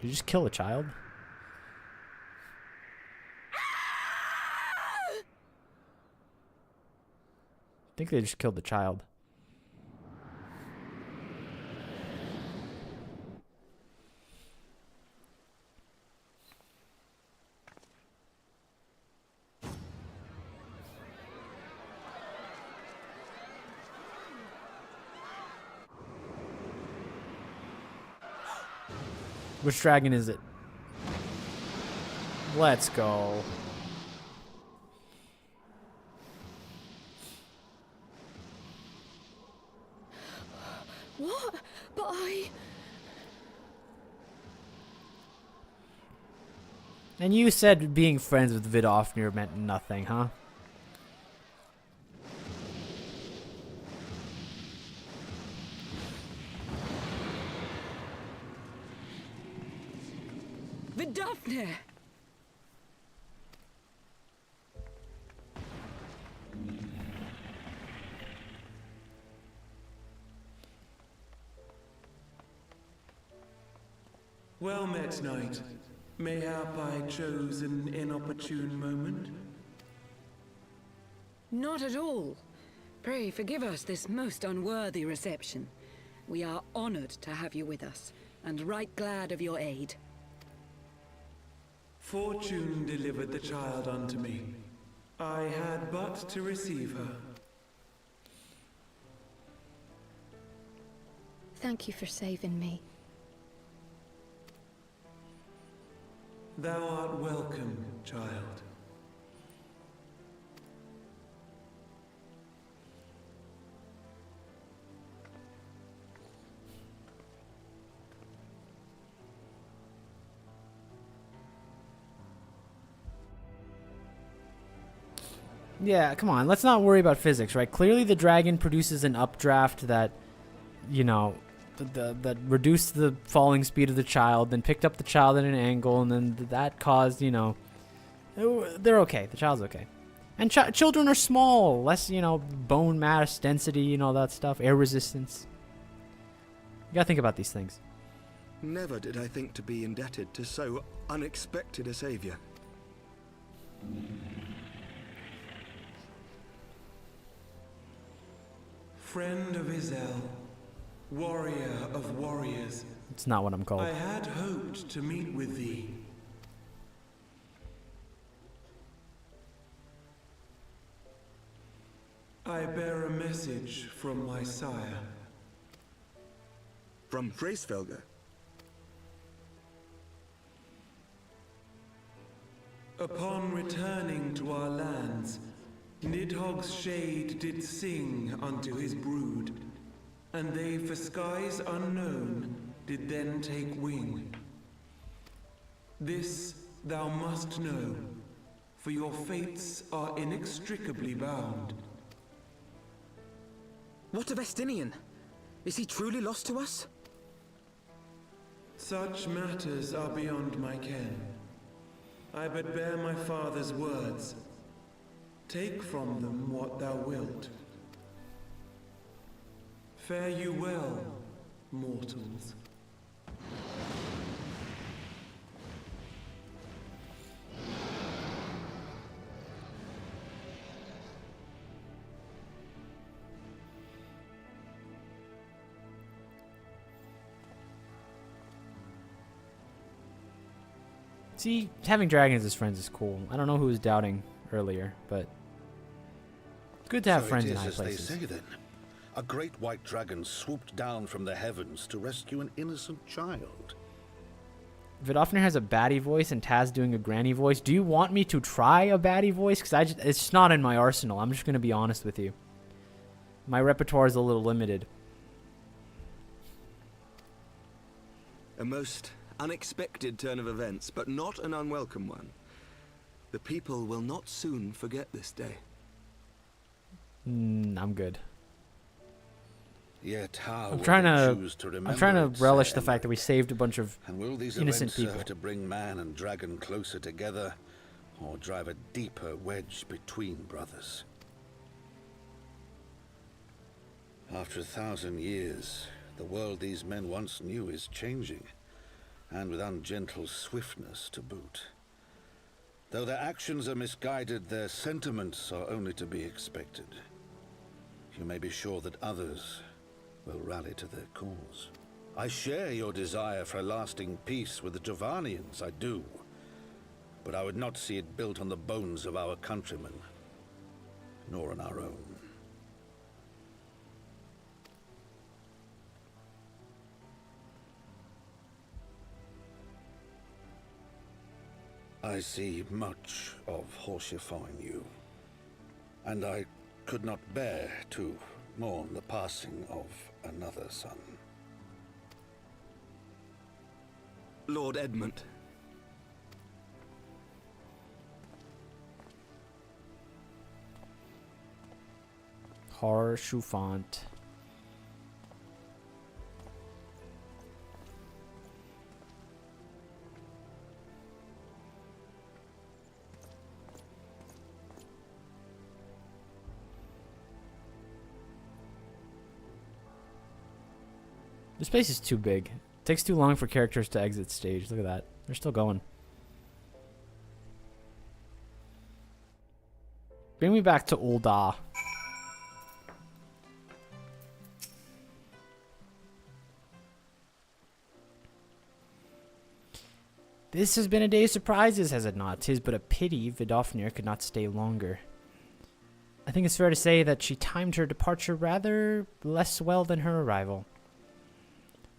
Did you just kill a child? I think they just killed the child. Which dragon is it? Let's go. What? But I... And you said being friends with Vidofnir meant nothing, huh? Vidofnir! Well met, knight. Mayhap I chose an inopportune moment? Not at all. Pray forgive us this most unworthy reception. We are honored to have you with us, and right glad of your aid. Fortune delivered the child unto me. I had but to receive her. Thank you for saving me. Thou art welcome, child. Yeah, come on. Let's not worry about physics, right? Clearly the dragon produces an updraft that, you know, that reduced the falling speed of the child, then picked up the child at an angle, and then that caused, you know, they're okay. The child's okay. And children are small, less, you know, bone mass density, you know, that stuff, air resistance. You gotta think about these things. Never did I think to be indebted to so unexpected a savior. Friend of Izel, warrior of warriors. It's not what I'm called. I had hoped to meet with thee. I bear a message from my sire. From Freysfelger? Upon returning to our lands, Nidhogg's shade did sing unto his brood, and they for skies unknown did then take wing. This thou must know, for your fates are inextricably bound. What of Estinian? Is he truly lost to us? Such matters are beyond my ken. I but bear my father's words. Take from them what thou wilt. Fare you well, mortals. See, having dragons as friends is cool. I don't know who was doubting earlier, but it's good to have friends in high places. They say then. A great white dragon swooped down from the heavens to rescue an innocent child. Vidofnir has a baddie voice and Taz doing a granny voice. Do you want me to try a baddie voice? Because it's just not in my arsenal. I'm just going to be honest with you. My repertoire is a little limited. A most unexpected turn of events, but not an unwelcome one. The people will not soon forget this day. I'm good. Yet how I'm trying to relish the Emmerich? fact that we saved a bunch of And will these innocent events people. serve to bring man and dragon closer together, or drive a deeper wedge between brothers? After 1,000 years, the world these men once knew is changing, and with ungentle swiftness to boot. Though their actions are misguided, their sentiments are only to be expected. You may be sure that others will rally to their cause. I share your desire for lasting peace with the Javanians, I do. But I would not see it built on the bones of our countrymen, nor on our own. I see much of Horsefaux in you, and I could not bear to mourn the passing of another son. Lord Edmund. Harshufant. This place is too big. It takes too long for characters to exit stage. Look at that. They're still going. Bring me back to Ul'dah. This has been a day of surprises, has it not? 'Tis but a pity Vidofnir could not stay longer. I think it's fair to say that she timed her departure rather less well than her arrival.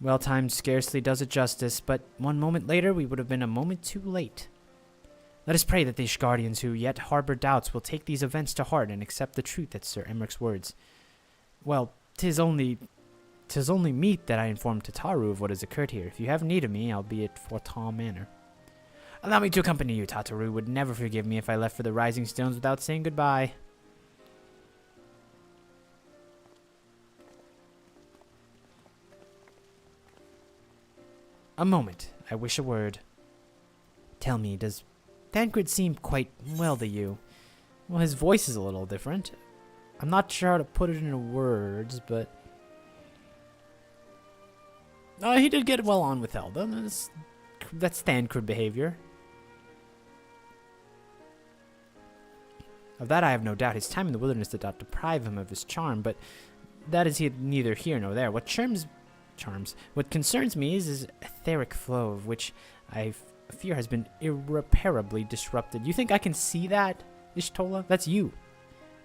Well timed scarcely does it justice, but one moment later we would have been a moment too late. Let us pray that the Ishgardians who yet harbor doubts will take these events to heart and accept the truth at Sir Emmerich's words. Well, 'tis only meet that I inform Tataru of what has occurred here. If you have need of me, I'll be at Fortin Manor. Allow me to accompany you. Tataru would never forgive me if I left for the Rising Stones without saying goodbye. A moment. I wish a word. Tell me, does Thancred seem quite well to you? Well, his voice is a little different. I'm not sure how to put it into words, but... he did get well on with Elda. That's Thancred behavior. Of that I have no doubt. His time in the wilderness did not deprive him of his charm, but that is neither here nor there. What What concerns me is his etheric flow, of which I fear has been irreparably disrupted. You think I can see that, Ishtola? That's you.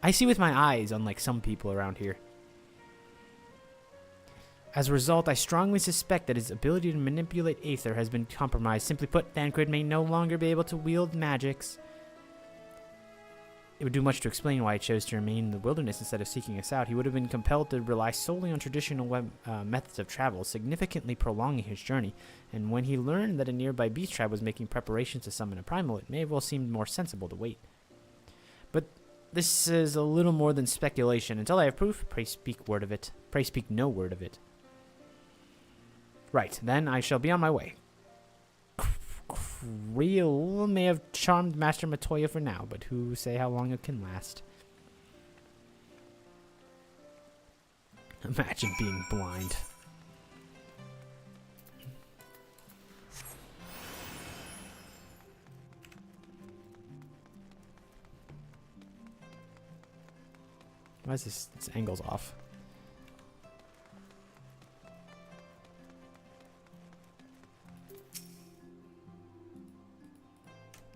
I see with my eyes, unlike some people around here. As a result, I strongly suspect that his ability to manipulate Aether has been compromised. Simply put, Thancred may no longer be able to wield magics. It would do much to explain why he chose to remain in the wilderness instead of seeking us out. He would have been compelled to rely solely on traditional methods of travel, significantly prolonging his journey. And when he learned that a nearby beast tribe was making preparations to summon a primal, it may have well seemed more sensible to wait. But This is a little more than speculation. Until I have proof, pray speak word of it. Pray speak no word of it. Right, then I shall be on my way. Creel may have charmed Master Matoya for now, but who say how long it can last? Imagine being blind. Why is this angle's off?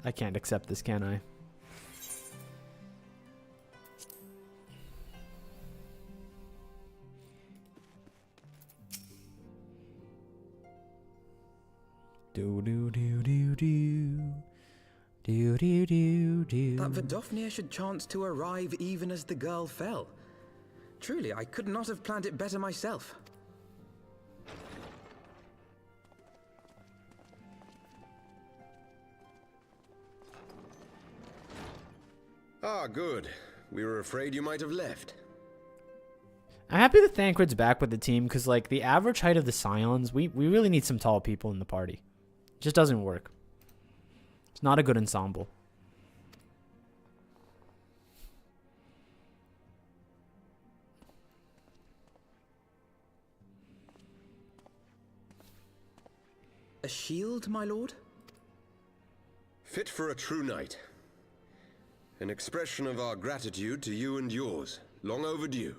I can't accept this, can I? Do do do do do. Do do do do. That Vidofnir should chance to arrive even as the girl fell. Truly, I could not have planned it better myself. Ah, good. We were afraid you might have left. I'm happy that Thancred's back with the team, because, like, the average height of the Scions, we really need some tall people in the party. It just doesn't work. It's not a good ensemble. A shield, my lord? Fit for a true knight. An expression of our gratitude to you and yours. Long overdue.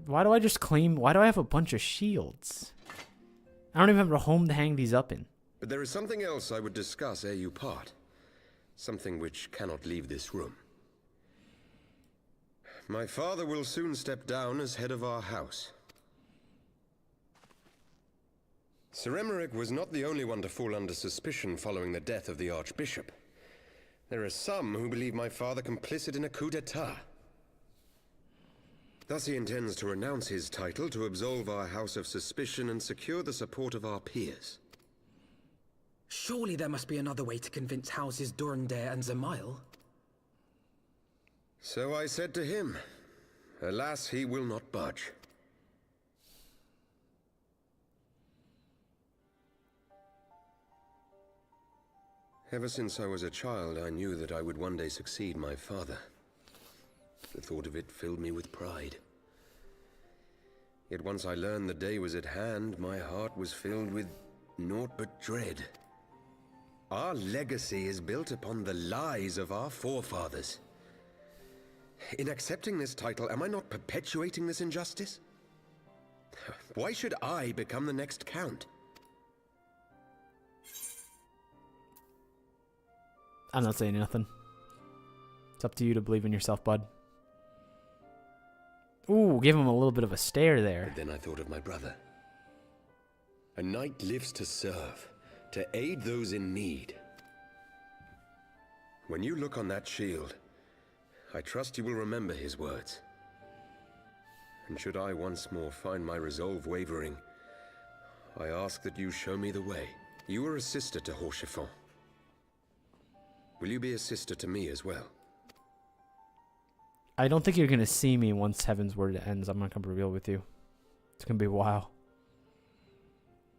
Why do I just claim... Why do I have a bunch of shields? I don't even have a home to hang these up in. But there is something else I would discuss ere you part. Something which cannot leave this room. My father will soon step down as head of our house. Sir Emmerich was not the only one to fall under suspicion following the death of the Archbishop. There are some who believe my father complicit in a coup d'etat. Thus he intends to renounce his title to absolve our house of suspicion and secure the support of our peers. Surely there must be another way to convince houses Durandare and Zamail. So I said to him. Alas, he will not budge. Ever since I was a child, I knew that I would one day succeed my father. The thought of it filled me with pride. Yet once I learned the day was at hand, my heart was filled with naught but dread. Our legacy is built upon the lies of our forefathers. In accepting this title, am I not perpetuating this injustice? Why should I become the next count? I'm not saying nothing. It's up to you to believe in yourself, bud. Ooh, give him a little bit of a stare there. But then I thought of my brother. A knight lives to serve, to aid those in need. When you look on that shield, I trust you will remember his words. And should I once more find my resolve wavering, I ask that you show me the way. You are a sister to Haurchefant. Will you be a sister to me as well? I don't think you're going to see me once Heavensward ends. I'm not going to be real with you. It's going to be a while.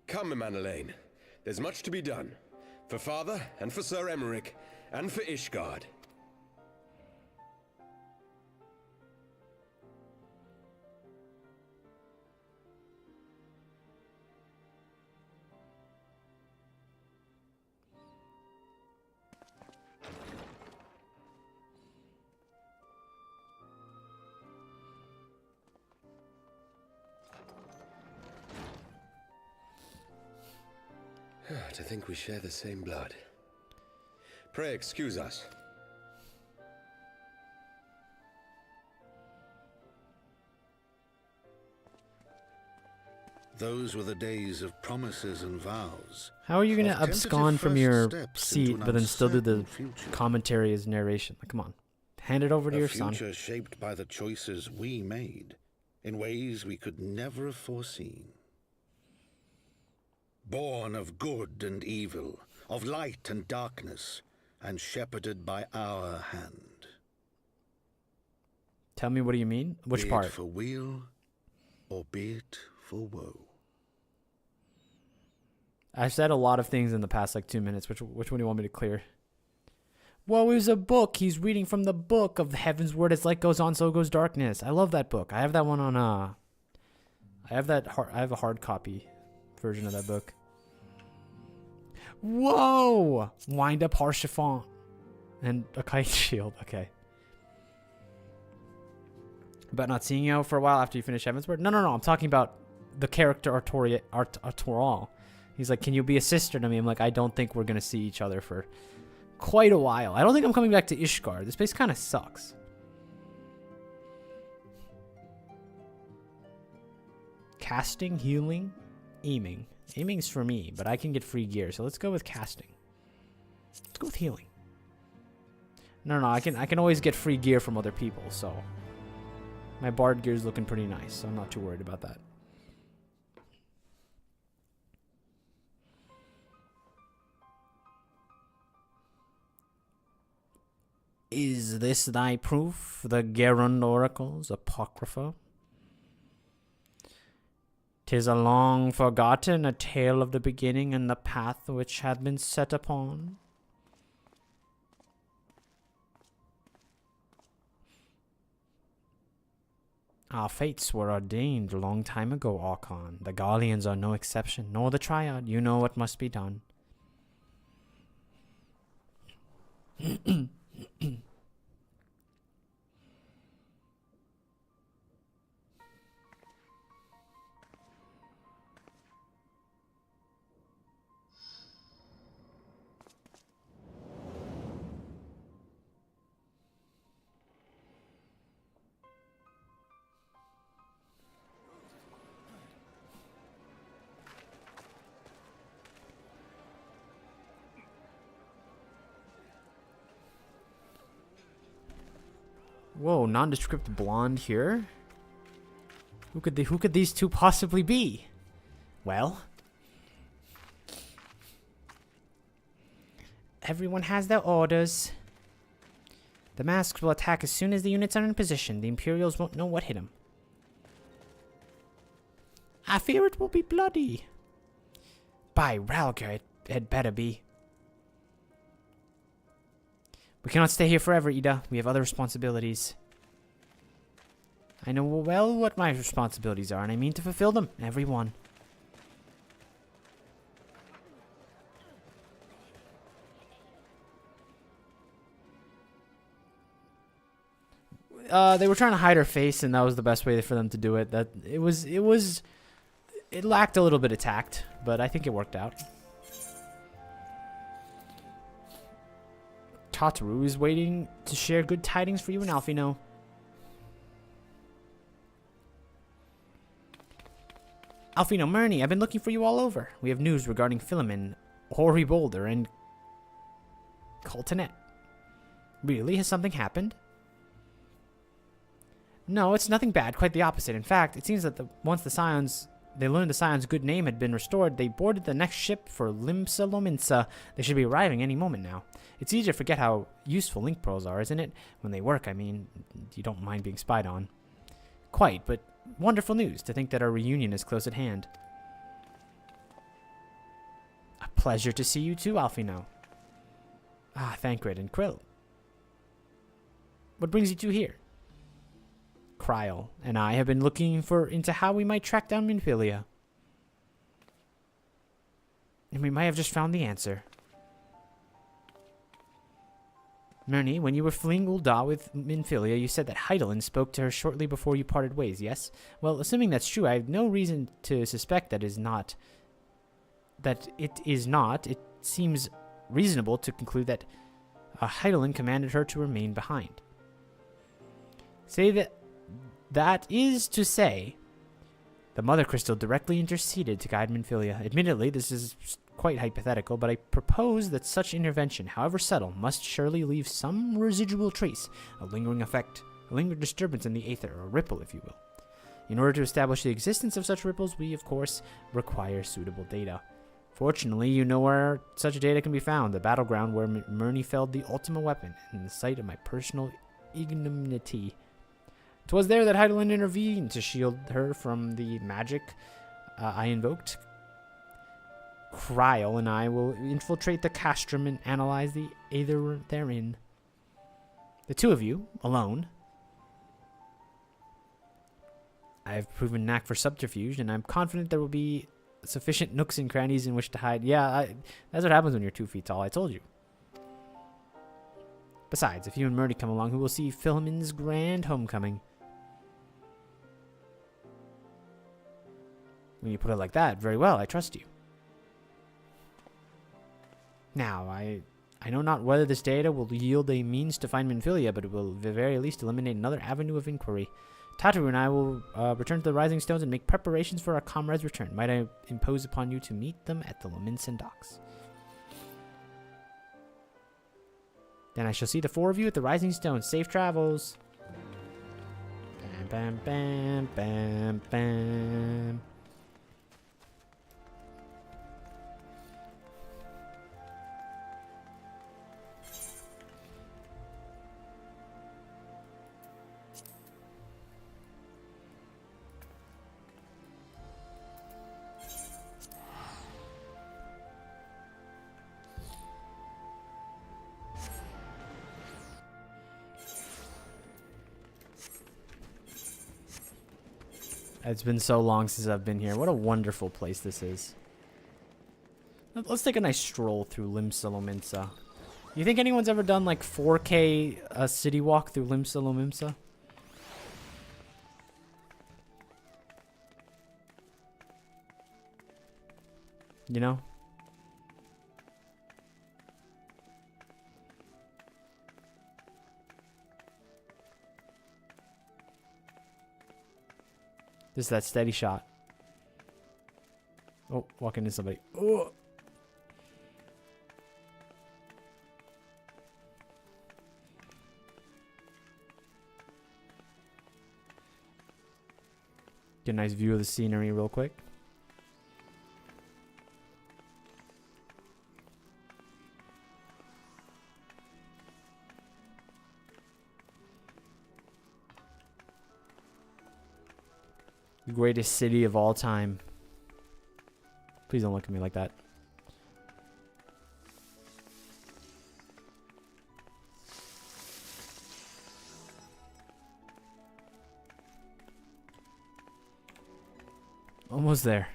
Come, Emanelaine. There's much to be done. For father, and for Sir Emmerich, and for Ishgard. To think we share the same blood. Pray excuse us. Those were the days of promises and vows. How are you going to abscond from your seat, but then still do the commentary as narration? Like, come on. Hand it over to your son. A future shaped by the choices we made, in ways we could never have foreseen. born of good and evil, of light and darkness, and shepherded by our hand. Tell me, what do you mean? Which part? Be it for weal, or be it for woe. I've said a lot of things in the past like 2 minutes. Which one do you want me to clear? Woe is a book. He's reading from the book of Heavensward. As light goes on, so goes darkness. I love that book. I have that one on I have a hard copy version of that book. Whoa! Wind up Harshiphon. And a kite shield. Okay. About not seeing you for a while after you finish Heavensward? No. I'm talking about the character Artorial. He's like, can you be a sister to me? I'm like, I don't think we're going to see each other for quite a while. I don't think I'm coming back to Ishgard. This place kind of sucks. Casting, healing, aiming. Aiming's for me, but I can get free gear. So let's go with casting. Let's go with healing. No, I can always get free gear from other people, so my bard gear's looking pretty nice, so I'm not too worried about that. Is this thy proof, the Gerund oracles, Apocrypha? 'Tis a long forgotten, a tale of the beginning and the path which hath been set upon. Our fates were ordained a long time ago, Archon. The Garleans are no exception, nor the Triad. You know what must be done. Whoa, nondescript blonde here? Who could these two possibly be? Well, everyone has their orders. The masks will attack as soon as the units are in position. The Imperials won't know what hit them. I fear it will be bloody. By Ralgar, it had better be. We cannot stay here forever, Ida. We have other responsibilities. I know well what my responsibilities are, and I mean to fulfill them. Every one. They were trying to hide her face, and that was the best way for them to do it. It lacked a little bit of tact, but I think it worked out. Tazzilou is waiting to share good tidings for you and Alfino. Alfino, Murney, I've been looking for you all over. We have news regarding Philemon, Hoary Boulder, and Coltonet. Really? Has something happened? No, it's nothing bad. Quite the opposite. In fact, it seems that once they learned the Scion's good name had been restored, they boarded the next ship for Limsa Lominsa. They should be arriving any moment now. It's easy to forget how useful link pearls are, isn't it? When they work, I mean, you don't mind being spied on. Quite, but wonderful news to think that our reunion is close at hand. A pleasure to see you too, Alfino. Ah, Thancred and Quill. What brings you two here? Kryl and I have been looking into how we might track down Minfilia. And we might have just found the answer. Murney, when you were fleeing Ul'dah with Minfilia, you said that Hydaelyn spoke to her shortly before you parted ways, yes? Well, assuming that's true, I have no reason to suspect that it is not. It seems reasonable to conclude that Hydaelyn commanded her to remain behind. That is to say, the Mother Crystal directly interceded to guide Minfilia. Admittedly, this is quite hypothetical, but I propose that such intervention, however subtle, must surely leave some residual trace, a lingering effect, a lingering disturbance in the aether, or ripple, if you will. In order to establish the existence of such ripples, we, of course, require suitable data. Fortunately, you know where such data can be found, the battleground where Murney felled the ultimate weapon, in the site of my personal ignominy. 'Twas there that Heidelin intervened to shield her from the magic I invoked. Kryl and I will infiltrate the castrum and analyze the aether therein. The two of you, alone. I have proven knack for subterfuge, and I'm confident there will be sufficient nooks and crannies in which to hide. Yeah, that's what happens when you're 2 feet tall, I told you. Besides, if you and Murdy come along, who will see Philemon's grand homecoming? When you put it like that, very well, I trust you. Now, I know not whether this data will yield a means to find Minfilia, but it will at the very least eliminate another avenue of inquiry. Tazzilou and I will return to the Rising Stones and make preparations for our comrades' return. Might I impose upon you to meet them at the Lominsan docks? Then I shall see the 4 of you at the Rising Stones. Safe travels. Bam, bam, bam, bam, bam. It's been so long since I've been here. What a wonderful place this is. Let's take a nice stroll through Limsa Lominsa. You think anyone's ever done like 4K city walk through Limsa Lominsa? You know? Just that steady shot. Oh, walking into somebody. Oh. Get a nice view of the scenery real quick. The greatest city of all time. Please don't look at me like that. Almost there.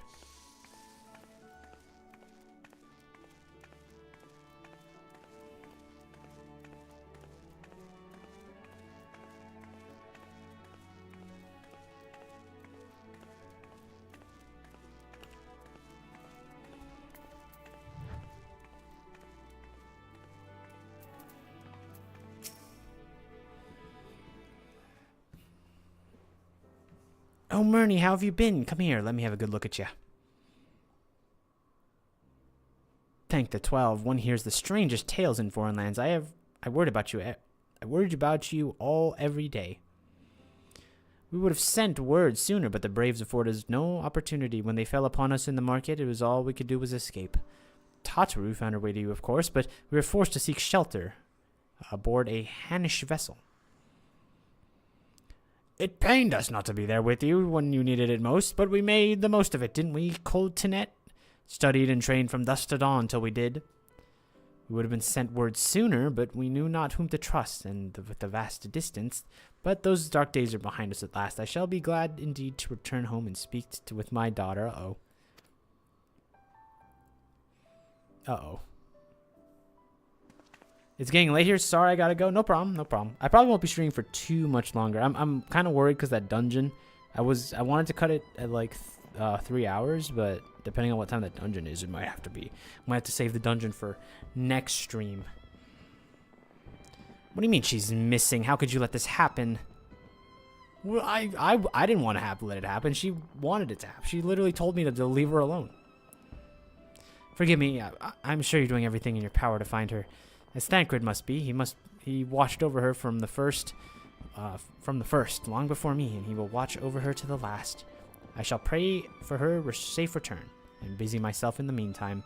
Oh, Murney, how have you been? Come here, let me have a good look at you. Thank the 12, one hears the strangest tales in foreign lands. I worried about you. I worried about you all every day. We would have sent word sooner, but the braves afforded us no opportunity. When they fell upon us in the market, it was all we could do was escape. Tazzilou found her way to you, of course, but we were forced to seek shelter aboard a Hannish vessel. It pained us not to be there with you when you needed it most, but we made the most of it, didn't we, Cold Tinet? Studied and trained from dusk to dawn till we did. We would have been sent word sooner, but we knew not whom to trust, and with the vast distance. But those dark days are behind us at last. I shall be glad indeed to return home and speak with my daughter. Uh-oh. Uh-oh. It's getting late here. Sorry, I gotta go. No problem. No problem. I probably won't be streaming for too much longer. I'm kind of worried because that dungeon. I wanted to cut it at like 3 hours, but depending on what time that dungeon is, it might have to be. I might have to save the dungeon for next stream. What do you mean she's missing? How could you let this happen? Well, I didn't want to let it happen. She wanted it to happen. She literally told me to leave her alone. Forgive me. I'm sure you're doing everything in your power to find her. As Thancred must be, he watched over her from the first, long before me, and he will watch over her to the last. I shall pray for her safe return. and busy myself in the meantime.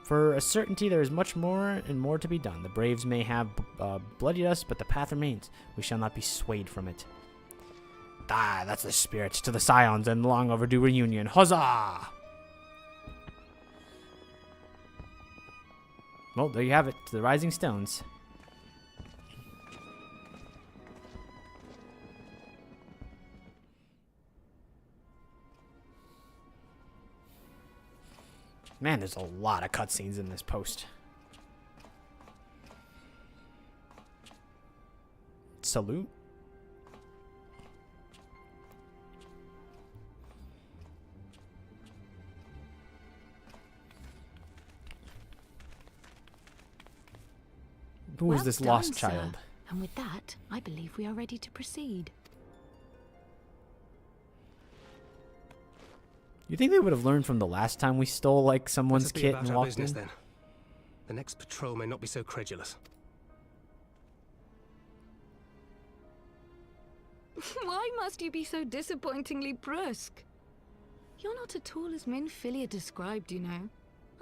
For a certainty, there is much more and more to be done. The braves may have bloodied us, but the path remains. We shall not be swayed from it. Ah, that's the spirit. To the Scions and long overdue reunion. Huzzah! Well, there you have it. To the Rising Stones. Man, there's a lot of cutscenes in this post. Salute. Who is this lost child? And with that, I believe we are ready to proceed. You think they would have learned from the last time we stole, like, someone's kit and walked in? Then. The next patrol may not be so credulous. Why must you be so disappointingly brusque? You're not at all as Minfilia described, you know.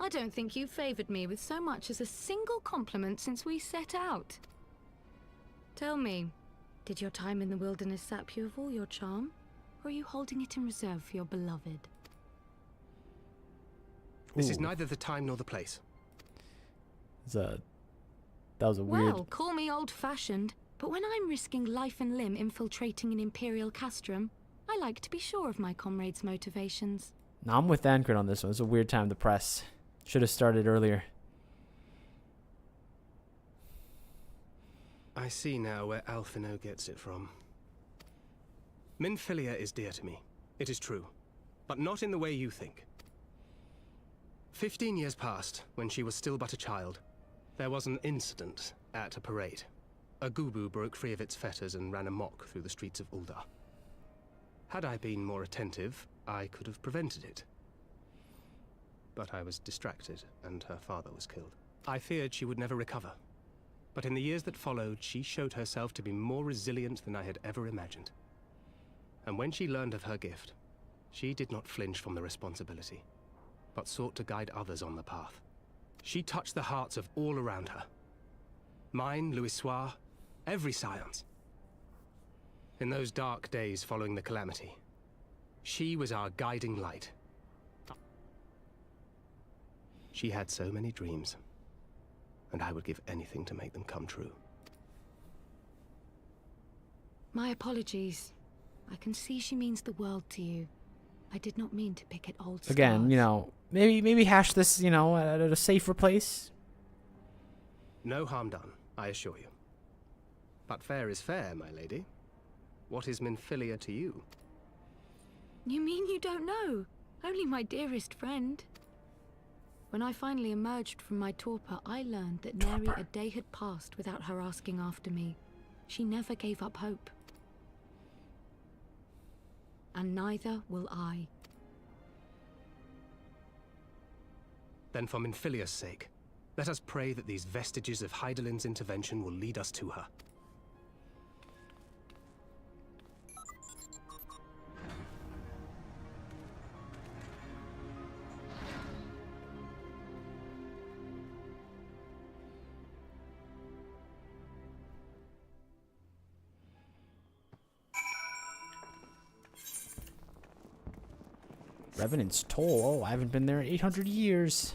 I don't think you favored me with so much as a single compliment since we set out. Tell me, did your time in the wilderness sap you of all your charm? Or are you holding it in reserve for your beloved? This is neither the time nor the place. That was a weird... Well, call me old-fashioned, but when I'm risking life and limb infiltrating an Imperial castrum, I like to be sure of my comrades' motivations. No, I'm with Ankrit on this one. It's a weird time to press. Should have started earlier. I see now where Alphino gets it from. Minfilia is dear to me. It is true. But not in the way you think. 15 years passed, when she was still but a child. There was an incident at a parade. A Gubu broke free of its fetters and ran amok through the streets of Ul'dah. Had I been more attentive, I could have prevented it. But I was distracted, and her father was killed. I feared she would never recover. But in the years that followed, she showed herself to be more resilient than I had ever imagined. And when she learned of her gift, she did not flinch from the responsibility, but sought to guide others on the path. She touched the hearts of all around her. Mine, Louisoix, every Scion's. In those dark days following the calamity, she was our guiding light. She had so many dreams, and I would give anything to make them come true. My apologies. I can see she means the world to you. I did not mean to pick at old scars. Again, you know, maybe hash this, you know, at a safer place. No harm done, I assure you. But fair is fair, my lady. What is Minfilia to you? You mean you don't know? Only my dearest friend. When I finally emerged from my torpor, I learned that nary a day had passed without her asking after me. She never gave up hope. And neither will I. Then for Minfilia's sake, let us pray that these vestiges of Hydaelyn's intervention will lead us to her. Revenant's Toll. Oh, I haven't been there in 800 years.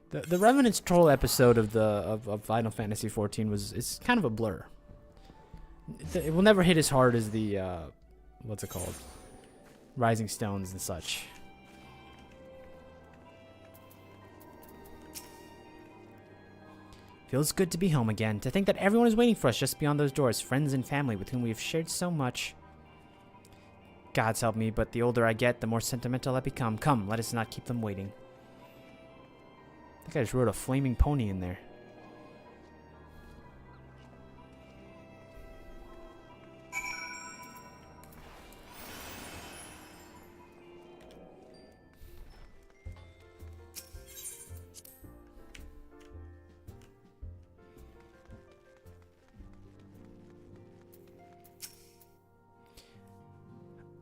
The Revenant's Toll episode of Final Fantasy XIV is kind of a blur. It will never hit as hard as the what's it called? Rising Stones and such. Feels good to be home again. To think that everyone is waiting for us just beyond those doors, friends and family with whom we have shared so much. Gods help me, but the older I get, the more sentimental I become. Come, let us not keep them waiting. I think I just wrote a flaming pony in there.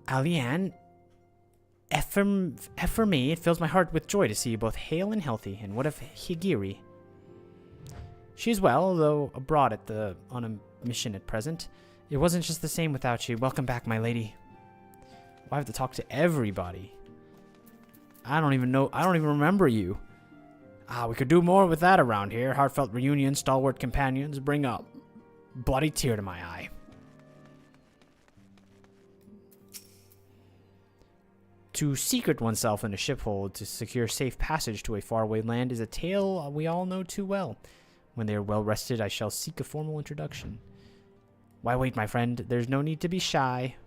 Alianne, For me, it fills my heart with joy to see you both hale and healthy. And what of Higiri? She is well, although abroad on a mission at present. It wasn't just the same without you. Welcome back, my lady. I have to talk to everybody. I don't even remember you. We could do more with that around here. Heartfelt reunion, stalwart companions, bring a bloody tear to my eye. To secret oneself in a shiphold to secure safe passage to a faraway land is a tale we all know too well. When they are well rested, I shall seek a formal introduction. Why wait, my friend? There's no need to be shy.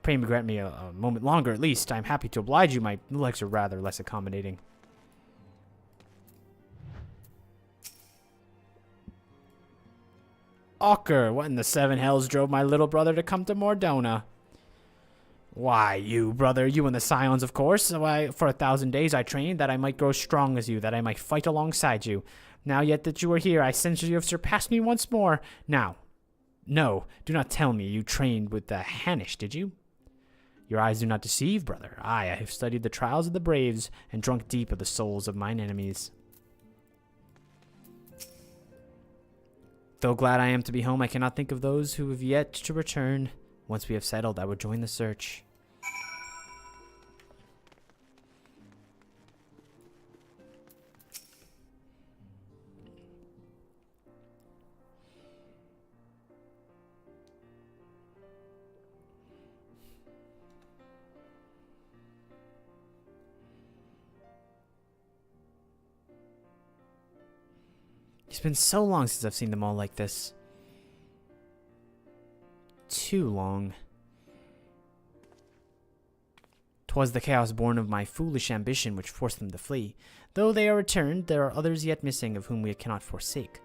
Pray grant me a moment longer at least. I'm happy to oblige you. My legs are rather less accommodating. Ocker, what in the seven hells drove my little brother to come to Mordona? Why, you, brother, you and the Scions, of course. Why, for 1,000 days I trained, that I might grow strong as you, that I might fight alongside you. Now yet that you are here, I sense you have surpassed me once more. Now, no, do not tell me you trained with the Hanish, did you? Your eyes do not deceive, brother. I have studied the trials of the braves, and drunk deep of the souls of mine enemies. Though glad I am to be home, I cannot think of those who have yet to return. Once we have settled, I will join the search. It's been so long since I've seen them all like this. Too long. 'Twas the chaos born of my foolish ambition which forced them to flee. Though they are returned, there are others yet missing of whom we cannot forsake.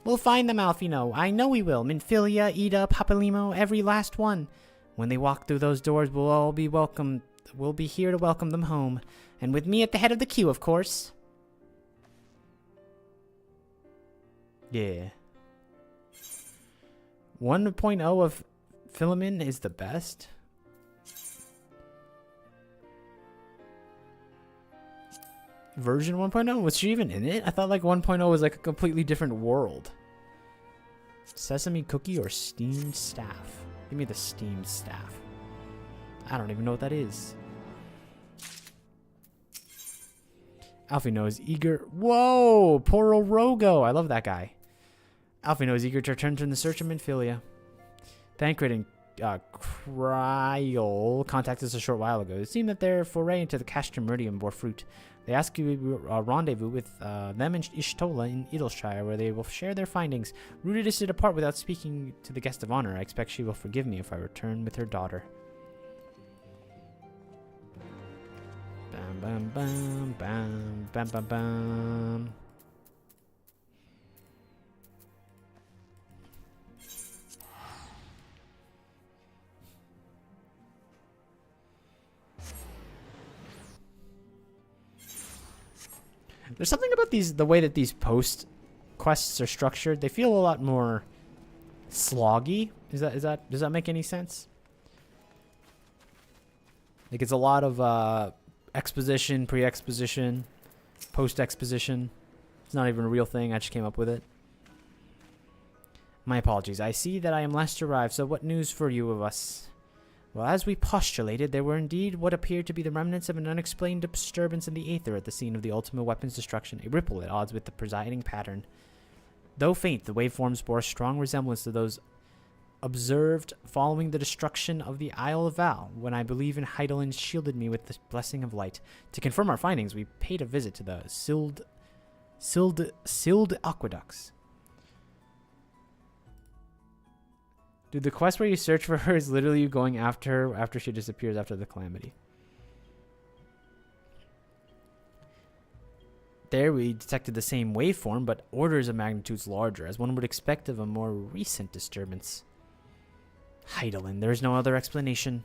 We'll find them, Alfino. I know we will. Minfilia, Ida, Papalimo, every last one. When they walk through those doors, we'll all be welcome. We'll be here to welcome them home. And with me at the head of the queue, of course. Yeah. 1.0 of Philemon is the best. Version 1.0? Was she even in it? I thought like 1.0 was like a completely different world. Sesame cookie or steamed staff? Give me the steamed staff. I don't even know what that is. Alfino is eager. Whoa! Poor old Rogo. I love that guy. Alfino is eager to return to the search of Minfilia. Thancred and Cryol contacted us a short while ago. It seemed that their foray into the Castrum Meridian bore fruit. They ask you a rendezvous with them and Ishtola in Idleshire, where they will share their findings. Rooted is to depart without speaking to the guest of honor. I expect she will forgive me if I return with her daughter. Bam, bam, bam, bam, bam, bam, bam. There's something about the way that these post quests are structured. They feel a lot more sloggy. Does that make any sense? Like it's a lot of exposition, pre-exposition, post-exposition. It's not even a real thing. I just came up with it. My apologies. I see that I am last to arrive, so what news for you of us? Well, as we postulated, there were indeed what appeared to be the remnants of an unexplained disturbance in the aether at the scene of the ultimate weapon's destruction, a ripple at odds with the presiding pattern. Though faint, the waveforms bore a strong resemblance to those observed following the destruction of the Isle of Val, when I believe in Heidelin shielded me with the blessing of light. To confirm our findings, we paid a visit to the Sild aqueducts. Dude, the quest where you search for her is literally you going after her after she disappears after the calamity. There we detected the same waveform, but orders of magnitudes larger, as one would expect of a more recent disturbance. Heidelin, there is no other explanation.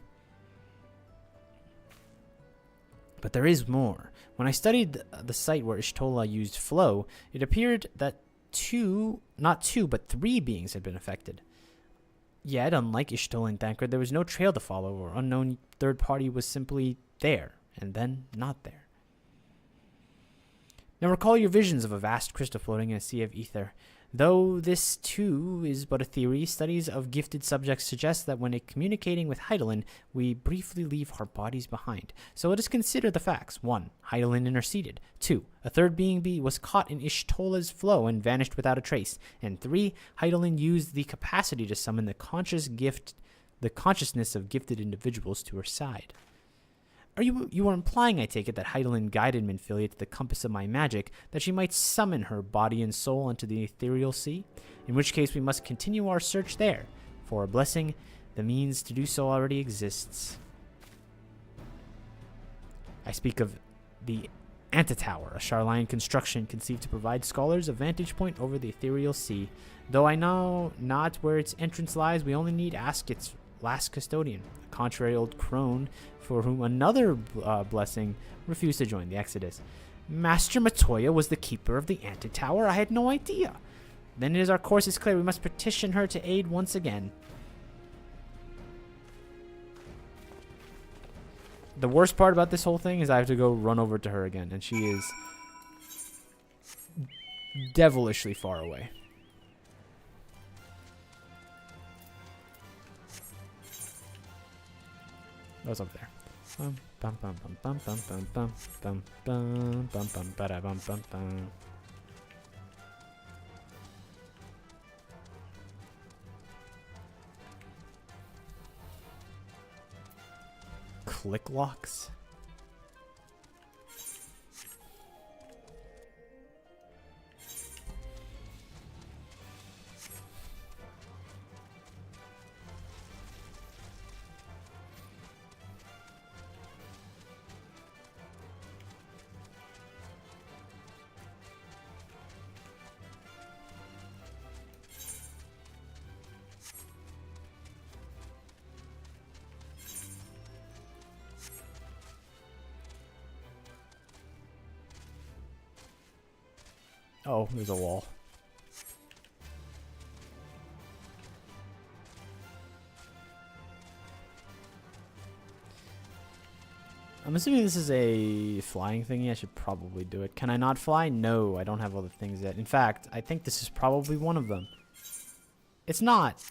But there is more. When I studied the site where Ishtola used flow, it appeared that not two, but three beings had been affected. Yet, unlike Ishtul and Thancred, there was no trail to follow, or unknown third party was simply there, and then not there. Now recall your visions of a vast crystal floating in a sea of ether. Though this, too, is but a theory, studies of gifted subjects suggest that when communicating with Hydaelyn, we briefly leave our bodies behind. So let us consider the facts. 1. Hydaelyn interceded. 2. A third being was caught in Ishtola's flow and vanished without a trace. And 3. Hydaelyn used the capacity to summon the consciousness of gifted individuals to her side. You are implying, I take it, that Hydaelyn guided Minfilia to the compass of my magic, that she might summon her body and soul into the ethereal sea? In which case we must continue our search there. For a blessing, the means to do so already exists. I speak of the Antitower, a Sharlayan construction conceived to provide scholars a vantage point over the ethereal sea. Though I know not where its entrance lies, we only need ask its last custodian, a contrary old crone, for whom another blessing refused to join the Exodus. Master Matoya was the keeper of the Antitower? I had no idea. Then it is our course is clear. We must petition her to aid once again. The worst part about this whole thing is I have to go run over to her again, and she is devilishly far away. That was up there. Bum bum bum bum bum bum bum bum bum bum bum bada bum bum bum. Click locks. Oh, there's a wall. I'm assuming this is a flying thingy. I should probably do it. Can I not fly? No, I don't have all the things yet. In fact, I think this is probably one of them. It's not.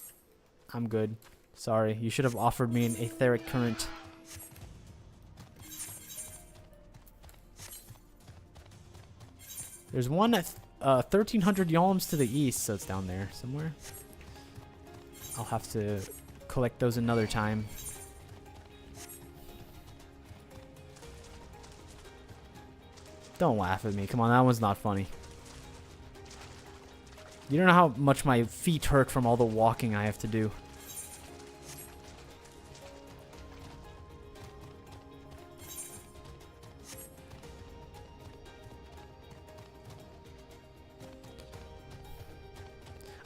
I'm good. Sorry, you should have offered me an etheric current. There's one at 1,300 yalms to the east, so it's down there somewhere. I'll have to collect those another time. Don't laugh at me. Come on, that one's not funny. You don't know how much my feet hurt from all the walking I have to do.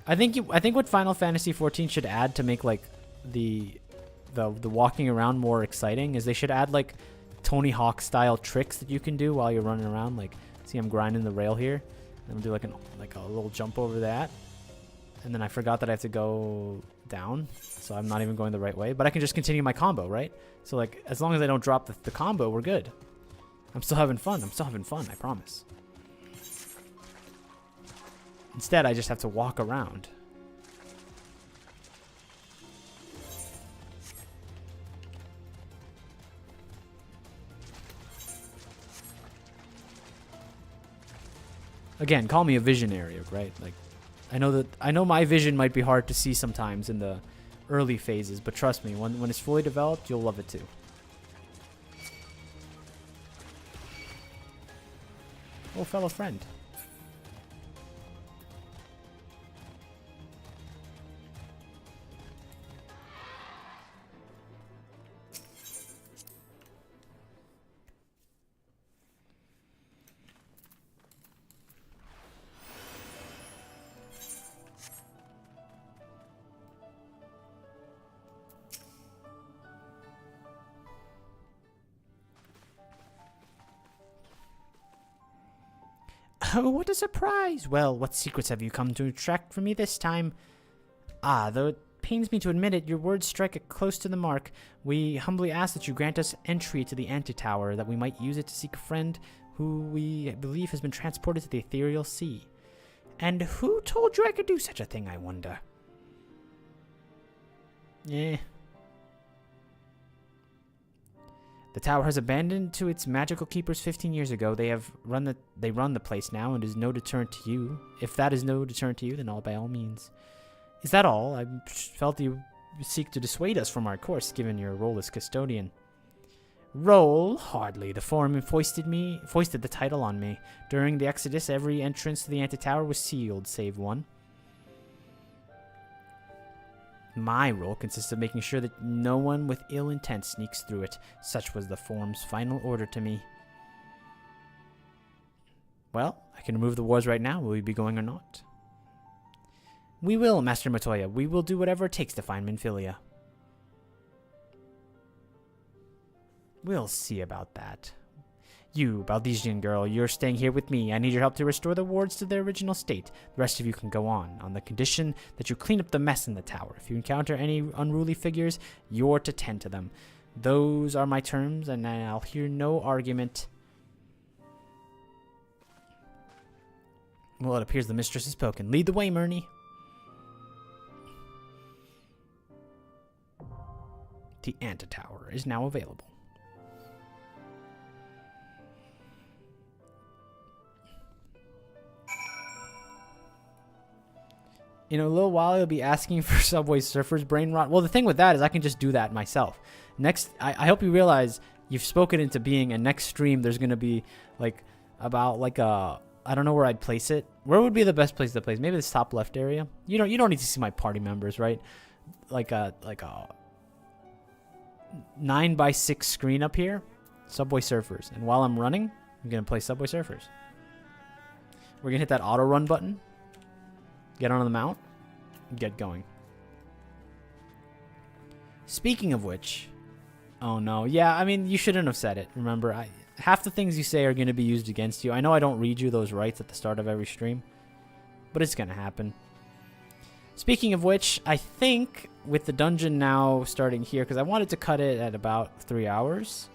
I think what Final Fantasy XIV should add to make like the walking around more exciting is they should add like Tony Hawk style tricks that you can do while you're running around. Like, see, I'm grinding the rail here. I'm gonna do like a little jump over that, and then I forgot that I have to go down, so I'm not even going the right way. But I can just continue my combo, right? So like, as long as I don't drop the combo, we're good. I'm still having fun. I promise. Instead, I just have to walk around. Again, call me a visionary, right? Like, I know my vision might be hard to see sometimes in the early phases, but trust me, when it's fully developed, you'll love it too. Oh, fellow friend. Oh, what a surprise! Well, what secrets have you come to extract from me this time? Ah, pains me to admit it, your words strike close to the mark. We humbly ask that you grant us entry to the antitower, that we might use it to seek a friend who we believe has been transported to the ethereal sea. And who told you I could do such a thing, I wonder? Eh. The tower has abandoned to its magical keepers 15 years ago. They run the place now, and is no deterrent to you. If that is no deterrent to you, then by all means. Is that all? I felt you seek to dissuade us from our course, given your role as custodian. Role? Hardly. The foreman foisted the title on me. During the Exodus, every entrance to the antitower was sealed, save one. My role consists of making sure that no one with ill intent sneaks through it. Such was the form's final order to me. Well, I can remove the wards right now. Will we be going or not? We will, Master Matoya. We will do whatever it takes to find Minfilia. We'll see about that. You, Baldesian girl, you're staying here with me. I need your help to restore the wards to their original state. The rest of you can go on the condition that you clean up the mess in the tower. If you encounter any unruly figures, you're to tend to them. Those are my terms, and I'll hear no argument. Well, it appears the mistress has spoken. Lead the way, Murney. The antitower is now available. In a little while, you'll be asking for Subway Surfers brain rot. Well, the thing with that is I can just do that myself. Next, I hope you realize you've spoken into being, and next stream there's going to be I don't know where I'd place it. Where would be the best place to place? Maybe this top left area. You don't need to see my party members, right? Like a 9x6 screen up here. Subway Surfers. And while I'm running, I'm going to play Subway Surfers. We're going to hit that auto run button. Get on the mount. Get going. Speaking of which... Oh no. Yeah, I mean, you shouldn't have said it. Remember, half the things you say are going to be used against you. I know I don't read you those rights at the start of every stream. But it's going to happen. Speaking of which, I think with the dungeon now starting here, because I wanted to cut it at about 3 hours,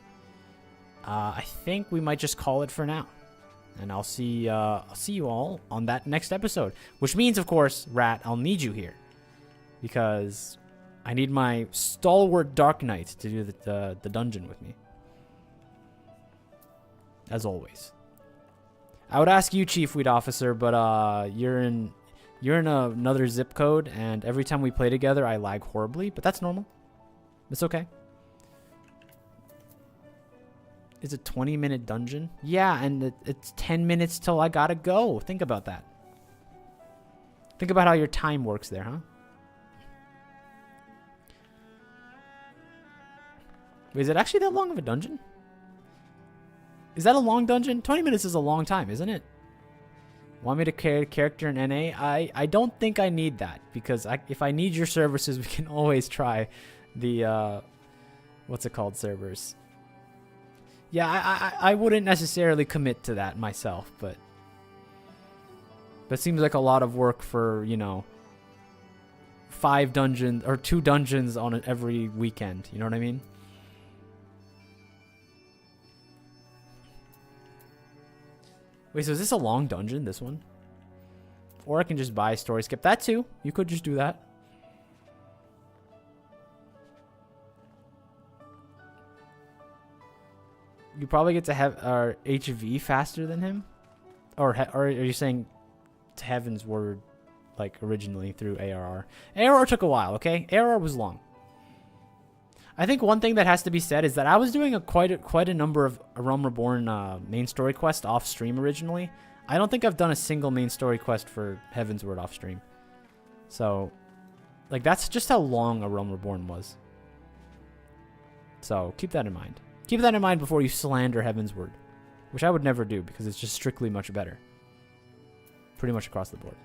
I think we might just call it for now. And I'll see you all on that next episode. Which means, of course, Rat, I'll need you here. Because I need my stalwart Dark Knight to do the dungeon with me. As always. I would ask you, Chief Weed Officer, but you're in another zip code, and every time we play together, I lag horribly. But that's normal. It's okay. It's a 20-minute dungeon. Yeah, and it's 10 minutes till I gotta go. Think about that. Think about how your time works there, huh? Wait, is it actually that long of a dungeon? Is that a long dungeon? 20 minutes is a long time, isn't it? Want me to carry character in NA? I don't think I need that, because if I need your services, we can always try the, what's it called, servers. Yeah, I wouldn't necessarily commit to that myself, but it seems like a lot of work for, 5 dungeons, or 2 dungeons on every weekend, you know what I mean? Wait, so is this a long dungeon, this one? Or I can just buy story skip. That too. You could just do that. You probably get to have our HV faster than him? Or are you saying Heavensward, like, originally through ARR? ARR took a while, okay? ARR was long. I think one thing that has to be said is that I was doing quite a number of A Realm Reborn main story quest off stream originally. I don't think I've done a single main story quest for Heavensward off stream. So, like, that's just how long A Realm Reborn was. So, keep that in mind. Keep that in mind before you slander Heavensward, which I would never do because it's just strictly much better. Pretty much across the board.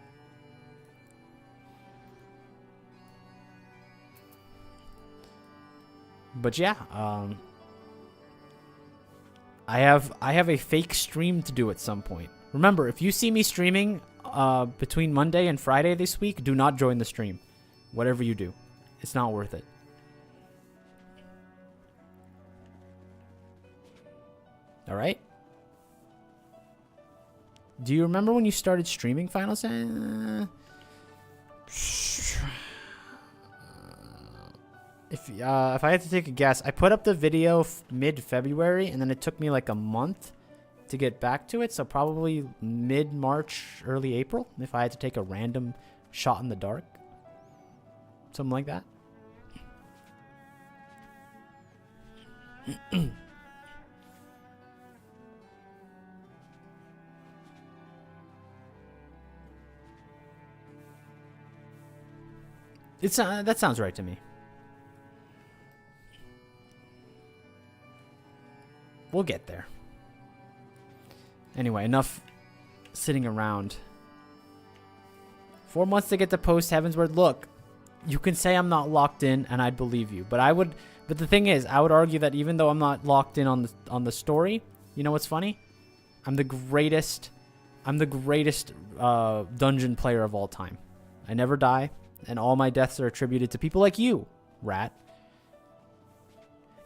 But yeah, I have a fake stream to do at some point. Remember, if you see me streaming between Monday and Friday this week, do not join the stream. Whatever you do. It's not worth it. All right. Do you remember when you started streaming Final Fantasy? If I had to take a guess, I put up the video mid-February, and then it took me like a month to get back to it. So probably mid-March, early April, if I had to take a random shot in the dark. Something like that. That sounds right to me. We'll get there. Anyway, enough sitting around. 4 months to get to Post-Heavensward. Look, you can say I'm not locked in, and I'd believe you. But the thing is, I would argue that even though I'm not locked in on the story, you know what's funny? I'm the greatest dungeon player of all time. I never die, and all my deaths are attributed to people like you, Rat.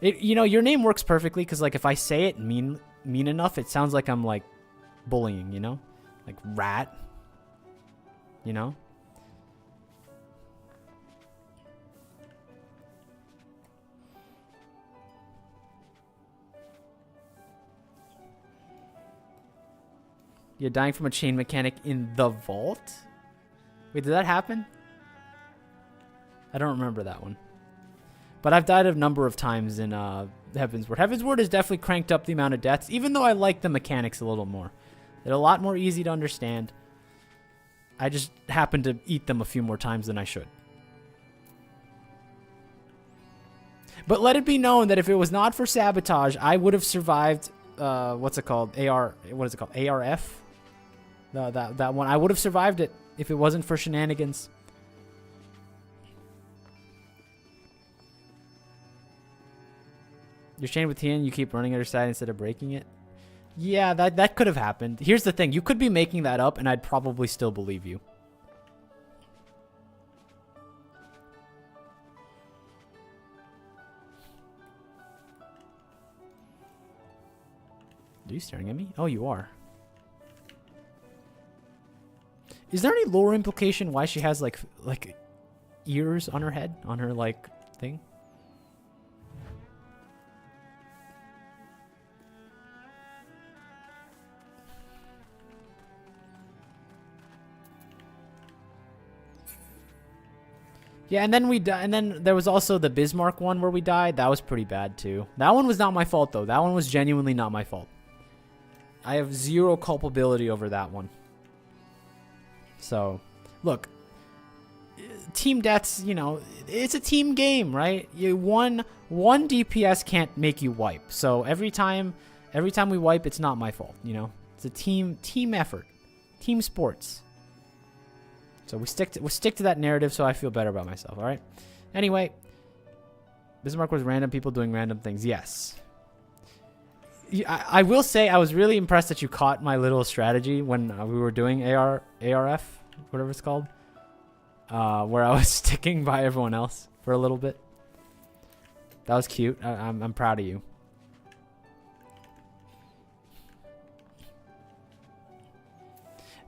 Your name works perfectly because, like, if I say it mean enough, it sounds like I'm like bullying, you know, like Rat. You know. You're dying from a chain mechanic in the vault? Wait, did that happen? I don't remember that one. But I've died a number of times in Heavensward. Heavensward has definitely cranked up the amount of deaths, even though I like the mechanics a little more. They're a lot more easy to understand. I just happen to eat them a few more times than I should. But let it be known that if it was not for sabotage, I would have survived, what's it called? What is it called? ARF? That one. I would have survived it if it wasn't for shenanigans. You're chained with Tian, you keep running at her side instead of breaking it? Yeah, that could have happened. Here's the thing. You could be making that up, and I'd probably still believe you. Are you staring at me? Oh, you are. Is there any lore implication why she has, like ears on her head? On her, like, thing? Yeah, and then there was also the Bismarck one where we died. That was pretty bad too. That one was not my fault though. That one was genuinely not my fault. I have zero culpability over that one. So, look, team deaths, you know, it's a team game, right? One DPS can't make you wipe. So every time we wipe, it's not my fault, you know? It's a team effort. Team sports. So we stick to that narrative, so I feel better about myself. All right. Anyway, Bismarck was random people doing random things. Yes. I will say I was really impressed that you caught my little strategy when we were doing ARF, whatever it's called, where I was sticking by everyone else for a little bit. That was cute. I'm proud of you.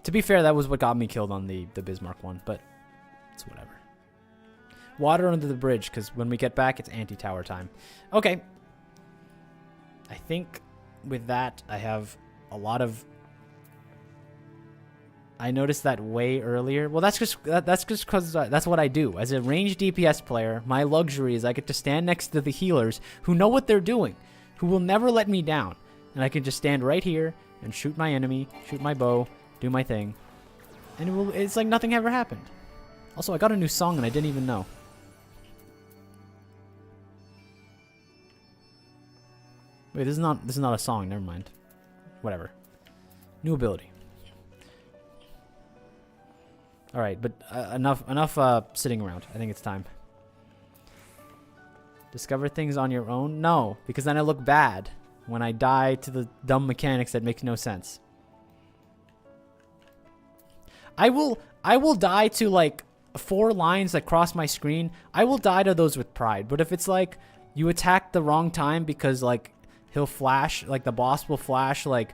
To be fair, that was what got me killed on the Bismarck one, but it's whatever. Water under the bridge, because when we get back, it's anti-tower time. Okay. I think with that, I have a lot of... I noticed that way earlier. Well, that's just because that's what I do. As a ranged DPS player, my luxury is I get to stand next to the healers who know what they're doing, who will never let me down. And I can just stand right here and shoot my enemy, shoot my bow, do my thing, and it's like nothing ever happened. Also, I got a new song and I didn't even know. Wait, this is not a song. Never mind. Whatever. New ability. All right, but enough sitting around. I think it's time. Discover things on your own? No, because then I look bad when I die to the dumb mechanics that make no sense. I will die to, like, 4 lines that cross my screen, I will die to those with pride. But if it's like you attack the wrong time because like he'll flash, like the boss will flash like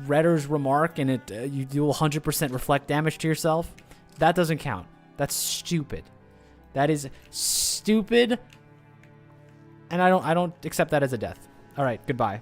Redder's remark and you do 100% reflect damage to yourself, that doesn't count. That's stupid. That is stupid. And I don't accept that as a death. All right, goodbye.